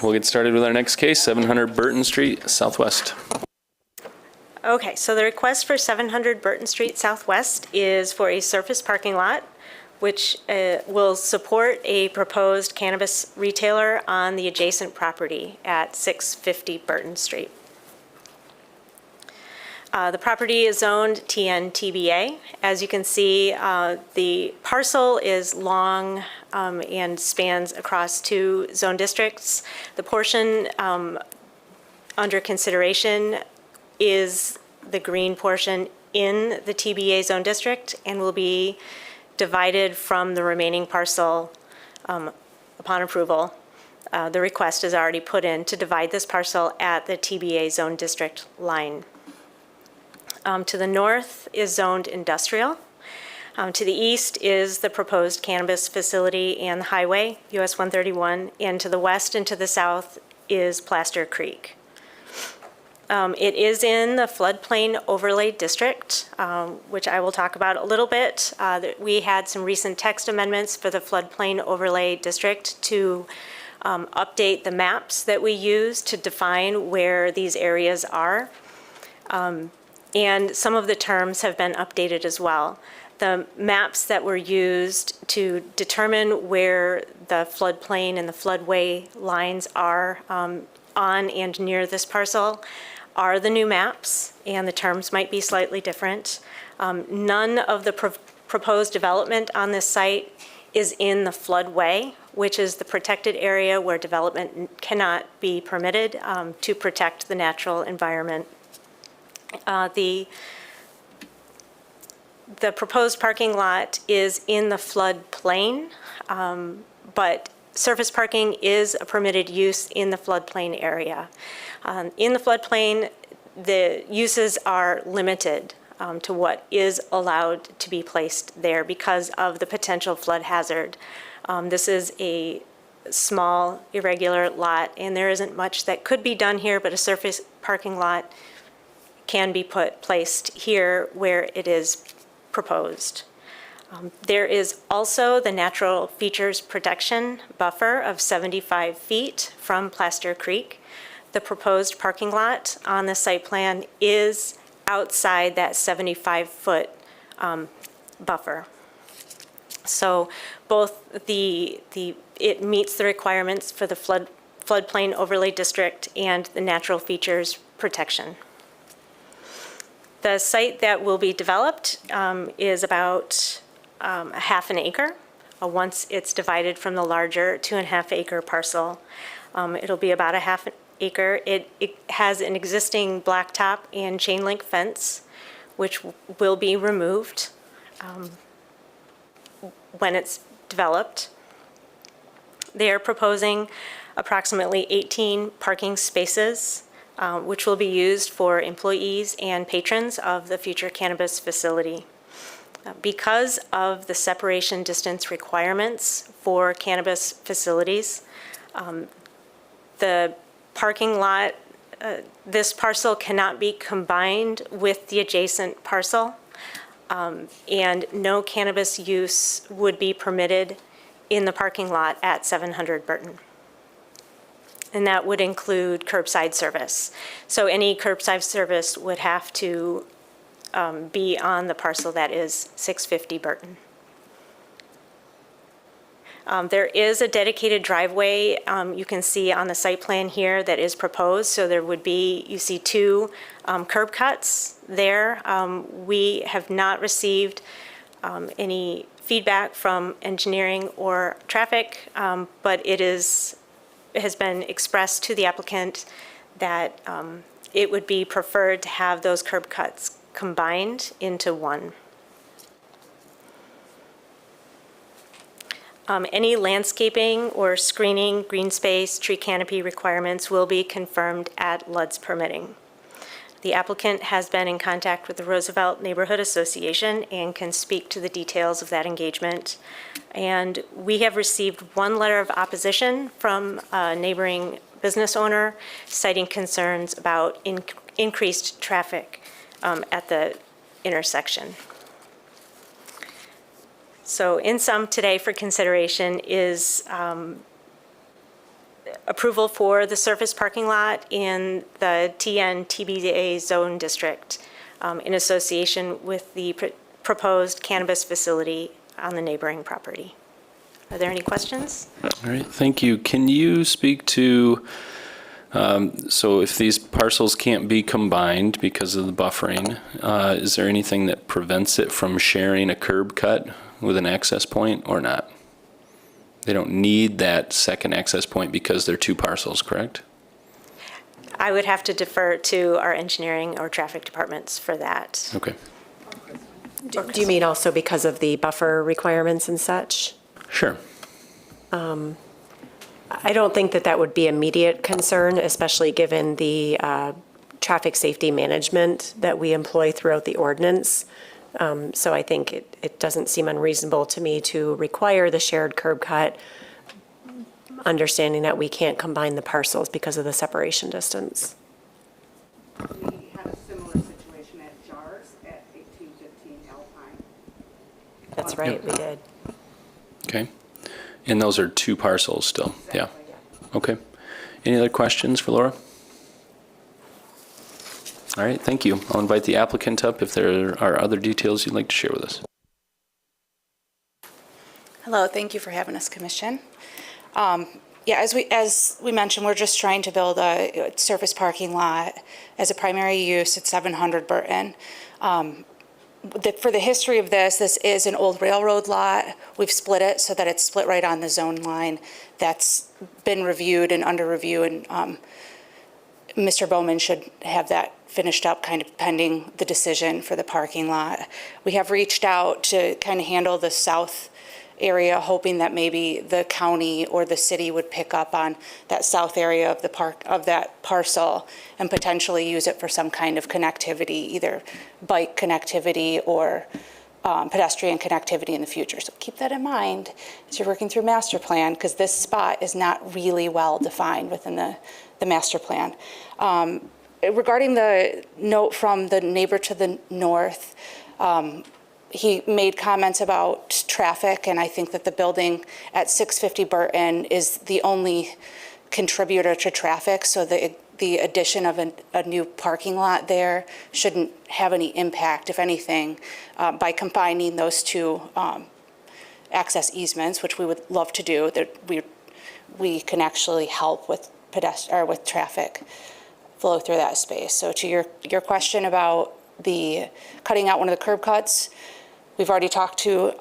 we'll get started with our next case, 700 Burton Street Southwest. Okay, so the request for 700 Burton Street Southwest is for a surface parking lot, which will support a proposed cannabis retailer on the adjacent property at 650 Burton Street. The property is zoned TN-TBA. As you can see, the parcel is long and spans across 2 zone districts. The portion under consideration is the green portion in the TBA zone district and will be divided from the remaining parcel upon approval. The request is already put in to divide this parcel at the TBA zone district line. To the north is zoned industrial. To the east is the proposed cannabis facility and the highway, US 131, and to the west and to the south is Plaster Creek. It is in the floodplain overlay district, which I will talk about a little bit. We had some recent text amendments for the floodplain overlay district to update the maps that we use to define where these areas are. And some of the terms have been updated as well. The maps that were used to determine where the floodplain and the floodway lines are on and near this parcel are the new maps, and the terms might be slightly different. None of the proposed development on this site is in the floodway, which is the protected area where development cannot be permitted to protect the natural environment. The proposed parking lot is in the floodplain, but surface parking is a permitted use in the floodplain area. In the floodplain, the uses are limited to what is allowed to be placed there because of the potential flood hazard. This is a small, irregular lot, and there isn't much that could be done here, but a surface parking lot can be placed here where it is proposed. There is also the natural features protection buffer of 75 feet from Plaster Creek. The proposed parking lot on the site plan is outside that 75-foot buffer. So both it meets the requirements for the floodplain overlay district and the natural features protection. The site that will be developed is about a half an acre once it's divided from the larger 2.5 acre parcel. It'll be about a half an acre. It has an existing blacktop and chain link fence, which will be removed when it's developed. They are proposing approximately 18 parking spaces, which will be used for employees and patrons of the future cannabis facility. Because of the separation distance requirements for cannabis facilities, the parking lot, this parcel cannot be combined with the adjacent parcel, and no cannabis use would be permitted in the parking lot at 700 Burton. And that would include curbside service. So any curbside service would have to be on the parcel that is 650 Burton. There is a dedicated driveway you can see on the site plan here that is proposed. So there would be, you see 2 curb cuts there. We have not received any feedback from engineering or traffic, but it has been expressed to the applicant that it would be preferred to have those curb cuts combined into one. Any landscaping or screening, green space, tree canopy requirements will be confirmed at LUD's permitting. The applicant has been in contact with the Roosevelt Neighborhood Association and can speak to the details of that engagement. And we have received 1 letter of opposition from a neighboring business owner citing concerns about increased traffic at the intersection. So in sum, today for consideration is approval for the surface parking lot in the TN TBA zone district in association with the proposed cannabis facility on the neighboring property. Are there any questions? All right, thank you. Can you speak to, so if these parcels can't be combined because of the buffering, is there anything that prevents it from sharing a curb cut with an access point or not? They don't need that second access point because they're two parcels, correct? I would have to defer to our engineering or traffic departments for that. Okay. Do you mean also because of the buffer requirements and such? Sure. I don't think that that would be immediate concern, especially given the traffic safety management that we employ throughout the ordinance. So I think it doesn't seem unreasonable to me to require the shared curb cut, understanding that we can't combine the parcels because of the separation distance. We had a similar situation at JARS at 1815 Alpine. That's right, we did. Okay. And those are two parcels still? Yeah. Okay. Any other questions for Laura? All right, thank you. I'll invite the applicant up if there are other details you'd like to share with us. Hello, thank you for having us, Commission. Yeah, as we mentioned, we're just trying to build a surface parking lot as a primary use at 700 Burton. For the history of this is an old railroad lot. We've split it so that it's split right on the zone line. That's been reviewed and under review, and Mr. Bowman should have that finished up kind of pending the decision for the parking lot. We have reached out to kind of handle the south area, hoping that maybe the county or the city would pick up on that south area of the park, of that parcel, and potentially use it for some kind of connectivity, either bike connectivity or pedestrian connectivity in the future. So keep that in mind as you're working through master plan, because this spot is not really well defined within the master plan. Regarding the note from the neighbor to the north, he made comments about traffic, and I think that the building at 650 Burton is the only contributor to traffic, so the addition of a new parking lot there shouldn't have any impact, if anything, by combining those two access easements, which we would love to do. That we can actually help with with traffic flow through that space. So to your question about the cutting out one of the curb cuts, we've already talked to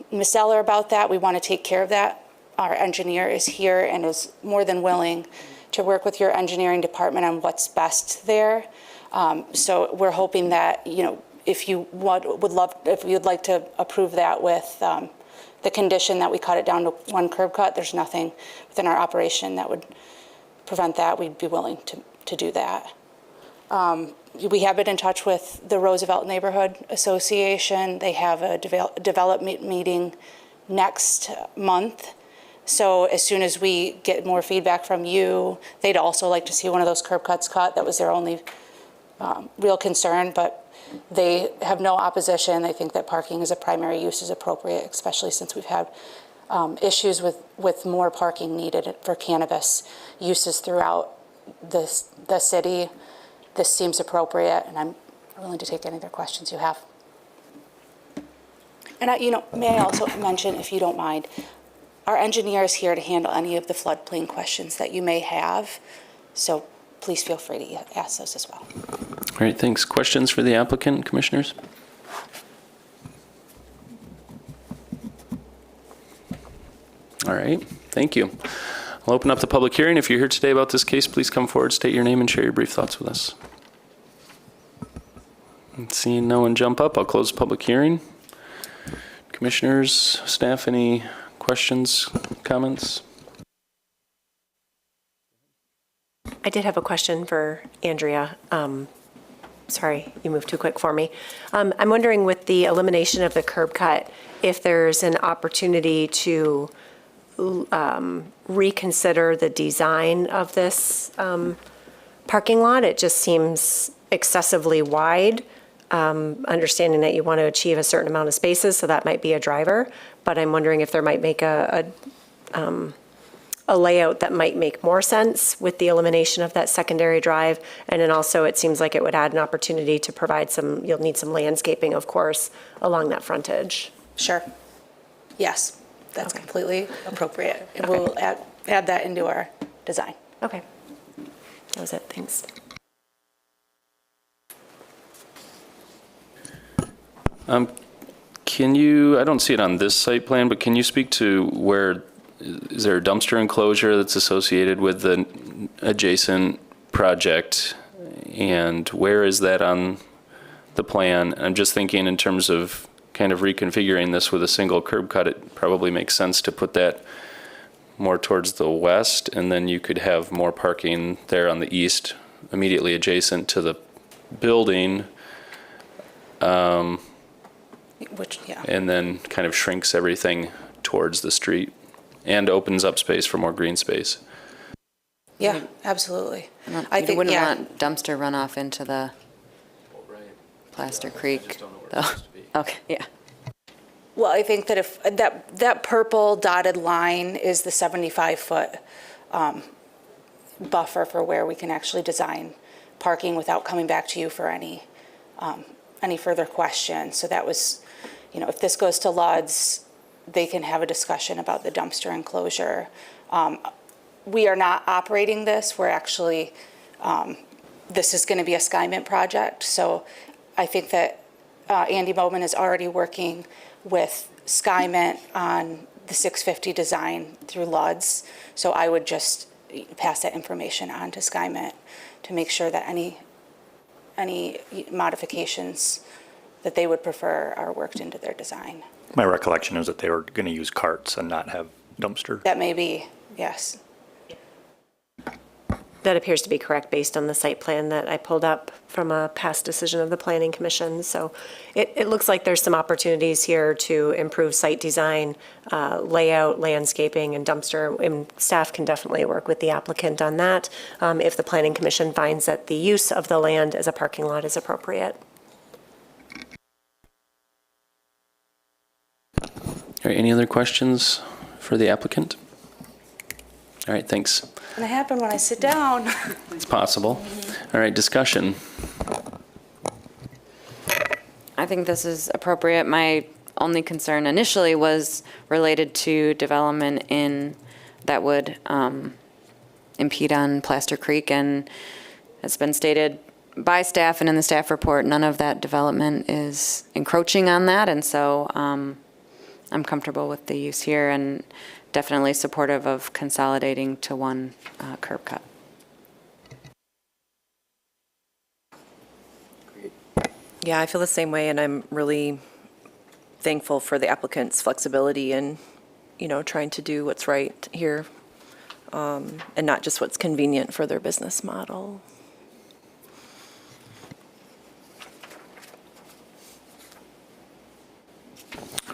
Ms. Eller about that. We want to take care of that. Our engineer is here and is more than willing to work with your engineering department on what's best there. So we're hoping that, if you if you'd like to approve that with the condition that we cut it down to one curb cut, there's nothing within our operation that would prevent that. We'd be willing to do that. We have been in touch with the Roosevelt Neighborhood Association. They have a development meeting next month. So as soon as we get more feedback from you, they'd also like to see one of those curb cuts cut. That was their only real concern, but they have no opposition. They think that parking as a primary use is appropriate, especially since we've had issues with more parking needed for cannabis uses throughout the city. This seems appropriate, and I'm willing to take any other questions you have. And may I also mention, if you don't mind, our engineer is here to handle any of the floodplain questions that you may have, so please feel free to ask those as well. All right, thanks. Questions for the applicant, commissioners? All right, thank you. I'll open up the public hearing. If you're here today about this case, please come forward, state your name, and share your brief thoughts with us. Seeing no one jump up, I'll close the public hearing. Commissioners, staff, any questions, comments? I did have a question for Andrea. Sorry, you moved too quick for me. I'm wondering, with the elimination of the curb cut, if there's an opportunity to reconsider the design of this parking lot. It just seems excessively wide, understanding that you want to achieve a certain amount of spaces, so that might be a driver. But I'm wondering if there might make a a layout that might make more sense with the elimination of that secondary drive. And then also, it seems like it would add an opportunity to provide some, you'll need some landscaping, of course, along that frontage. Sure. Yes, that's completely appropriate. And we'll add that into our design. Okay. That was it. Thanks. Can you, I don't see it on this site plan, but can you speak to where, is there a dumpster enclosure that's associated with the adjacent project? And where is that on the plan? I'm just thinking in terms of kind of reconfiguring this with a single curb cut, it probably makes sense to put that more towards the west, and then you could have more parking there on the east, immediately adjacent to the building. Which, yeah. And then kind of shrinks everything towards the street and opens up space for more green space. Yeah, absolutely. I think, wouldn't want dumpster runoff into the Plaster Creek, though. Okay, yeah. Well, I think that if that purple dotted line is the 75-foot buffer for where we can actually design parking without coming back to you for any further questions. So that was, if this goes to LUDS, they can have a discussion about the dumpster enclosure. We are not operating this. We're actually, this is going to be a SkyMint project. So I think that Andy Bowman is already working with SkyMint on the 650 design through LUDS. So I would just pass that information on to SkyMint to make sure that any modifications that they would prefer are worked into their design. My recollection is that they were going to use carts and not have dumpster. That may be, yes. That appears to be correct based on the site plan that I pulled up from a past decision of the Planning Commission. So it looks like there's some opportunities here to improve site design, layout, landscaping, and dumpster. And staff can definitely work with the applicant on that if the Planning Commission finds that the use of the land as a parking lot is appropriate. All right, any other questions for the applicant? All right, thanks. It's going to happen when I sit down. It's possible. All right, discussion. I think this is appropriate. My only concern initially was related to development that would impede on Plaster Creek, and it's been stated by staff and in the staff report, none of that development is encroaching on that, and so I'm comfortable with the use here and definitely supportive of consolidating to one curb cut. Yeah, I feel the same way, and I'm really thankful for the applicant's flexibility in, trying to do what's right here, and not just what's convenient for their business model.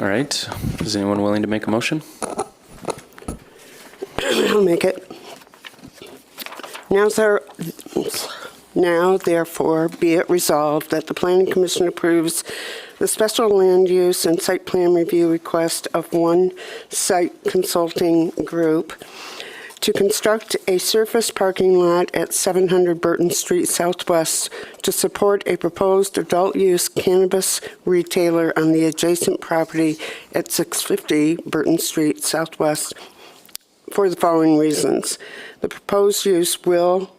All right, is anyone willing to make a motion? I'll make it. Now, therefore, be it resolved that the Planning Commission approves the special land use and site plan review request of One Site Consulting Group to construct a surface parking lot at 700 Burton Street Southwest to support a proposed adult-use cannabis retailer on the adjacent property at 650 Burton Street Southwest for the following reasons. The proposed use will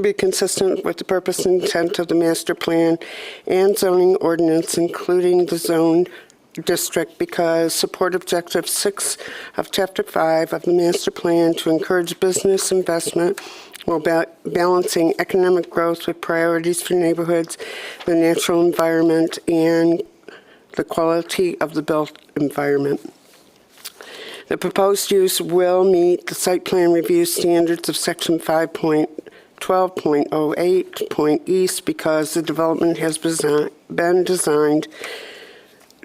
be consistent with the purpose and intent of the master plan and zoning ordinance, including the zone district, because support objective 6 of chapter 5 of the master plan to encourage business investment while balancing economic growth with priorities for neighborhoods, the natural environment, and the quality of the built environment. The proposed use will meet the site plan review standards of section 5.12.08 point east because the development has been designed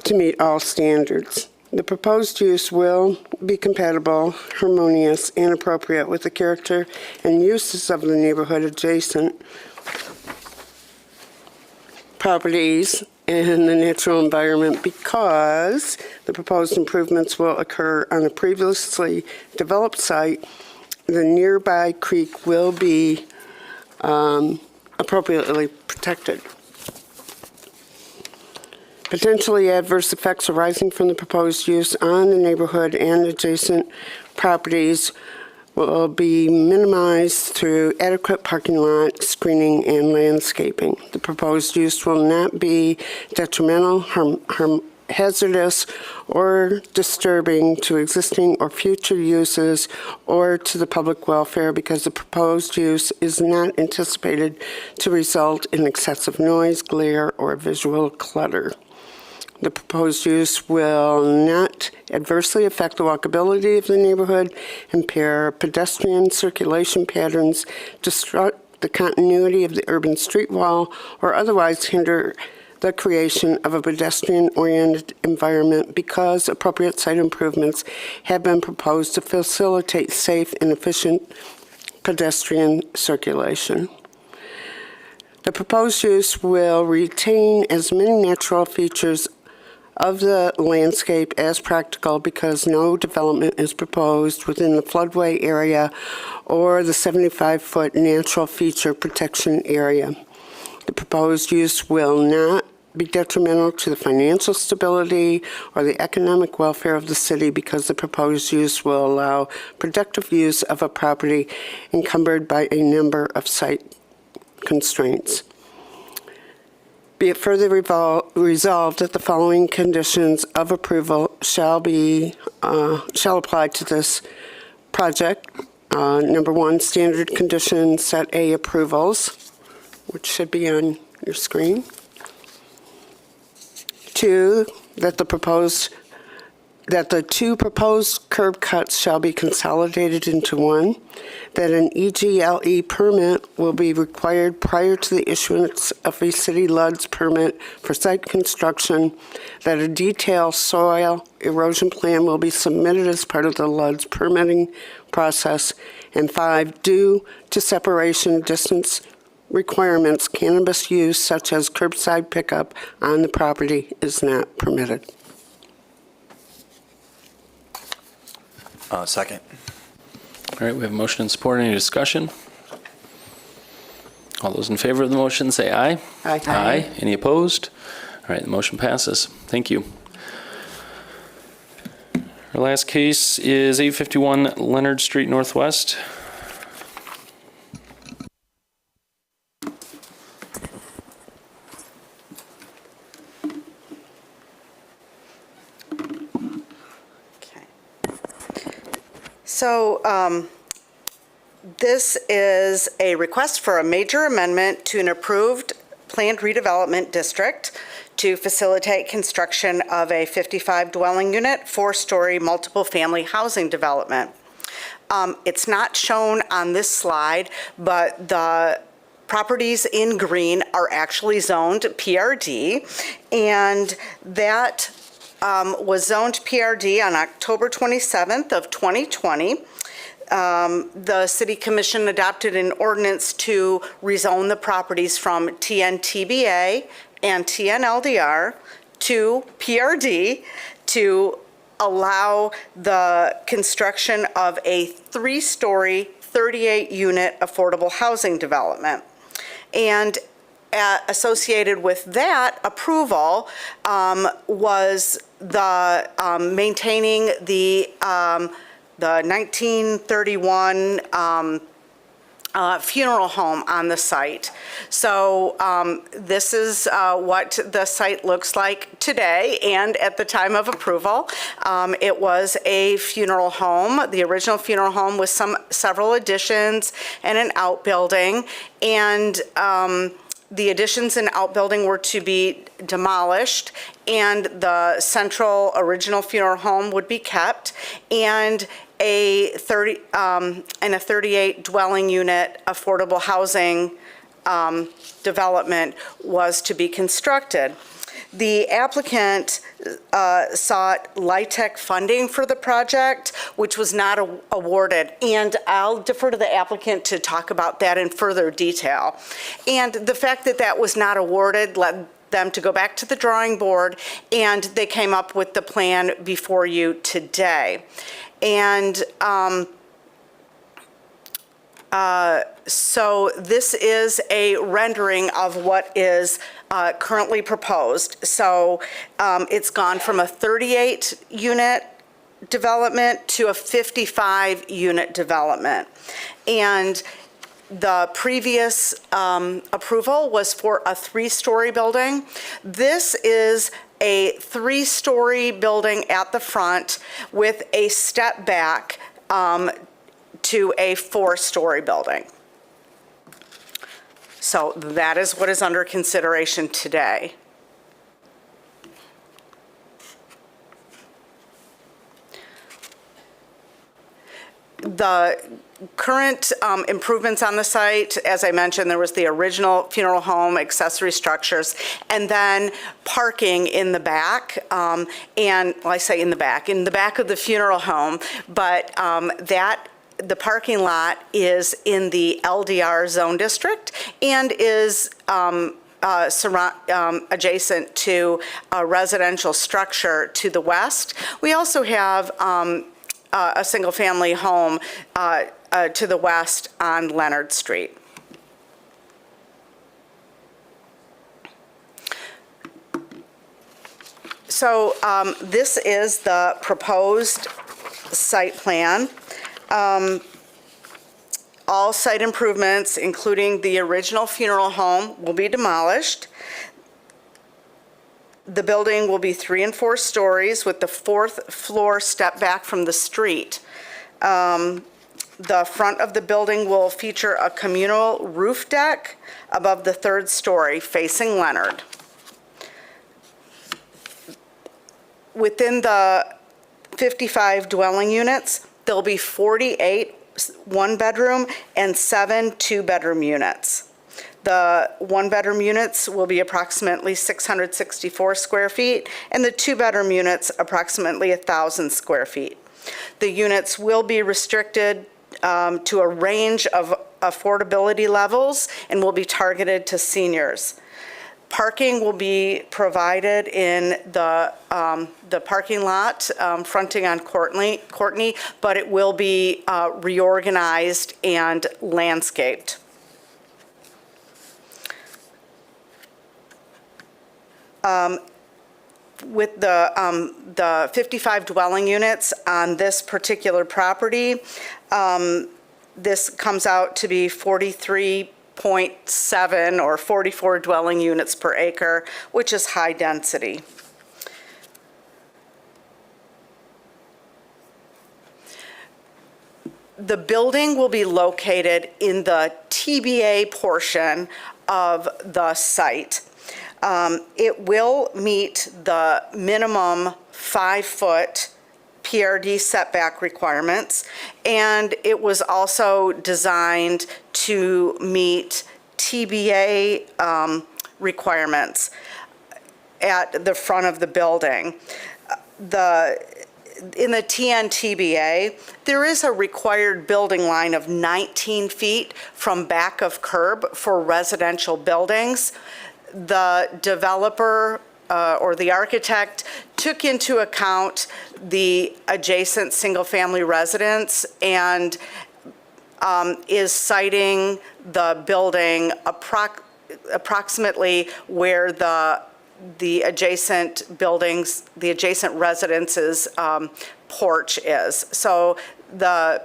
to meet all standards. The proposed use will be compatible, harmonious, and appropriate with the character and uses of the neighborhood adjacent properties and the natural environment because the proposed improvements will occur on a previously developed site the nearby creek will be appropriately protected. Potentially adverse effects arising from the proposed use on the neighborhood and adjacent properties will be minimized through adequate parking lot, screening, and landscaping. The proposed use will not be detrimental, hazardous, or disturbing to existing or future uses or to the public welfare because the proposed use is not anticipated to result in excessive noise, glare, or visual clutter. The proposed use will not adversely affect the walkability of the neighborhood, impair pedestrian circulation patterns, disrupt the continuity of the urban street wall, or otherwise hinder the creation of a pedestrian-oriented environment because appropriate site improvements have been proposed to facilitate safe and efficient pedestrian circulation. The proposed use will retain as many natural features of the landscape as practical because no development is proposed within the floodway area or the 75-foot natural feature protection area. The proposed use will not be detrimental to the financial stability or the economic welfare of the city because the proposed use will allow productive use of a property encumbered by a number of site constraints. Be it further resolved that the following conditions of approval shall apply to this project. Number one, standard condition set A approvals, which should be on your screen. Two, that the two proposed curb cuts shall be consolidated into one, that an EGLE permit will be required prior to the issuance of a city LUDS permit for site construction, that a detailed soil erosion plan will be submitted as part of the LUDS permitting process, and 5, due to separation distance requirements, cannabis use such as curbside pickup on the property is not permitted. Second. All right, we have a motion and support. Any discussion? All those in favor of the motion say aye. Aye. Aye. Any opposed? All right, the motion passes. Thank you. Our last case is 851 Leonard Street Northwest. So this is a request for a major amendment to an approved planned redevelopment district to facilitate construction of a 55 dwelling unit, 4-story multiple family housing development. It's not shown on this slide, but the properties in green are actually zoned PRD, and that was zoned PRD on October 27th of 2020. The City Commission adopted an ordinance to rezone the properties from TNTBA and TNLDR to PRD to allow the construction of a 3-story, 38-unit affordable housing development. And associated with that approval was the maintaining the 1931 funeral home on the site. So this is what the site looks like today, and at the time of approval, it was a funeral home. The original funeral home with several additions and an outbuilding, and the additions and outbuilding were to be demolished, and the central original funeral home would be kept, and a 38 dwelling unit affordable housing development was to be constructed. The applicant sought LIHTC funding for the project, which was not awarded, and I'll defer to the applicant to talk about that in further detail. And the fact that that was not awarded led them to go back to the drawing board, and they came up with the plan before you today. And So this is a rendering of what is currently proposed. So it's gone from a 38-unit development to a 55-unit development. And the previous approval was for a 3-story building. This is a 3-story building at the front with a step back to a 4-story building. So that is what is under consideration today. The current improvements on the site, as I mentioned, there was the original funeral home, accessory structures, and then parking in the back, and well, I say in the back of the funeral home, but the parking lot is in the LDR zone district and is adjacent to a residential structure to the west. We also have a single-family home to the west on Leonard Street. So this is the proposed site plan. All site improvements, including the original funeral home, will be demolished. The building will be 3 and 4 stories with the 4th floor step back from the street. The front of the building will feature a communal roof deck above the 3rd story facing Leonard. Within the 55 dwelling units, there'll be 48 one-bedroom and 7 two-bedroom units. The one-bedroom units will be approximately 664 square feet, and the two-bedroom units approximately 1,000 square feet. The units will be restricted to a range of affordability levels and will be targeted to seniors. Parking will be provided in the parking lot fronting on Courtney, but it will be reorganized and landscaped. With the 55 dwelling units on this particular property, this comes out to be 43.7 or 44 dwelling units per acre, which is high density. The building will be located in the TBA portion of the site. It will meet the minimum 5-foot PRD setback requirements, and it was also designed to meet TBA requirements at the front of the building. In the TNTBA, there is a required building line of 19 feet from back of curb for residential buildings. The developer or the architect took into account the adjacent single-family residence and is citing the building approximately where the adjacent buildings, the adjacent residences porch is. So the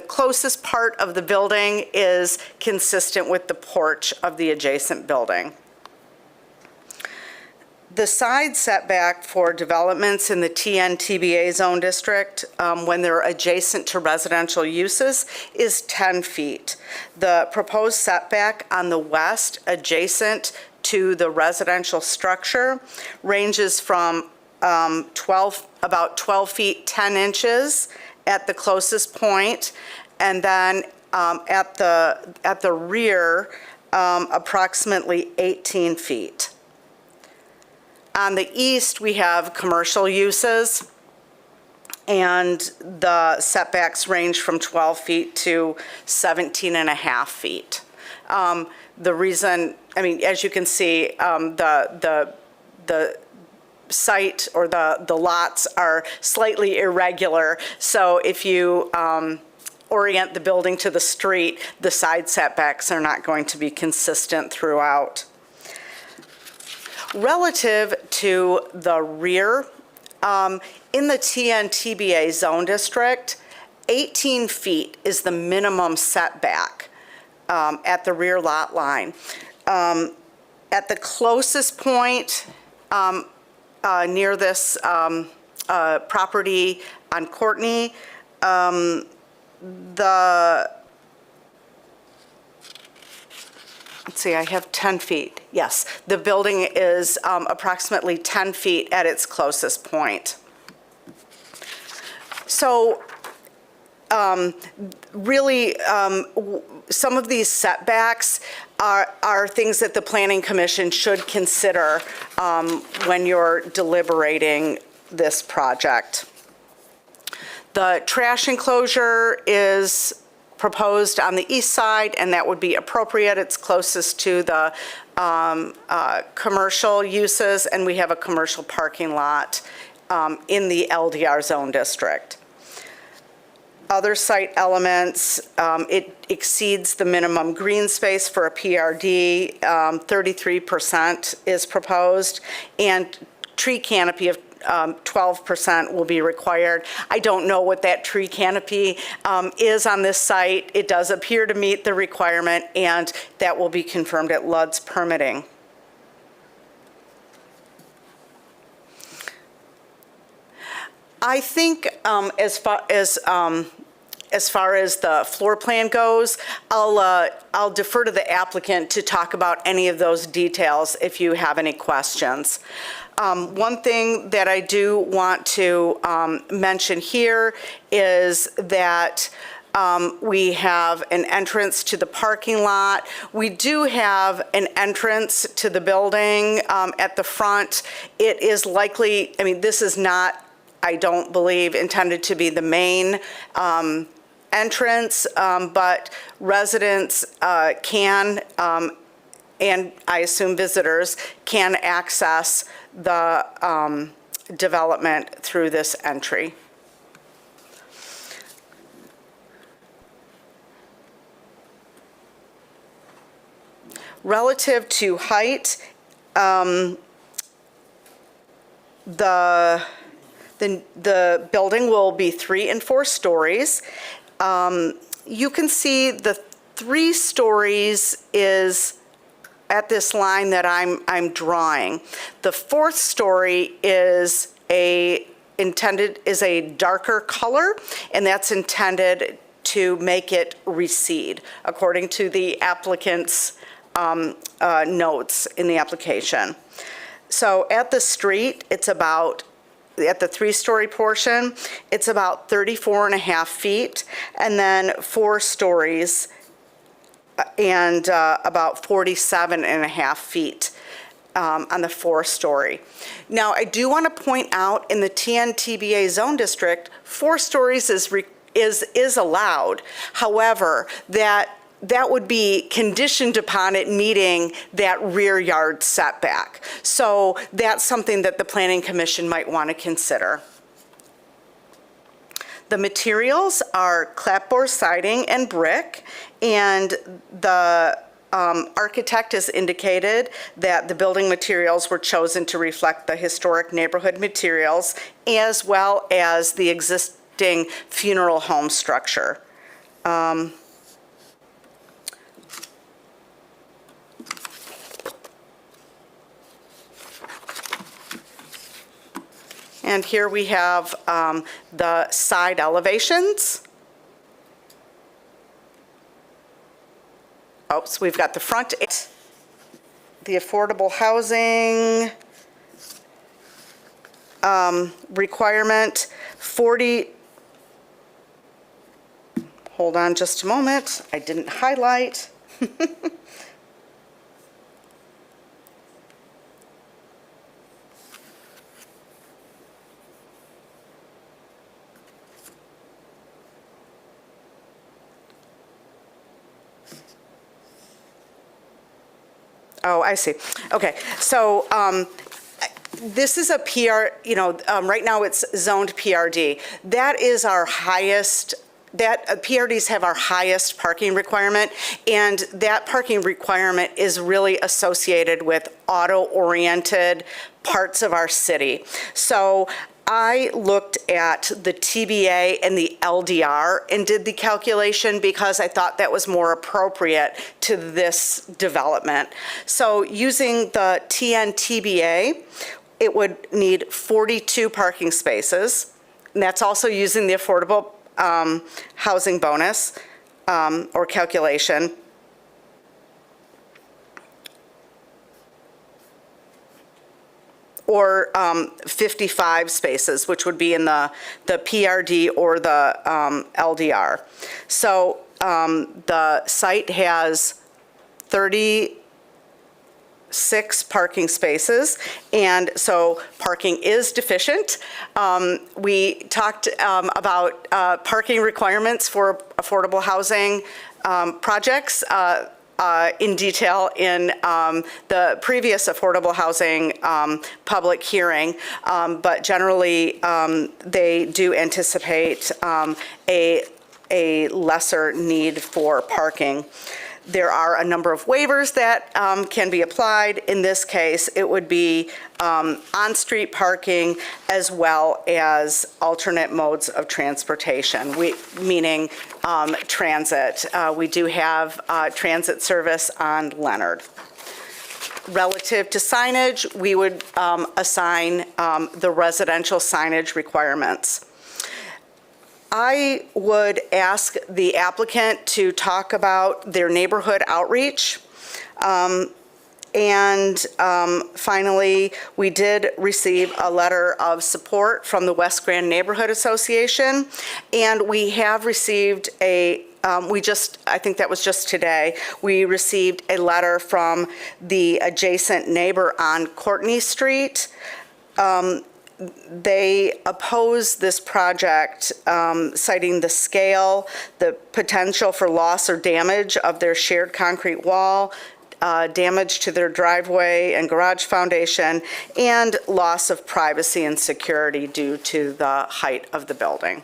closest part of the building is consistent with the porch of the adjacent building. The side setback for developments in the TNTBA zone district, when they're adjacent to residential uses, is 10 feet. The proposed setback on the west, adjacent to the residential structure, ranges from about 12 feet 10 inches at the closest point, and then at the rear, approximately 18 feet. On the east, we have commercial uses, and the setbacks range from 12 feet to 17 and a half feet. The reason, I mean, as you can see, the site or the lots are slightly irregular. So if you orient the building to the street, the side setbacks are not going to be consistent throughout. Relative to the rear, in the TN-TBA zone district, 18 feet is the minimum setback at the rear lot line. At the closest point near this property on Courtney, let's see, I have 10 feet. Yes, the building is approximately 10 feet at its closest point. So really, some of these setbacks are things that the Planning Commission should consider when you're deliberating this project. The trash enclosure is proposed on the east side, and that would be appropriate. It's closest to the commercial uses, and we have a commercial parking lot in the LDR zone district. Other site elements, it exceeds the minimum green space for a PRD, 33% is proposed, and tree canopy of 12% will be required. I don't know what that tree canopy is on this site. It does appear to meet the requirement, and that will be confirmed at LUD's permitting. I think as far as the floor plan goes, I'll defer to the applicant to talk about any of those details if you have any questions. One thing that I do want to mention here is that we have an entrance to the parking lot. We do have an entrance to the building at the front. It is likely, I mean, this is not, I don't believe, intended to be the main entrance, but residents can, and I assume visitors, can access the development through this entry. Relative to height, the building will be 3 and 4 stories. You can see the 3 stories is at this line that I'm drawing. The 4th story is a darker color, and that's intended to make it recede, according to the applicant's notes in the application. So at the street, it's about, at the 3-story portion, it's about 34.5 feet, and then 4 stories and about 47.5 feet on the 4-story. Now, I do want to point out in the TN-TBA zone district, 4 stories is allowed. However, that would be conditioned upon it meeting that rear yard setback. So that's something that the Planning Commission might want to consider. The materials are clapboard siding and brick, and the architect has indicated that the building materials were chosen to reflect the historic neighborhood materials as well as the existing funeral home structure. And here we have the side elevations. Oh, so we've got the front, the affordable housing requirement, 40, hold on just a moment, I didn't highlight. Oh, I see. Okay, so this is a PR, right now it's zoned PRD. That is our highest PRDs have our highest parking requirement, and that parking requirement is really associated with auto-oriented parts of our city. So I looked at the TBA and the LDR and did the calculation because I thought that was more appropriate to this development. So using the TN-TBA, it would need 42 parking spaces, and that's also using the affordable housing bonus or calculation. Or 55 spaces, which would be in the PRD or the LDR. So the site has 36 parking spaces, and so parking is deficient. We talked about parking requirements for affordable housing projects in detail in the previous affordable housing public hearing, but generally they do anticipate a lesser need for parking. There are a number of waivers that can be applied. In this case, it would be on-street parking as well as alternate modes of transportation, meaning transit. We do have transit service on Leonard. Relative to signage, we would assign the residential signage requirements. I would ask the applicant to talk about their neighborhood outreach. Finally, we did receive a letter of support from the West Grand Neighborhood Association, and we have received I think that was just today, we received a letter from the adjacent neighbor on Courtney Street. They oppose this project, citing the scale, the potential for loss or damage of their shared concrete wall, damage to their driveway and garage foundation, and loss of privacy and security due to the height of the building.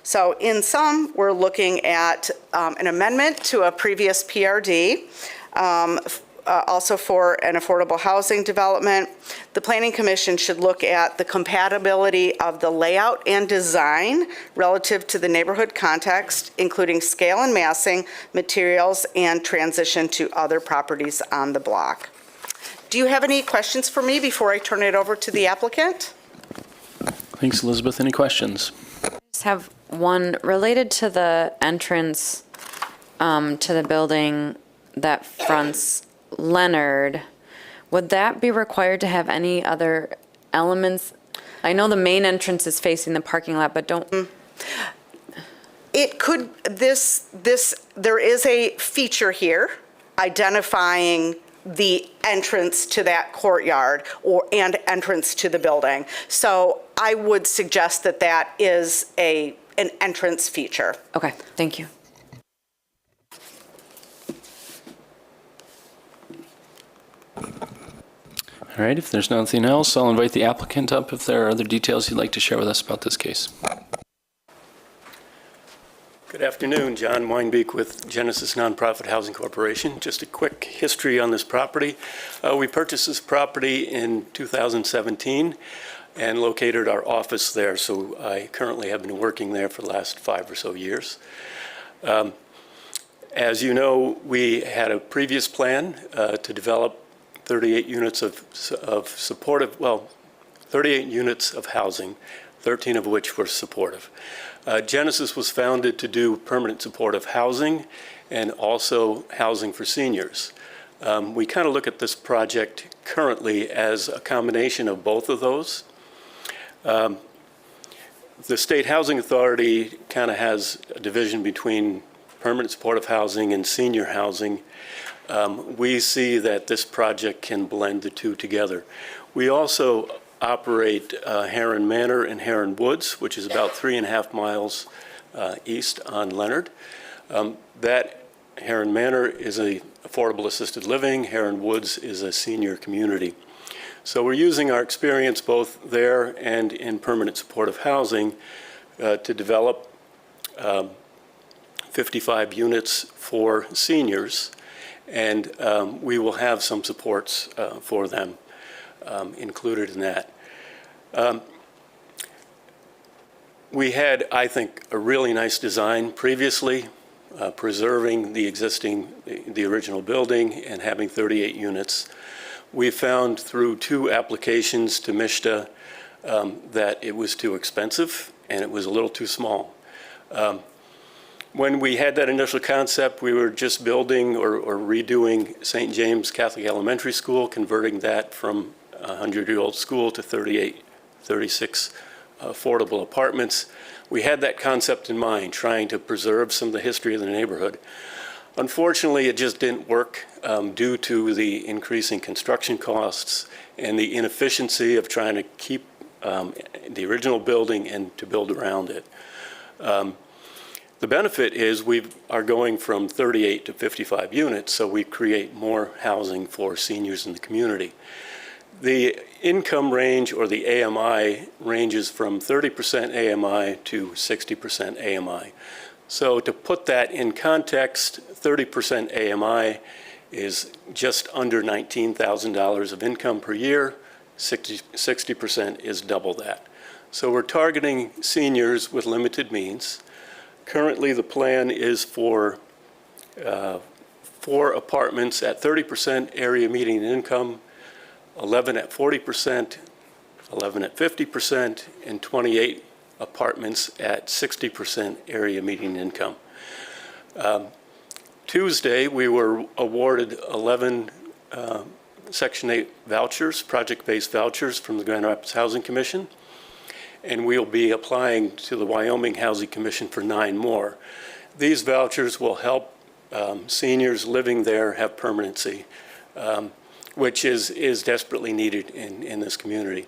So in sum, we're looking at an amendment to a previous PRD, also for an affordable housing development. The Planning Commission should look at the compatibility of the layout and design relative to the neighborhood context, including scale and massing, materials, and transition to other properties on the block. Do you have any questions for me before I turn it over to the applicant? Thanks, Elizabeth. Any questions? I just have one related to the entrance to the building that fronts Leonard. Would that be required to have any other elements? I know the main entrance is facing the parking lot, but don't. It could, there is a feature here identifying the entrance to that courtyard and entrance to the building. So I would suggest that that is an entrance feature. Okay, thank you. All right, if there's nothing else, I'll invite the applicant up if there are other details you'd like to share with us about this case. Good afternoon, John Weinbeek with Genesis Nonprofit Housing Corporation. Just a quick history on this property. We purchased this property in 2017 and located our office there, so I currently have been working there for the last 5 or so years. As you know, we had a previous plan to develop 38 units of supportive, 38 units of housing, 13 of which were supportive. Genesis was founded to do permanent supportive housing and also housing for seniors. We kind of look at this project currently as a combination of both of those. The State Housing Authority kind of has a division between permanent supportive housing and senior housing. We see that this project can blend the two together. We also operate Heron Manor and Heron Woods, which is about 3.5 miles east on Leonard. That Heron Manor is a affordable assisted living. Heron Woods is a senior community. So we're using our experience both there and in permanent supportive housing to develop 55 units for seniors, and we will have some supports for them included in that. We had, I think, a really nice design previously, preserving the original building and having 38 units. We found through 2 applications to MSHDA that it was too expensive and it was a little too small. When we had that initial concept, we were just building or redoing St. James Catholic Elementary School, converting that from a 100-year-old school to 36 affordable apartments. We had that concept in mind, trying to preserve some of the history of the neighborhood. Unfortunately, it just didn't work due to the increasing construction costs and the inefficiency of trying to keep the original building and to build around it. The benefit is we are going from 38 to 55 units, so we create more housing for seniors in the community. The income range, or the AMI, ranges from 30% AMI to 60% AMI. So to put that in context, 30% AMI is just under $19,000 of income per year. 60% is double that. So we're targeting seniors with limited means. Currently, the plan is for 4 apartments at 30% area median income, 11 at 40%, 11 at 50%, and 28 apartments at 60% area median income. Tuesday, we were awarded 11 Section 8 vouchers, project-based vouchers from the Grand Rapids Housing Commission, and we'll be applying to the Wyoming Housing Commission for 9 more. These vouchers will help seniors living there have permanency, which is desperately needed in this community.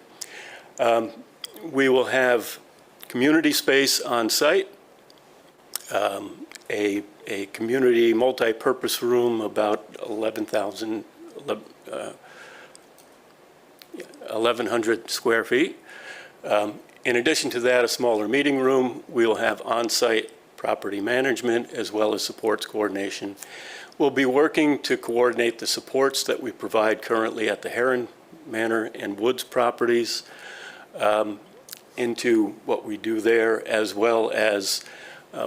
We will have community space on site, a community multi-purpose room about 1,100 square feet. In addition to that, a smaller meeting room. We will have on-site property management as well as supports coordination. We'll be working to coordinate the supports that we provide currently at the Heron Manor and Woods properties into what we do there, as well as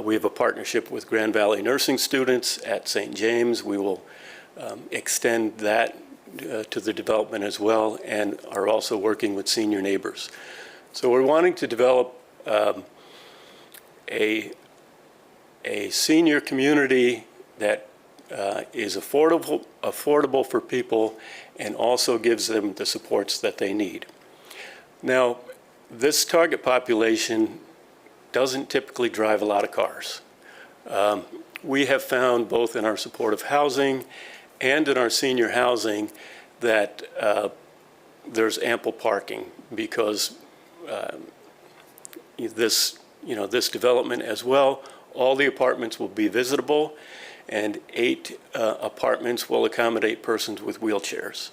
we have a partnership with Grand Valley nursing students at St. James. We will extend that to the development as well, and are also working with senior neighbors. So we're wanting to develop a senior community that is affordable for people and also gives them the supports that they need. Now, this target population doesn't typically drive a lot of cars. We have found both in our supportive housing and in our senior housing that there's ample parking because this development as well, all the apartments will be visitable, and 8 apartments will accommodate persons with wheelchairs.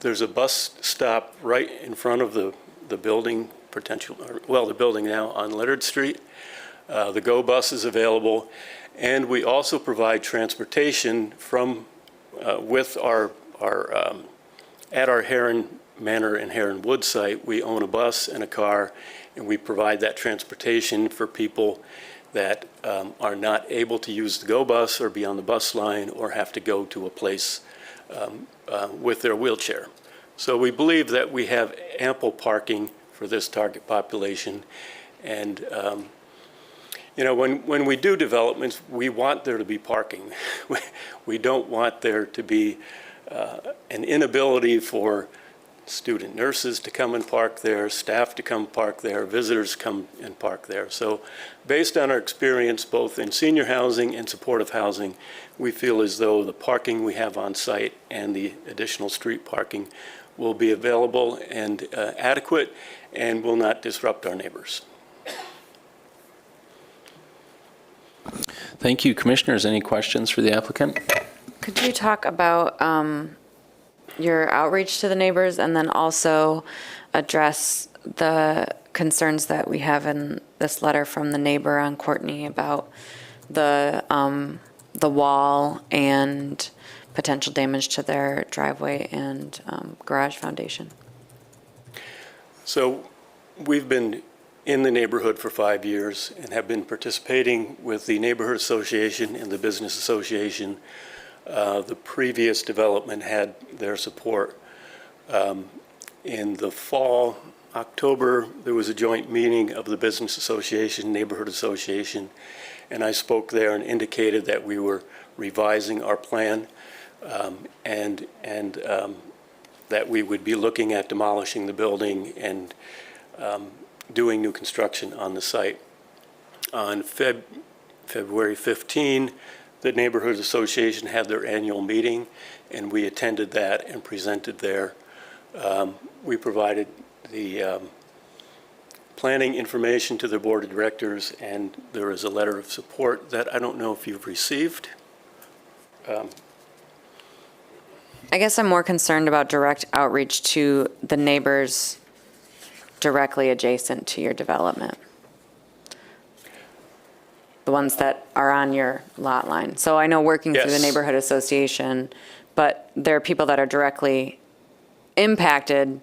There's a bus stop right in front of the building, the building now on Leonard Street. The GO bus is available, and we also provide transportation from at our Heron Manor and Heron Woods site. We own a bus and a car, and we provide that transportation for people that are not able to use the GO bus or be on the bus line or have to go to a place with their wheelchair. So we believe that we have ample parking for this target population. And when we do developments, we want there to be parking. We don't want there to be an inability for student nurses to come and park there, staff to come park there, visitors come and park there. So based on our experience both in senior housing and supportive housing, we feel as though the parking we have on site and the additional street parking will be available and adequate and will not disrupt our neighbors. Thank you. Commissioners, any questions for the applicant? Could you talk about your outreach to the neighbors and then also address the concerns that we have in this letter from the neighbor on Courtney about the wall and potential damage to their driveway and garage foundation. So we've been in the neighborhood for 5 years and have been participating with the neighborhood association and the business association. The previous development had their support. In the fall, October, there was a joint meeting of the business association, neighborhood association, and I spoke there and indicated that we were revising our plan and that we would be looking at demolishing the building and doing new construction on the site. On February 15, the neighborhood association had their annual meeting, and we attended that and presented there. We provided the planning information to the board of directors, and there is a letter of support that I don't know if you've received. I guess I'm more concerned about direct outreach to the neighbors directly adjacent to your development. The ones that are on your lot line. So I know working through the Yes. neighborhood association, but there are people that are directly impacted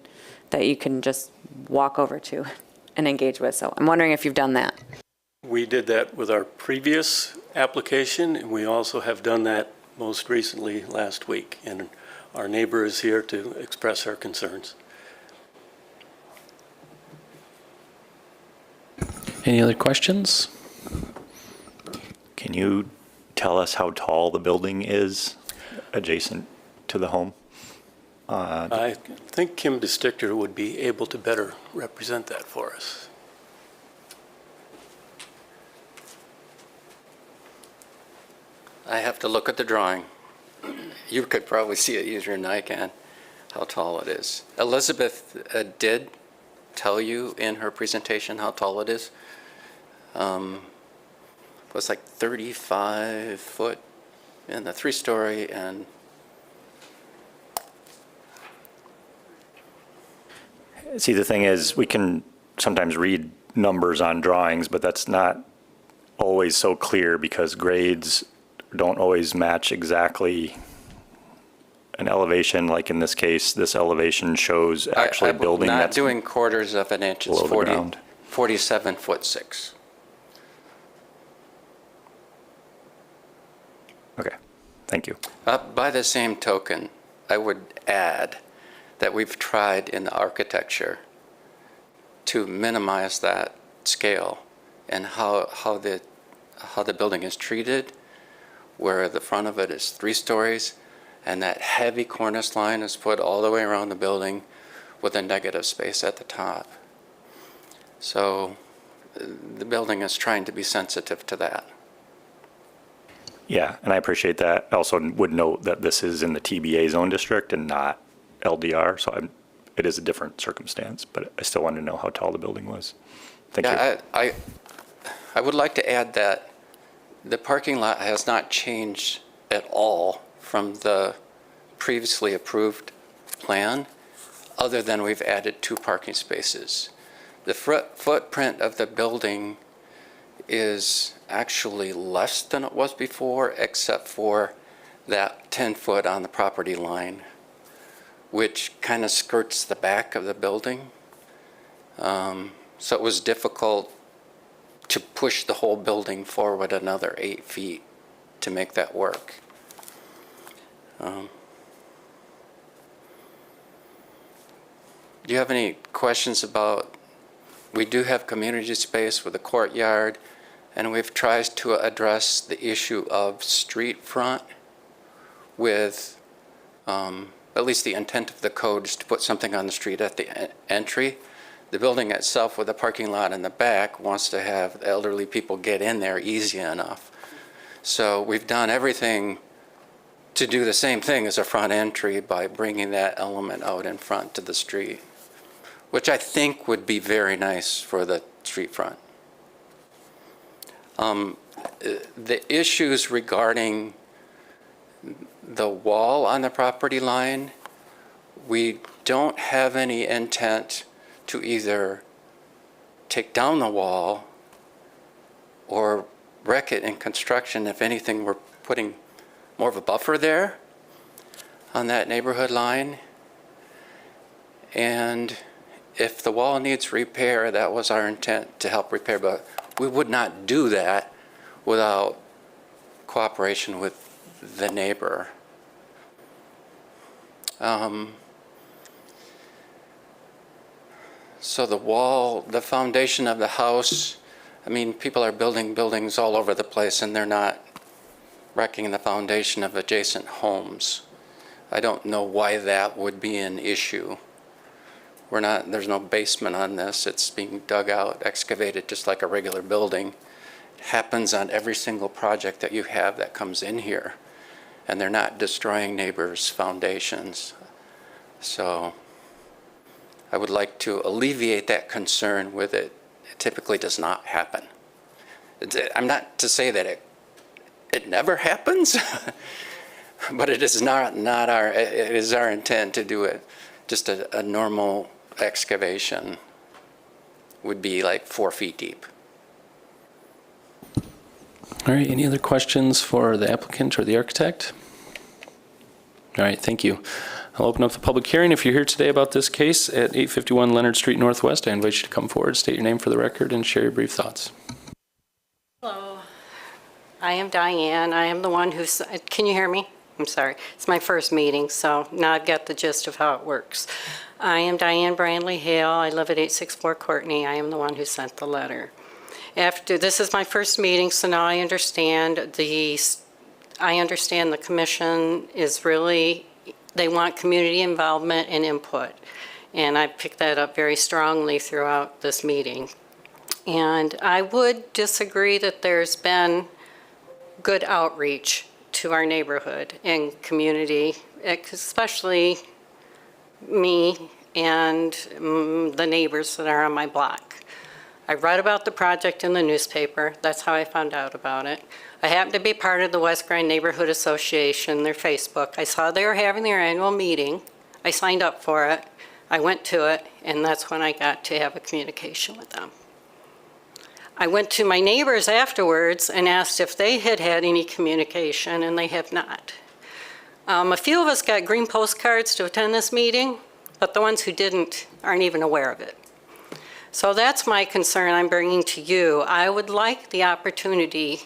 that you can just walk over to and engage with. So I'm wondering if you've done that. We did that with our previous application, and we also have done that most recently last week. And our neighbor is here to express her concerns. Any other questions? Can you tell us how tall the building is adjacent to the home? I think Kim DeStichter would be able to better represent that for us. I have to look at the drawing. You could probably see it easier than I can, how tall it is. Elizabeth did tell you in her presentation how tall it is. It was like 35 foot in the 3-story and See, the thing is, we can sometimes read numbers on drawings, but that's not always so clear because grades don't always match exactly an elevation. Like in this case, this elevation shows actually a building not that's doing quarters of an inch. It's below the ground. 47 foot 6. Okay, thank you. By the same token, I would add that we've tried in the architecture to minimize that scale and how the building is treated, where the front of it is 3 stories, and that heavy cornice line is put all the way around the building with a negative space at the top. So the building is trying to be sensitive to that. Yeah, and I appreciate that. I also would note that this is in the TBA zone district and not LDR, so it is a different circumstance, but I still wanted to know how tall the building was. Thank you. I would like to add that the parking lot has not changed at all from the previously approved plan, other than we've added 2 parking spaces. The footprint of the building is actually less than it was before, except for that 10 foot on the property line, which kind of skirts the back of the building. So it was difficult to push the whole building forward another 8 feet to make that work. Do you have any questions about, we do have community space with a courtyard, and we've tried to address the issue of street front with, at least the intent of the code is to put something on the street at the entry. The building itself with a parking lot in the back wants to have elderly people get in there easy enough. So we've done everything to do the same thing as a front entry by bringing that element out in front to the street, which I think would be very nice for the street front. The issues regarding the wall on the property line, we don't have any intent to either take down the wall or wreck it in construction. If anything, we're putting more of a buffer there on that neighborhood line. And if the wall needs repair, that was our intent to help repair, but we would not do that without cooperation with the neighbor. So the wall, the foundation of the house, I mean, people are building buildings all over the place and they're not wrecking the foundation of adjacent homes. I don't know why that would be an issue. There's no basement on this. It's being dug out, excavated just like a regular building. It happens on every single project that you have that comes in here. And they're not destroying neighbors' foundations. So I would like to alleviate that concern with it. It typically does not happen. I'm not to say that it never happens, but it is it is our intent to do it. Just a normal excavation would be like 4 feet deep. All right, any other questions for the applicant or the architect? All right, thank you. I'll open up the public hearing. If you're here today about this case at 851 Leonard Street Northwest, I invite you to come forward, state your name for the record, and share your brief thoughts. Hello, I am Diane. I am the one who's, can you hear me? I'm sorry. It's my first meeting, so now I've got the gist of how it works. I am Diane Brandley Hale. I live at 864 Courtney. I am the one who sent the letter. This is my first meeting, so now I understand the commission is really, they want community involvement and input. And I picked that up very strongly throughout this meeting. And I would disagree that there's been good outreach to our neighborhood and community, especially me and the neighbors that are on my block. I read about the project in the newspaper. That's how I found out about it. I happen to be part of the West Grand Neighborhood Association, their Facebook. I saw they were having their annual meeting. I signed up for it. I went to it, and that's when I got to have a communication with them. I went to my neighbors afterwards and asked if they had had any communication, and they have not. A few of us got green postcards to attend this meeting, but the ones who didn't aren't even aware of it. So that's my concern I'm bringing to you. I would like the opportunity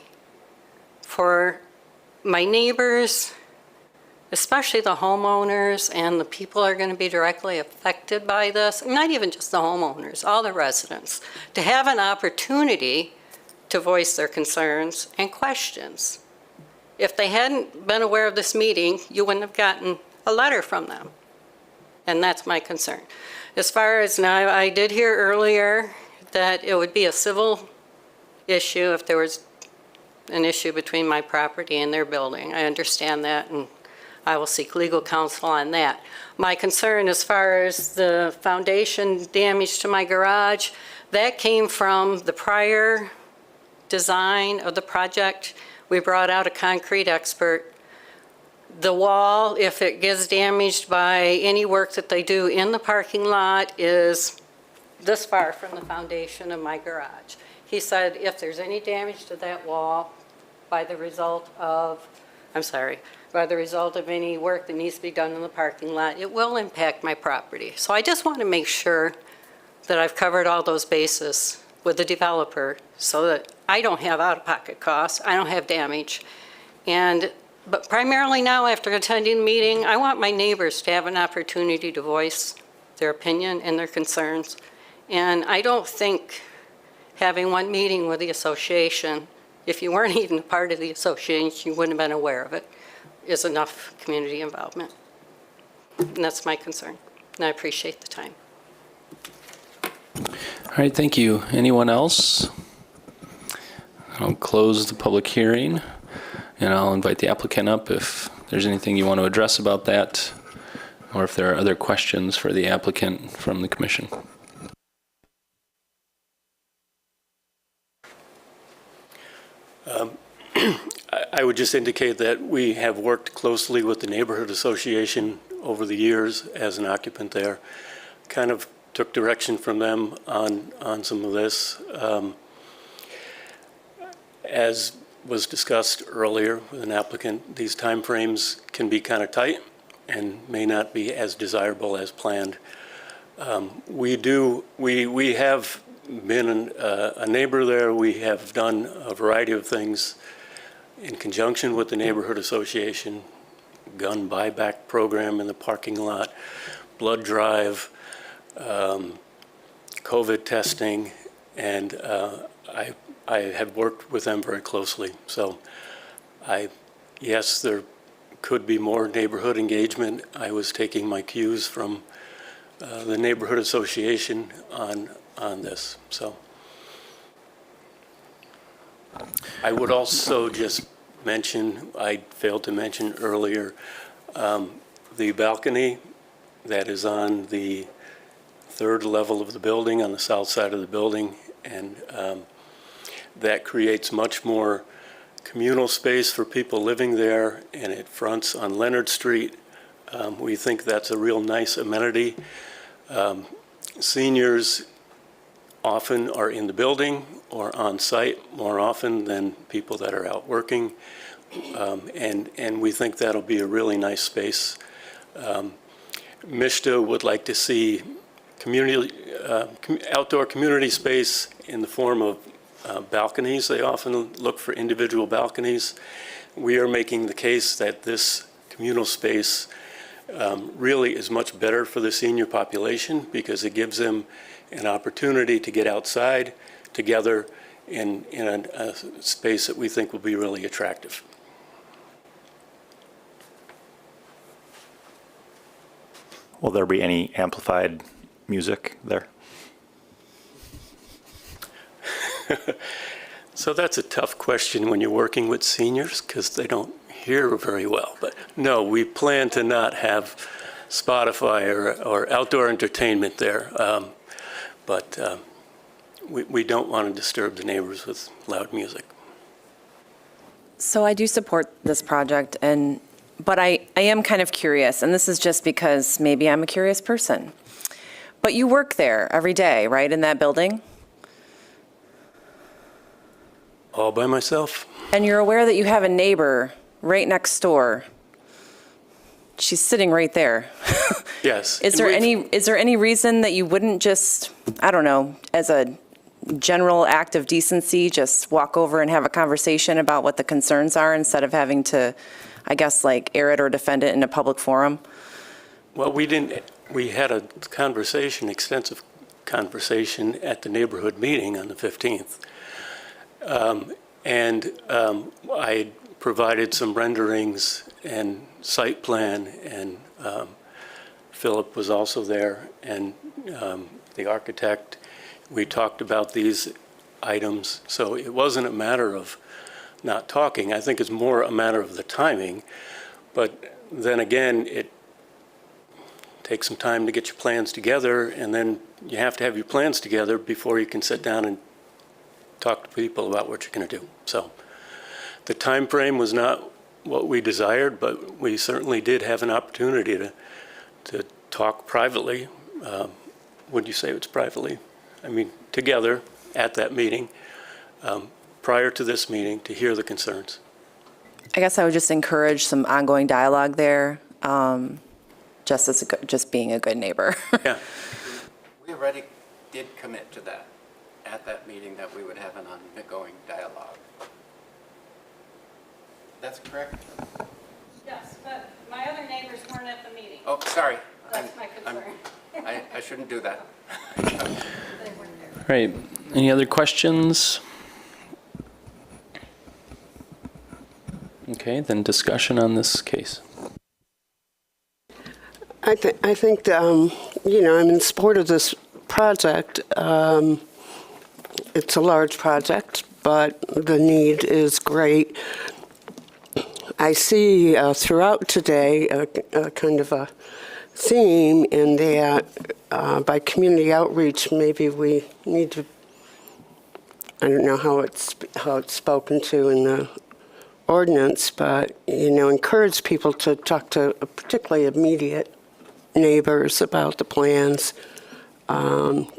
for my neighbors, especially the homeowners and the people who are going to be directly affected by this, not even just the homeowners, all the residents, to have an opportunity to voice their concerns and questions. If they hadn't been aware of this meeting, you wouldn't have gotten a letter from them. And that's my concern. As far as now, I did hear earlier that it would be a civil issue if there was an issue between my property and their building. I understand that, and I will seek legal counsel on that. My concern as far as the foundation damage to my garage, that came from the prior design of the project. We brought out a concrete expert. The wall, if it gets damaged by any work that they do in the parking lot, is this far from the foundation of my garage. He said if there's any damage to that wall by the result of any work that needs to be done in the parking lot, it will impact my property. So I just want to make sure that I've covered all those bases with the developer so that I don't have out-of-pocket costs, I don't have damage. But primarily now, after attending the meeting, I want my neighbors to have an opportunity to voice their opinion and their concerns. And I don't think having one meeting with the association, if you weren't even a part of the association, you wouldn't have been aware of it, is enough community involvement. And that's my concern. And I appreciate the time. All right, thank you. Anyone else? I'll close the public hearing. And I'll invite the applicant up if there's anything you want to address about that, or if there are other questions for the applicant from the commission. I would just indicate that we have worked closely with the neighborhood association over the years as an occupant there. Kind of took direction from them on some of this. As was discussed earlier with an applicant, these timeframes can be kind of tight and may not be as desirable as planned. We have been a neighbor there. We have done a variety of things in conjunction with the neighborhood association, gun buyback program in the parking lot, blood drive, COVID testing, and I have worked with them very closely. So yes, there could be more neighborhood engagement. I was taking my cues from the neighborhood association on this. So I would also just mention, I failed to mention earlier, the balcony that is on the third level of the building, on the south side of the building, and that creates much more communal space for people living there, and it fronts on Leonard Street. We think that's a real nice amenity. Seniors often are in the building or on site more often than people that are out working, and we think that'll be a really nice space. MISTA would like to see outdoor community space in the form of balconies. They often look for individual balconies. We are making the case that this communal space really is much better for the senior population because it gives them an opportunity to get outside together in a space that we think will be really attractive. Will there be any amplified music there? So that's a tough question when you're working with seniors because they don't hear very well. But no, we plan to not have Spotify or outdoor entertainment there. But we don't want to disturb the neighbors with loud music. So I do support this project, but I am kind of curious, and this is just because maybe I'm a curious person. But you work there every day, right, in that building? All by myself. And you're aware that you have a neighbor right next door. She's sitting right there. Yes. Is there any reason that you wouldn't just, I don't know, as a general act of decency, just walk over and have a conversation about what the concerns are instead of having to, I guess, like air it or defend it in a public forum? Well, we had a conversation, extensive conversation at the neighborhood meeting on the 15th. I provided some renderings and site plan, and Philip was also there, and the architect. We talked about these items, so it wasn't a matter of not talking. I think it's more a matter of the timing, but then again, it takes some time to get your plans together, and then you have to have your plans together before you can sit down and talk to people about what you're going to do. So the time frame was not what we desired, but we certainly did have an opportunity to talk privately. Would you say it's privately? I mean, together at that meeting, prior to this meeting, to hear the concerns. I guess I would just encourage some ongoing dialogue there, just being a good neighbor. Yeah. We already did commit to that at that meeting, that we would have an ongoing dialogue. That's correct? Yes, but my other neighbors weren't at the meeting. Oh, sorry. That's my concern. I shouldn't do that. All right, any other questions? Okay, then discussion on this case. I think I'm in support of this project. It's a large project, but the need is great. I see throughout today a kind of a theme in that by community outreach, maybe we need to, I don't know how it's spoken to in the ordinance, but, encourage people to talk to particularly immediate neighbors about the plans.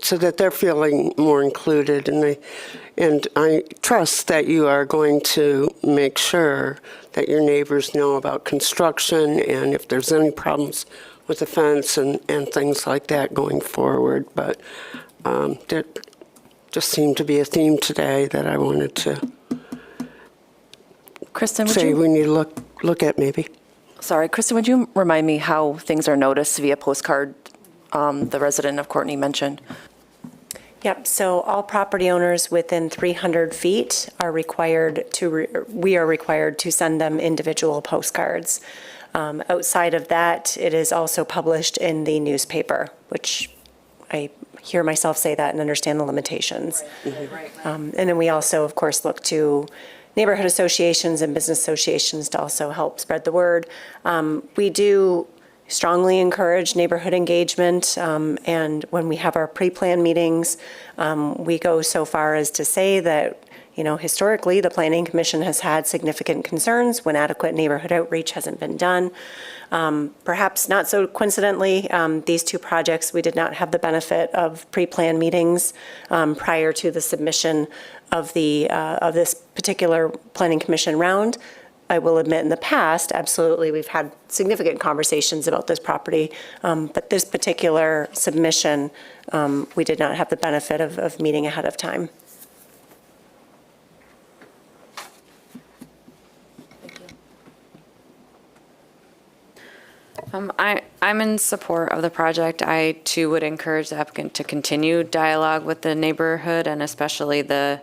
so that they're feeling more included. And I trust that you are going to make sure that your neighbors know about construction and if there's any problems with the fence and things like that going forward. But there just seemed to be a theme today that I wanted to Kristen, say we need to look at maybe. Sorry, Kristen, would you remind me how things are noticed via postcard, the resident of Courtney mentioned? Yep, so all property owners within 300 feet are required we are required to send them individual postcards. Outside of that, it is also published in the newspaper, which I hear myself say that and understand the limitations. And then we also, of course, look to neighborhood associations and business associations to also help spread the word. We do strongly encourage neighborhood engagement, and when we have our pre-plan meetings, we go so far as to say that, historically, the Planning Commission has had significant concerns when adequate neighborhood outreach hasn't been done. Perhaps not so coincidentally, these two projects, we did not have the benefit of pre-plan meetings prior to the submission of this particular Planning Commission round. I will admit in the past, absolutely, we've had significant conversations about this property, but this particular submission, we did not have the benefit of meeting ahead of time. I'm in support of the project. I too would encourage the applicant to continue dialogue with the neighborhood and especially the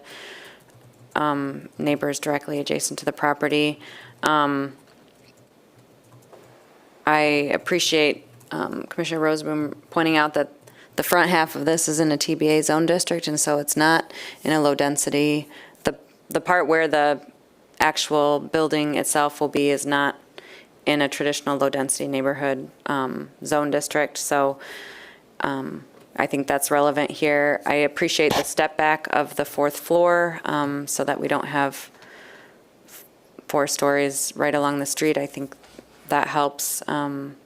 neighbors directly adjacent to the property. I appreciate Commissioner Rosenboom pointing out that the front half of this is in a TBA zone district, and so it's not in a low density. The part where the actual building itself will be is not in a traditional low-density neighborhood zone district. So I think that's relevant here. I appreciate the step back of the fourth floor so that we don't have 4 stories right along the street. I think that helps in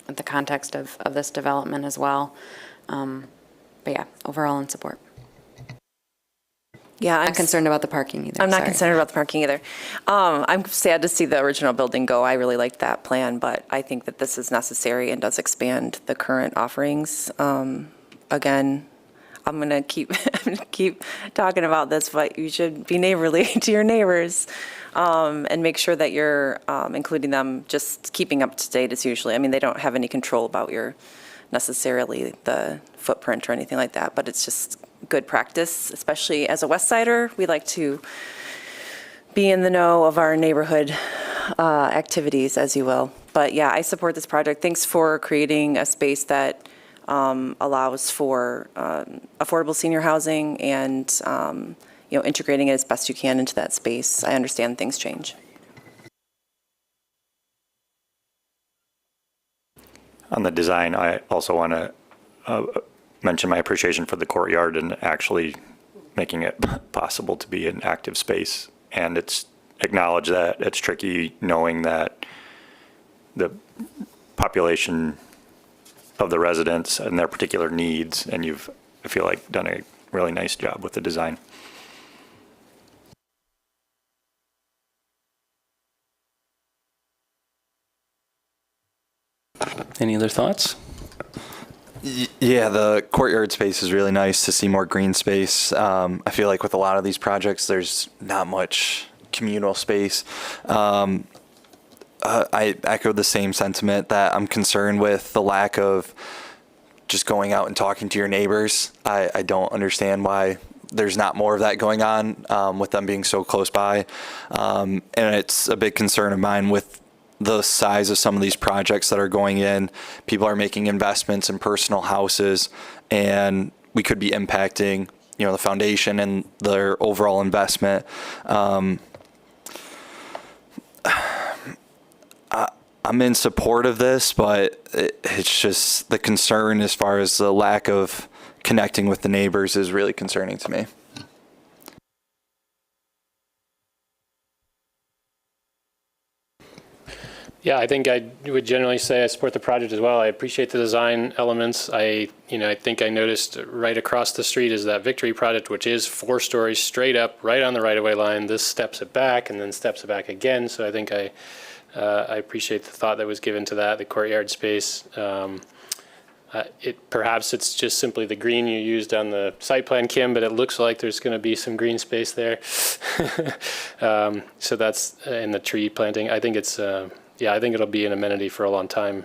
the context of this development as well. But yeah, overall in support. Yeah, I'm not concerned about the parking either. I'm not Sorry. concerned about the parking either. I'm sad to see the original building go. I really liked that plan, but I think that this is necessary and does expand the current offerings. Again, I'm going to keep talking about this, but you should be neighborly to your neighbors and make sure that you're including them, just keeping up to date as usually. I mean, they don't have any control about necessarily the footprint or anything like that, but it's just good practice, especially as a West Sider. We like to be in the know of our neighborhood activities, as you will. But yeah, I support this project. Thanks for creating a space that allows for affordable senior housing and integrating it as best you can into that space. I understand things change. On the design, I also want to mention my appreciation for the courtyard and actually making it possible to be an active space. And it's acknowledge that it's tricky knowing that the population of the residents and their particular needs, and you've, I feel like, done a really nice job with the design. Any other thoughts? Yeah, the courtyard space is really nice to see more green space. I feel like with a lot of these projects, there's not much communal space. I echo the same sentiment that I'm concerned with the lack of just going out and talking to your neighbors. I don't understand why there's not more of that going on with them being so close by. And it's a big concern of mine with the size of some of these projects that are going in. People are making investments in personal houses, and we could be impacting, the foundation and their overall investment. I'm in support of this, but it's just the concern as far as the lack of connecting with the neighbors is really concerning to me. Yeah, I think I would generally say I support the project as well. I appreciate the design elements. I think I noticed right across the street is that Victory project, which is 4 stories straight up, right on the right-of-way line. This steps it back and then steps it back again. So I think I appreciate the thought that was given to that, the courtyard space. Perhaps it's just simply the green you used on the site plan, Kim, but it looks like there's going to be some green space there. So that's in the tree planting. I think it's, I think it'll be an amenity for a long time.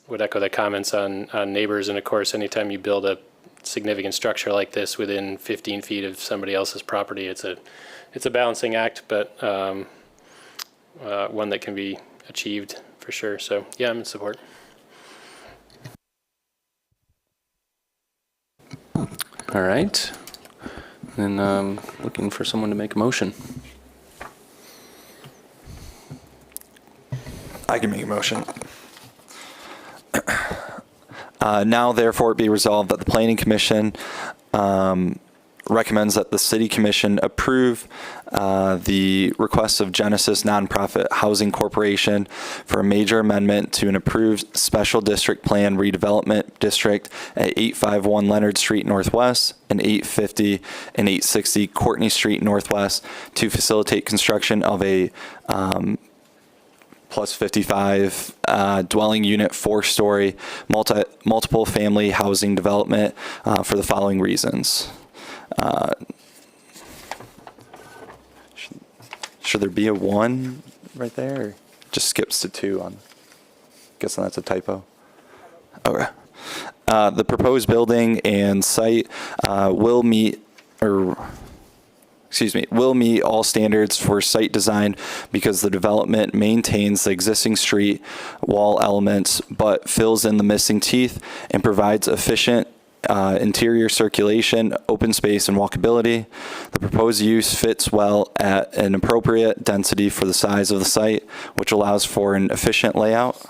Would echo the comments on neighbors, and of course, anytime you build a significant structure like this within 15 feet of somebody else's property, it's a balancing act, but one that can be achieved for sure. So yeah, I'm in support. All right. Then looking for someone to make a motion. I can make a motion. Now, therefore, it be resolved that the Planning Commission recommends that the City Commission approve the request of Genesis Nonprofit Housing Corporation for a major amendment to an approved special district plan redevelopment district at 851 Leonard Street Northwest and 850 and 860 Courtney Street Northwest to facilitate construction of a plus 55 dwelling unit 4-story multiple family housing development for the following reasons. Should there be a 1 right there? Or just skips to 2 on. Guessing that's a typo. Okay. The proposed building and site will meet all standards for site design because the development maintains the existing street wall elements but fills in the missing teeth and provides efficient interior circulation, open space, and walkability. The proposed use fits well at an appropriate density for the size of the site, which allows for an efficient layout.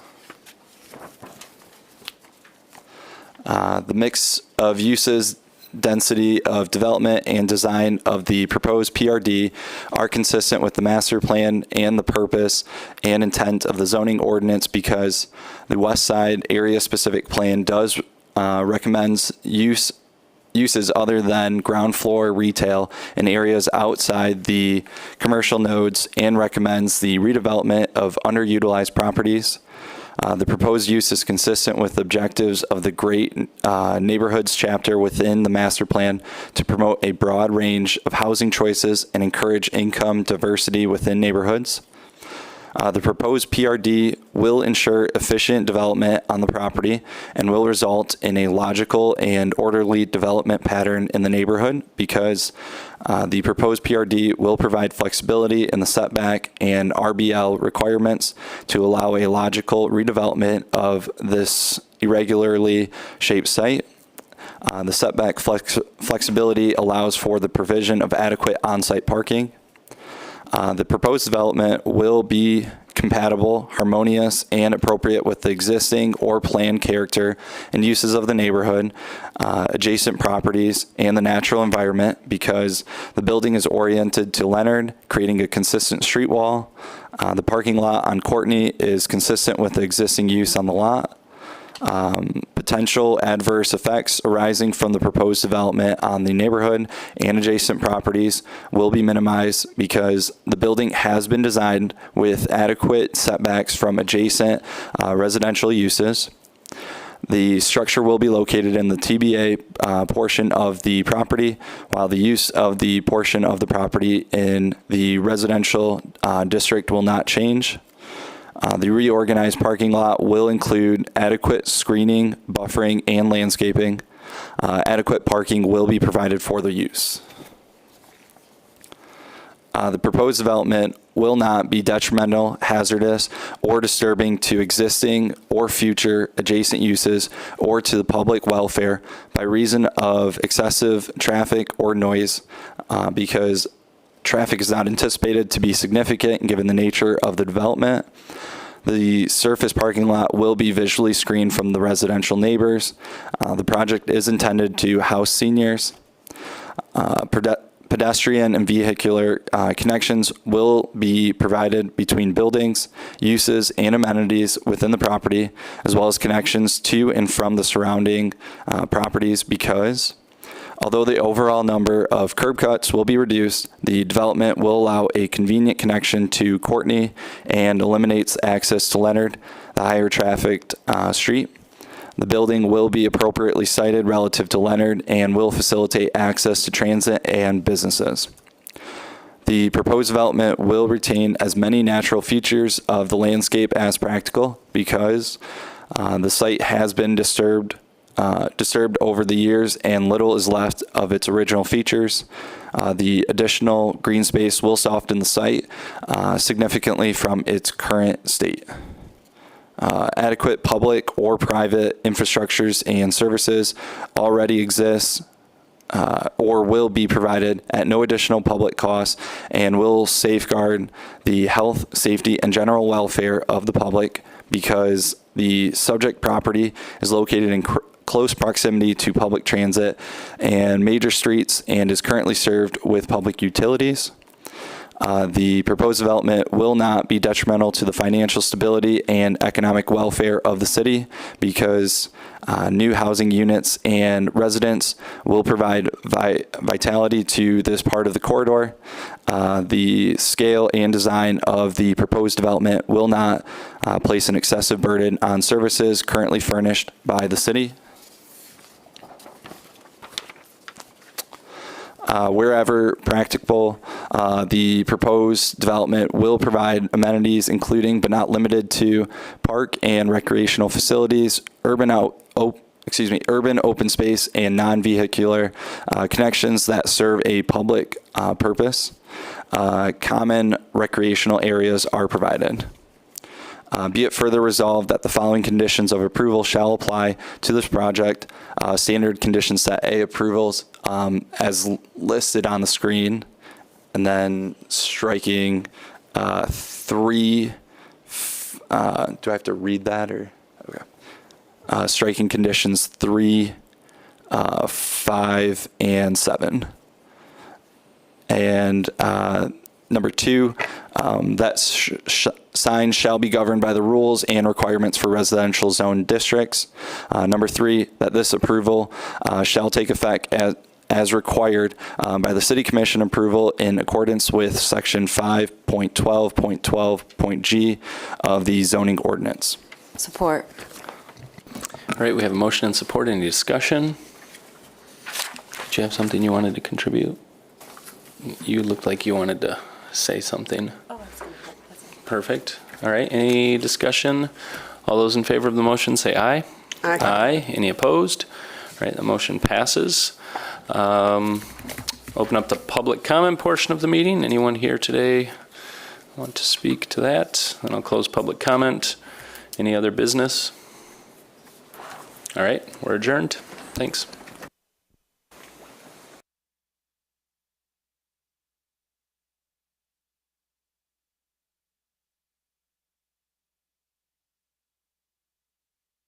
The mix of uses, density of development, and design of the proposed PRD are consistent with the master plan and the purpose and intent of the zoning ordinance because the West Side area specific plan does recommends uses other than ground floor retail in areas outside the commercial nodes and recommends the redevelopment of underutilized properties. The proposed use is consistent with objectives of the Great Neighborhoods chapter within the master plan to promote a broad range of housing choices and encourage income diversity within neighborhoods. The proposed PRD will ensure efficient development on the property and will result in a logical and orderly development pattern in the neighborhood because the proposed PRD will provide flexibility in the setback and RBL requirements to allow a logical redevelopment of this irregularly shaped site. The setback flexibility allows for the provision of adequate on-site parking. The proposed development will be compatible, harmonious, and appropriate with the existing or planned character and uses of the neighborhood, adjacent properties, and the natural environment because the building is oriented to Leonard, creating a consistent street wall. The parking lot on Courtney is consistent with the existing use on the lot. Potential adverse effects arising from the proposed development on the neighborhood and adjacent properties will be minimized because the building has been designed with adequate setbacks from adjacent residential uses. The structure will be located in the TBA portion of the property, while the use of the portion of the property in the residential district will not change. The reorganized parking lot will include adequate screening, buffering, and landscaping. Adequate parking will be provided for the use. The proposed development will not be detrimental, hazardous, or disturbing to existing or future adjacent uses or to the public welfare by reason of excessive traffic or noise because traffic is not anticipated to be significant given the nature of the development. The surface parking lot will be visually screened from the residential neighbors. The project is intended to house seniors. pedestrian and vehicular connections will be provided between buildings, uses, and amenities within the property, as well as connections to and from the surrounding properties because although the overall number of curb cuts will be reduced, the development will allow a convenient connection to Courtney and eliminates access to Leonard, the higher trafficked street. The building will be appropriately sited relative to Leonard and will facilitate access to transit and businesses. The proposed development will retain as many natural features of the landscape as practical because the site has been disturbed over the years and little is left of its original features. The additional green space will soften the site significantly from its current state. Adequate public or private infrastructures and services already exist or will be provided at no additional public cost and will safeguard the health, safety, and general welfare of the public because the subject property is located in close proximity to public transit and major streets and is currently served with public utilities. The proposed development will not be detrimental to the financial stability and economic welfare of the city because new housing units and residents will provide vitality to this part of the corridor. The scale and design of the proposed development will not place an excessive burden on services currently furnished by the city. Wherever practicable, the proposed development will provide amenities including but not limited to park and recreational facilities, urban open space, and non-vehicular connections that serve a public purpose. Common recreational areas are provided. Be it further resolved that the following conditions of approval shall apply to this project. Standard condition set A approvals as listed on the screen, and then striking 3, do I have to read that or? Okay. Striking conditions 3, 5, and 7. And number 2, that signs shall be governed by the rules and requirements for residential zone districts. Number 3, that this approval shall take effect as required by the City Commission approval in accordance with Section 5.12.12.g of the zoning ordinance. Support. All right, we have a motion and support. Any discussion? Did you have something you wanted to contribute? You looked like you wanted to say something. Oh, that's good. Perfect. All right, any discussion? All those in favor of the motion say aye. Aye. Aye. Any opposed? All right, the motion passes. Open up the public comment portion of the meeting. Anyone here today want to speak to that? Then I'll close public comment. Any other business? All right, we're adjourned. Thanks.